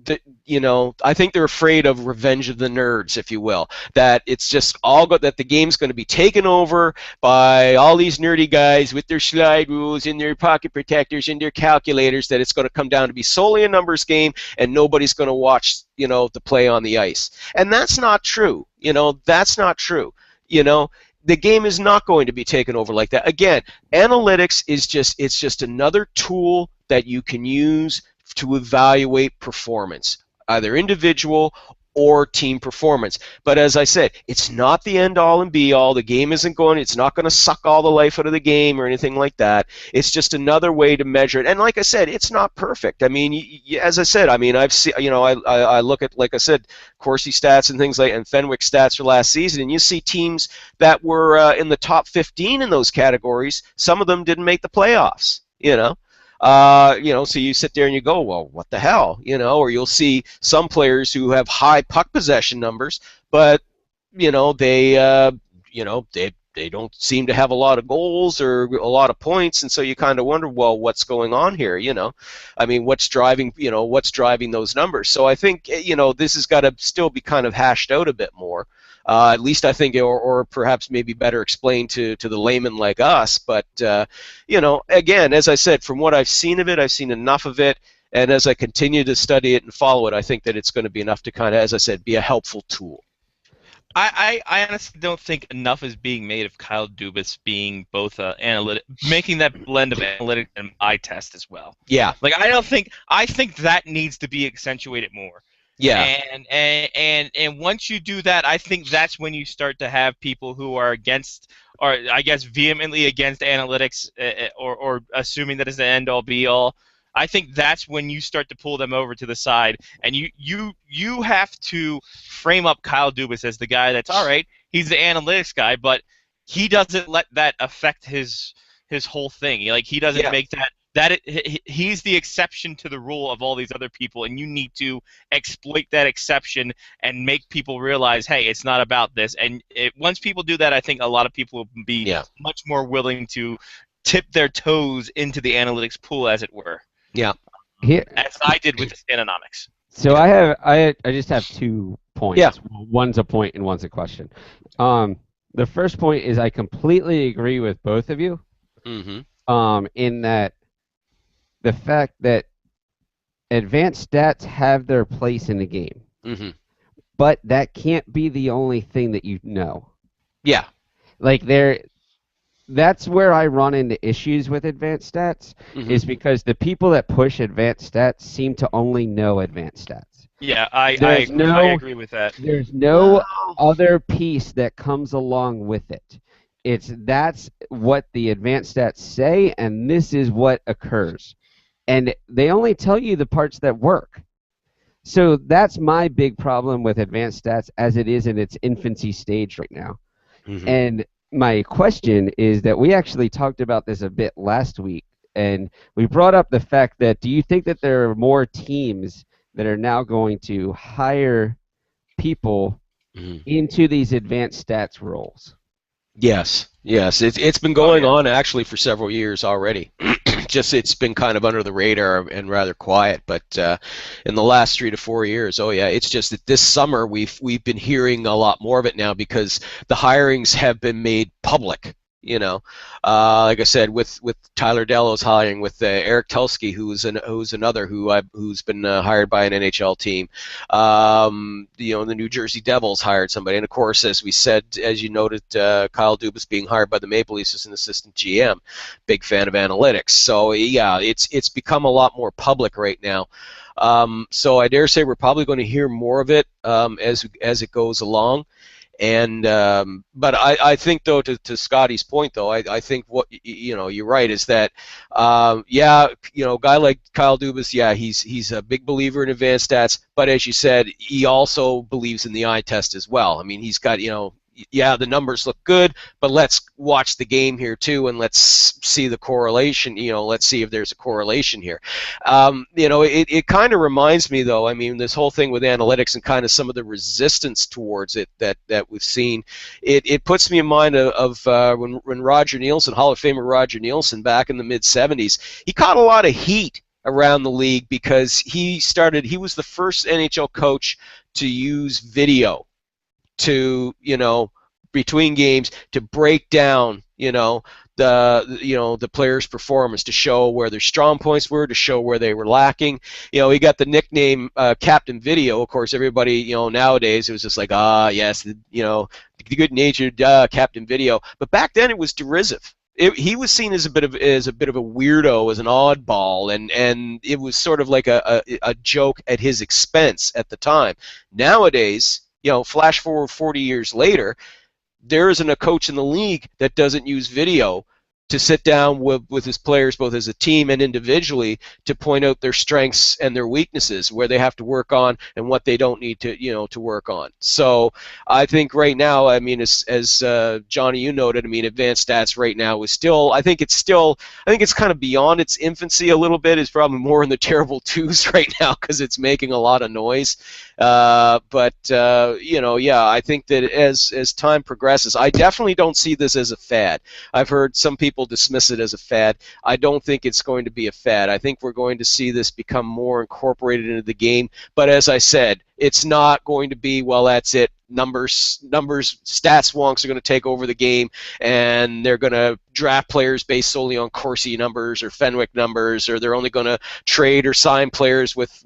I think they're afraid of revenge of the nerds, if you will. That it's just that the game's going to be taken over by all these nerdy guys with their slide rules and their pocket protectors and their calculators, that it's going to come down to be solely a numbers game and nobody's going to watch, the play on the ice. And that's not true. That's not true. The game is not going to be taken over like that. Again, analytics is just another tool that you can use to evaluate performance, either individual or team performance. But as I said, it's not the end-all and be-all. The game it's not going to suck all the life out of the game or anything like that. It's just another way to measure it. And like I said, it's not perfect. As I said, I've seen, I look at, like I said, Corsi stats and things and Fenwick stats for last season, and you see teams that were in the top 15 in those categories. Some of them didn't make the playoffs, so you sit there and you go, well, what the hell, or you'll see some players who have high puck possession numbers, but, they don't seem to have a lot of goals or a lot of points, and so you kind of wonder, well, what's going on here, what's driving those numbers? So I think, this has got to still be kind of hashed out a bit more. At least I think, or perhaps maybe better explained to the layman like us. But, again, as I said, from what I've seen of it, I've seen enough of it. And as I continue to study it and follow it, I think that it's going to be enough to kind of, as I said, be a helpful tool. I honestly don't think enough is being made of Kyle Dubas being both making that blend of analytics and eye test as well. Yeah. I think that needs to be accentuated more. Yeah. And once you do that, I think that's when you start to have people who are against, or I guess vehemently against analytics, or assuming that it's the end all be all. I think that's when you start to pull them over to the side, and you have to frame up Kyle Dubas as the guy that's all right. He's the analytics guy, but he doesn't let that affect his whole thing. He doesn't make he's the exception to the rule of all these other people, and you need to exploit that exception and make people realize, hey, it's not about this. And once people do that, I think a lot of people will be much more willing to tip their toes into the analytics pool, as it were. Yeah. As I did with the Stanonomics. So I just have 2 points. Yeah. One's a point and one's a question. The first point is I completely agree with both of you. Mm-hmm. In that the fact that advanced stats have their place in the game. Mm-hmm. But that can't be the only thing that you know. Yeah. Like that's where I run into issues with advanced stats, is because the people that push advanced stats seem to only know advanced stats. Yeah, I agree with that. There's no other piece that comes along with it. That's what the advanced stats say, and this is what occurs. And they only tell you the parts that work. So that's my big problem with advanced stats as it is in its infancy stage right now. Mm-hmm. And my question is that we actually talked about this a bit last week, and we brought up the fact that do you think that there are more teams that are now going to hire people into these advanced stats roles? Yes. It's been going on actually for several years already. Just it's been kind of under the radar and rather quiet, but in the last 3 to 4 years, it's just that this summer we've been hearing a lot more of it now because the hirings have been made public. You know, like I said, with Tyler Dello's hiring, with Eric Tulsky, who's another who's been hired by an NHL team. The New Jersey Devils hired somebody, and of course, as we said, as you noted, Kyle Dubas being hired by the Maple Leafs as an assistant GM. Big fan of analytics, so yeah, it's become a lot more public right now. So I dare say we're probably going to hear more of it as it goes along. And but I think though to Scotty's point though I think what you're right is that a guy like Kyle Dubas, he's a big believer in advanced stats, but as you said, he also believes in the eye test as well. I mean, he's got the numbers look good, but let's watch the game here too, and let's see the correlation. Let's see if there's a correlation here. It kind of reminds me, though. I mean, this whole thing with analytics and kind of some of the resistance towards it that we've seen. It puts me in mind of when Roger Nielsen, Hall of Famer Roger Nielsen, back in the mid '70s, he caught a lot of heat around the league because he was the first NHL coach to use video to between games to break down the players' performance, to show where their strong points were, to show where they were lacking. He got the nickname Captain Video. Of course, everybody nowadays it was just like yes, the good-natured Captain Video. But back then it was derisive. He was seen as a bit of a weirdo, as an oddball, and it was sort of like a joke at his expense at the time. Nowadays, flash forward 40 years later, there isn't a coach in the league that doesn't use video to sit down with his players, both as a team and individually, to point out their strengths and their weaknesses, where they have to work on and what they don't need to work on. So I think right now, I mean, as Johnny, you noted, I mean, advanced stats right now is still, I think it's kind of beyond its infancy a little bit. It's probably more in the terrible twos right now because it's making a lot of noise. I think that as time progresses, I definitely don't see this as a fad. I've heard some people dismiss it as a fad. I don't think it's going to be a fad. I think we're going to see this become more incorporated into the game. But as I said, it's not going to be, well, that's it. Numbers, stats wonks are going to take over the game, and they're going to draft players based solely on Corsi numbers or Fenwick numbers, or they're only going to trade or sign players with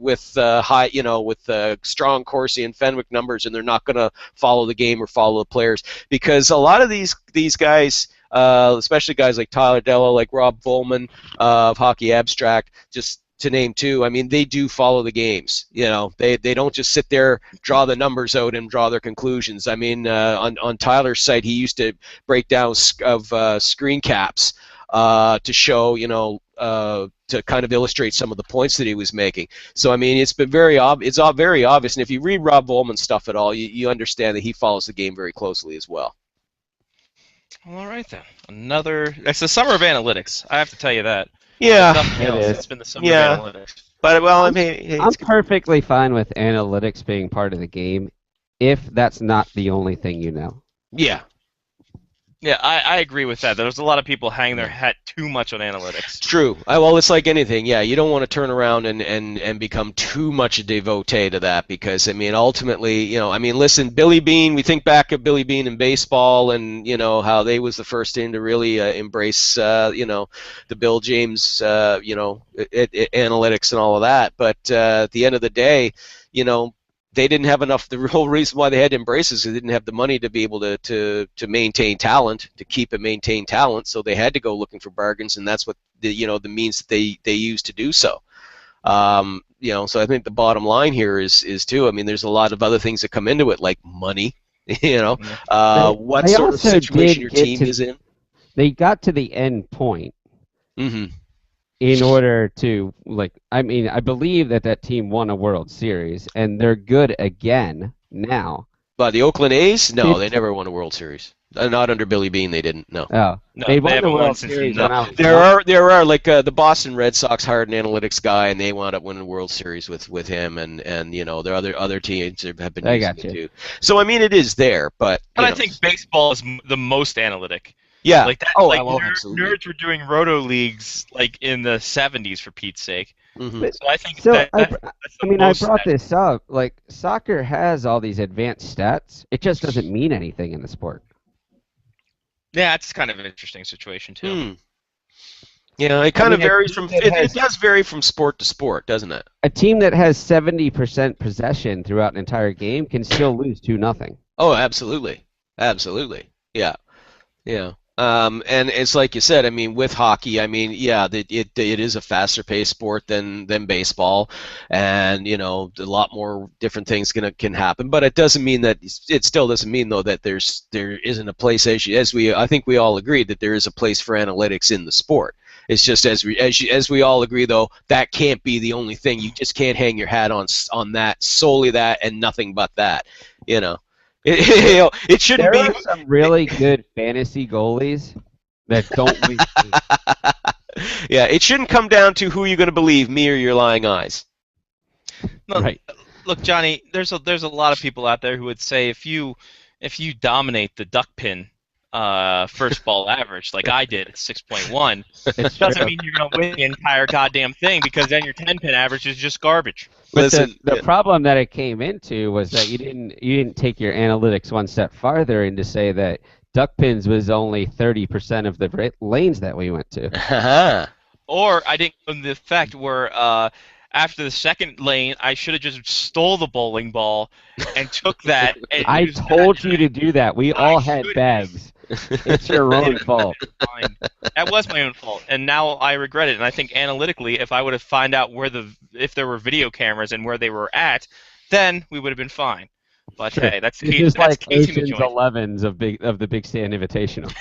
strong Corsi and Fenwick numbers, and they're not going to follow the game or follow the players, because a lot of these guys, especially guys like Tyler Dello, like Rob Volman of Hockey Abstract, just to name two, I mean, they do follow the games. They don't just sit there, draw the numbers out, and draw their conclusions. I mean, on Tyler's site, he used to break down of screen caps to show, to kind of illustrate some of the points that he was making. So I mean, it's been very obvious, and if you read Rob Volman's stuff at all, you understand that he follows the game very closely as well. All right then, it's the summer of analytics. I have to tell you that. Yeah, it's been the summer of analytics. But I mean, I'm perfectly fine with analytics being part of the game, if that's not the only thing you know. Yeah. Yeah, I agree with that. There's a lot of people hanging their hat too much on analytics. True. Well, it's like anything. Yeah, you don't want to turn around and become too much a devotee to that because, I mean, ultimately, listen, Billy Beane, we think back of Billy Beane in baseball and, how they was the first team to really embrace, the Bill James, analytics and all of that. But at the end of the day, they didn't have enough. The real reason why they had to embrace is they didn't have the money to be able to maintain talent, to keep and maintain talent. So they had to go looking for bargains, and that's what the means that they used to do so. So I think the bottom line here is too. I mean, there's a lot of other things that come into it, like money. What sort of situation your team is in. They got to the end point. Mm-hmm. In order to, I believe that team won a World Series, and they're good again now. But the Oakland A's? No, they never won a World Series. Not under Billy Beane, they didn't. No. Oh, no, they won the World Series. There are the Boston Red Sox hired an analytics guy, and they wound up winning the World Series with him, and there are other teams that have been using it too. So I mean, it is there, but I think baseball is the most analytic. Yeah. Like that, nerds were doing roto leagues like in the 70s for Pete's sake. Mm-hmm. So I think I brought this up. Like, soccer has all these advanced stats. It just doesn't mean anything in the sport. Yeah, it's kind of an interesting situation too. Yeah, it kind of varies from. It does vary from sport to sport, doesn't it? A team that has 70% possession throughout an entire game can still lose 2-0. Oh, absolutely, yeah. And it's like you said. I mean, with hockey, it is a faster paced sport than baseball, and a lot more different things can happen. But it doesn't mean that it still doesn't mean though that there isn't a place I think we all agree that there is a place for analytics in the sport. It's just as we all agree though, that can't be the only thing. You just can't hang your hat on that, solely that, and nothing but that. It shouldn't be. There are some really good fantasy goalies that don't lose. Yeah, it shouldn't come down to who you're going to believe, me or your lying eyes. No, right. Look, Johnny, there's a lot of people out there who would say if you dominate the duck pin first ball average like I did at 6.1, it doesn't mean you're going to win the entire goddamn thing because then your 10-pin average is just garbage. But the problem that it came into was that you didn't take your analytics one step farther and to say that duck pins was only 30% of the lanes that we went to. Or I didn't go the fact where after the second lane I should have just stole the bowling ball and took that. And I told you to do that. We all had bags. It's your own fault. Fine. That was my own fault, and now I regret it. And I think analytically, if I would have found out if there were video cameras and where they were at, then we would have been fine. But sure. Hey, that's just like Ocean's 11s of the Big Stand Invitational.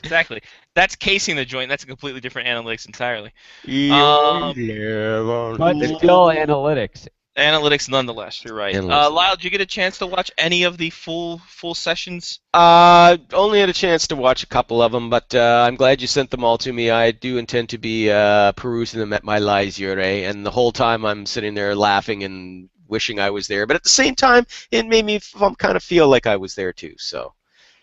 Exactly. That's casing the joint. That's a completely different analytics entirely. But still analytics. Analytics, nonetheless. You're right. Lyle, did you get a chance to watch any of the full sessions? Only had a chance to watch a couple of them, but I'm glad you sent them all to me. I do intend to be perusing them at my leisure, and the whole time I'm sitting there laughing and wishing I was there. But at the same time, it made me kind of feel like I was there too. So.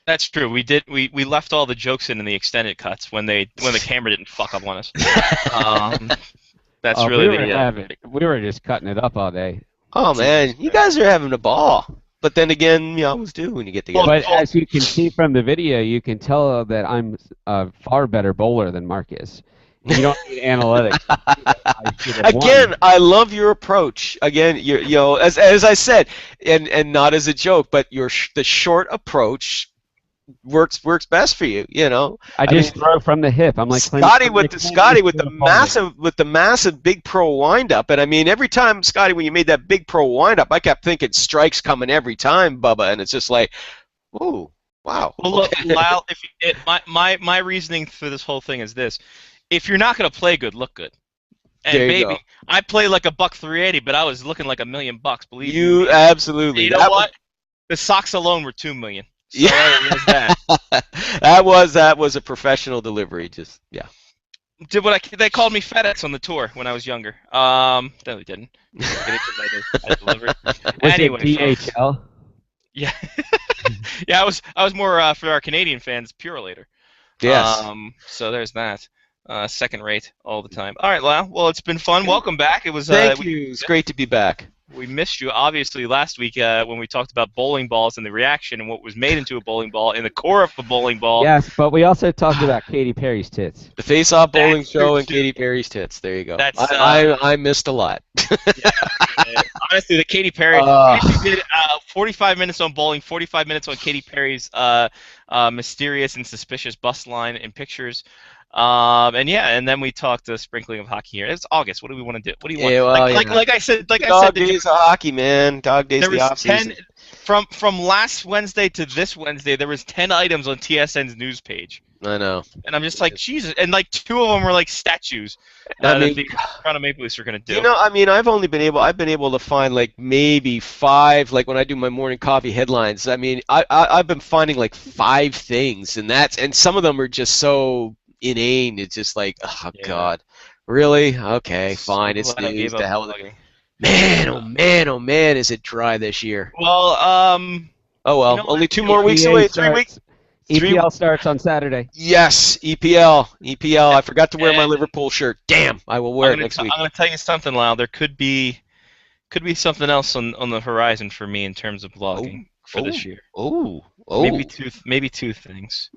That's true. We left all the jokes in the extended cuts when the camera didn't fuck up on us. That's really we were just cutting it up all day. Oh man, you guys are having a ball. But then again, you always do when you get together. But as you can see from the video, you can tell that I'm a far better bowler than Mark is. You don't need analytics. Again, I love your approach. Again, as I said, and not as a joke, but the short approach works best for you. I just throw from the hip. I'm like Scotty with the massive big pro windup, and I mean every time Scotty, when you made that big pro windup, I kept thinking strikes coming every time, Bubba, and it's just like, ooh, wow. Well, look, Lyle, my reasoning for this whole thing is this: if you're not going to play good, look good. And baby, I play like $1.380, but I was looking like $1 million. Believe you, me. Absolutely. You know what? The Sox alone were $2 million. So yeah, that was a professional delivery. Just Did they called me FedEx on the tour when I was younger. No, they didn't. I delivered. Anyway, DHL. Yeah. Yeah, I was more for our Canadian fans, Purolator. Yes. So there's that. Second rate all the time. All right, Lyle. Well, it's been fun. Welcome back. It was. Thank you. It's great to be back. We missed you, obviously, last week when we talked about bowling balls and the reaction and what was made into a bowling ball and the core of a bowling ball. Yes, but we also talked about Katy Perry's tits. The Face-Off Bowling Show and Katy Perry's tits. There you go. I missed a lot. Honestly, the Katy Perry. We actually did 45 minutes on bowling, 45 minutes on Katy Perry's mysterious and suspicious bus line and pictures. And then we talked sprinkling of hockey here. It's August. What do we want to do? What do you want? Yeah, well, like I said, Dog days of hockey, man. Dog days of the off season. From last Wednesday to this Wednesday, there was 10 items on TSN's news page. I know. And I'm just like, Jesus. And like 2 of them were like statues that the Toronto Maple Leafs are going to do. You know, I mean, I've been able to find like maybe 5, like when I do my morning coffee headlines. I mean, I've been finding like 5 things, and some of them are just so inane. It's just like, oh God, really? Okay, fine. It's news. The hell with it. Man, oh man, is it dry this year? Well, oh well, only 2 more weeks away. 3 weeks. EPL starts on Saturday. Yes, EPL. I forgot to wear my Liverpool shirt. Damn, I will wear it next week. I'm going to tell you something, Lyle. There could be something else on the horizon for me in terms of blogging for this year. Maybe two things.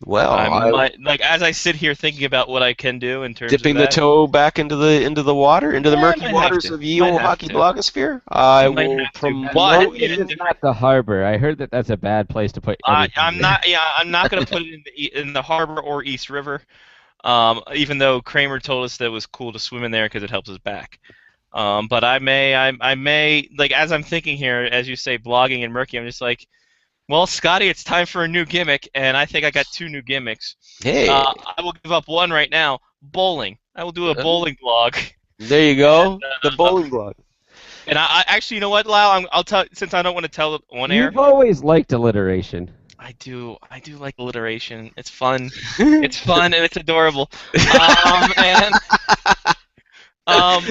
Well, I might, like as I sit here thinking about what I can do in terms dipping of the toe back into the water, into the murky waters of the old hockey blogosphere. I will promote. It's not the harbor. I heard that's a bad place to put. I'm not going to put it in the harbor or East River. Even though Kramer told us that it was cool to swim in there because it helps us back. But I may, like as I'm thinking here, as you say, blogging and murky. I'm just like, well, Scotty, it's time for a new gimmick, and I think I got 2 new gimmicks. Hey. I will give up one right now. Bowling. I will do a bowling blog. There you go. The bowling blog. And I actually, you know what, Lyle? I'll tell, since I don't want to tell it on air. You've always liked alliteration. I do like alliteration. It's fun. It's fun and it's adorable.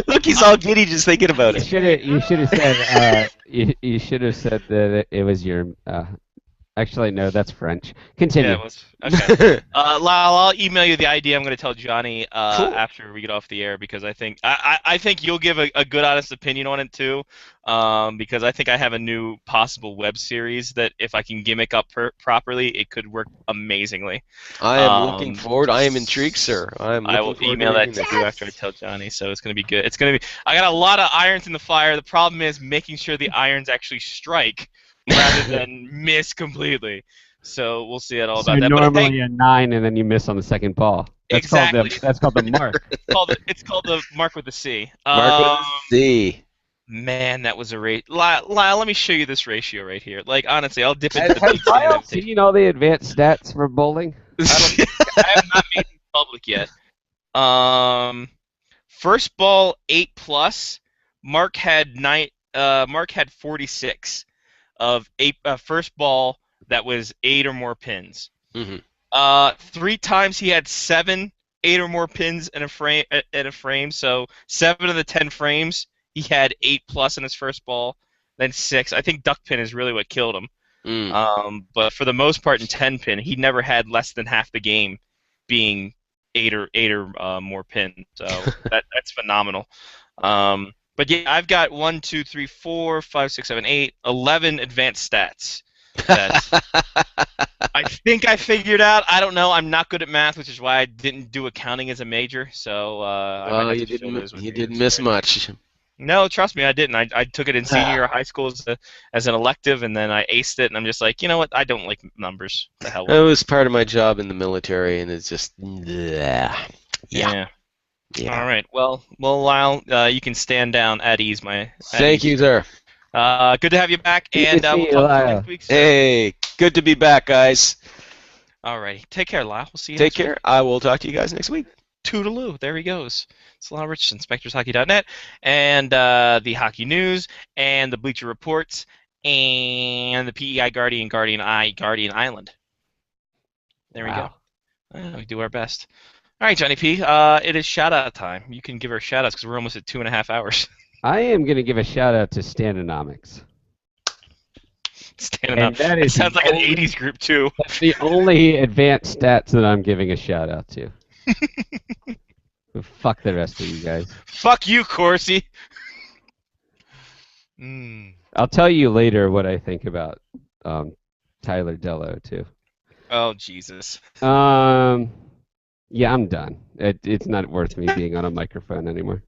Look, he's all giddy just thinking about it. You should have said. You should have said that it was your. Actually, no, that's French. Continue. Yeah, it was. Okay. Lyle, I'll email you the idea. I'm going to tell Johnny Cool. after we get off the air because I think you'll give a good, honest opinion on it too. Because I think I have a new possible web series that if I can gimmick up properly, it could work amazingly. I am looking forward. I am intrigued, sir. I will email that to you after I tell Johnny. So it's going to be good. It's going to be. I got a lot of irons in the fire. The problem is making sure the irons actually strike rather than miss completely. So we'll see all about that. Normally a 9 and then you miss on the second ball. That's exactly. That's called the mark. It's called the mark with the C. Mark with the C. Man, that was a rate. Lyle, let me show you this ratio right here. Like honestly, I'll dip into the Have Lyle seen all the advanced stats for bowling? I have not made it public yet. First ball 8+. Mark had 46 of 8 first ball that was 8 or more pins. Mm-hmm. 3 times he had 7 8 or more pins in a frame. So 7 of the 10 frames he had 8+ in his first ball. Then 6. I think duck pin is really what killed him. But for the most part in 10 pin, he never had less than half the game being 8 or more pin. So that's phenomenal. But yeah, I've got 1, 2, 3, 4, 5, 6, 7, 8, 11 advanced stats that I think I figured out. I don't know. I'm not good at math, which is why I didn't do accounting as a major. So you didn't miss much. No, trust me, I didn't. I took it in senior year of high school as an elective, and then I aced it, and I'm just like, you know what? I don't like numbers. The hell. It was part of my job in the military, and it's just yeah. All right. Well, Lyle, you can stand down at ease, Thank you, sir. Good to have you back, and we'll talk to you next week. Sir. Hey, good to be back, guys. All right. Take care, Lyle. We'll see you. Take care. Week. I will talk to you guys next week. Toodaloo. There he goes. It's Lyle Richardson, SpectorsHockey.net, and the Hockey News, and the Bleacher Reports, and the PEI Guardian Island. There we go. We do our best. All right, Johnny P. It is shout-out time. You can give our shout-outs because we're almost at 2.5 hours. I am going to give a shout-out to Standonomics. Standing And up. that It is sounds like the an only- 80s group, too. That's the only advanced stats that I'm giving a shout out to. Fuck the rest of you guys. Fuck you, Corsi. I'll tell you later what I think about Tyler Dello too. Oh, Jesus. Yeah, I'm done. It's not worth me being on a microphone anymore.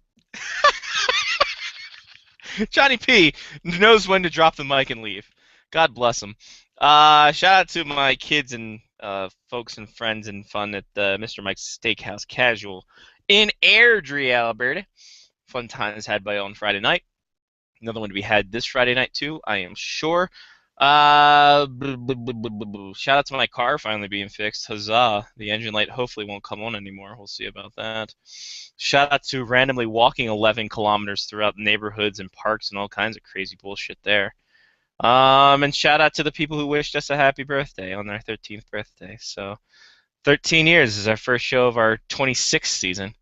Johnny P knows when to drop the mic and leave. God bless him. Shout out to my kids and folks and friends and fun at Mr. Mike's Steakhouse Casual in Airdrie, Alberta. Fun times had by on Friday night. Another one to be had this Friday night too, I am sure. Shout out to my car finally being fixed. Huzzah. The engine light hopefully won't come on anymore. We'll see about that. Shout out to randomly walking 11 kilometers throughout neighborhoods and parks and all kinds of crazy bullshit there. And shout out to the people who wished us a happy birthday on their 13th birthday. So 13 years is our first show of our 26th season.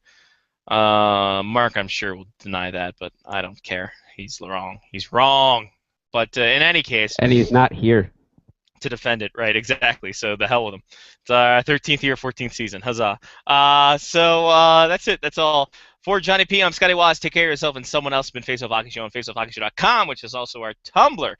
Mark, I'm sure, will deny that, but I don't care. He's wrong. He's wrong. But in any case... And he's not here. To defend it, right, exactly. So the hell with him. It's our 13th year, 14th season. Huzzah. So that's it. That's all. For Johnny P, I'm Scotty Waz. Take care of yourself and someone else. It's been Face Off Hockey Show on faceoffhockeyshow.com, which is also our Tumblr.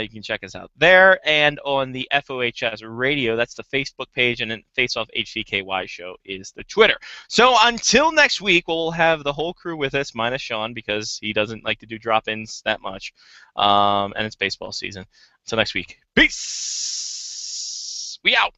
You can check us out there and on the FOHS radio. That's the Facebook page, and then Face Off HCKY show is the Twitter. So until next week, we'll have the whole crew with us, minus Sean, because he doesn't like to do drop-ins that much, and it's baseball season. Until next week, peace. We out.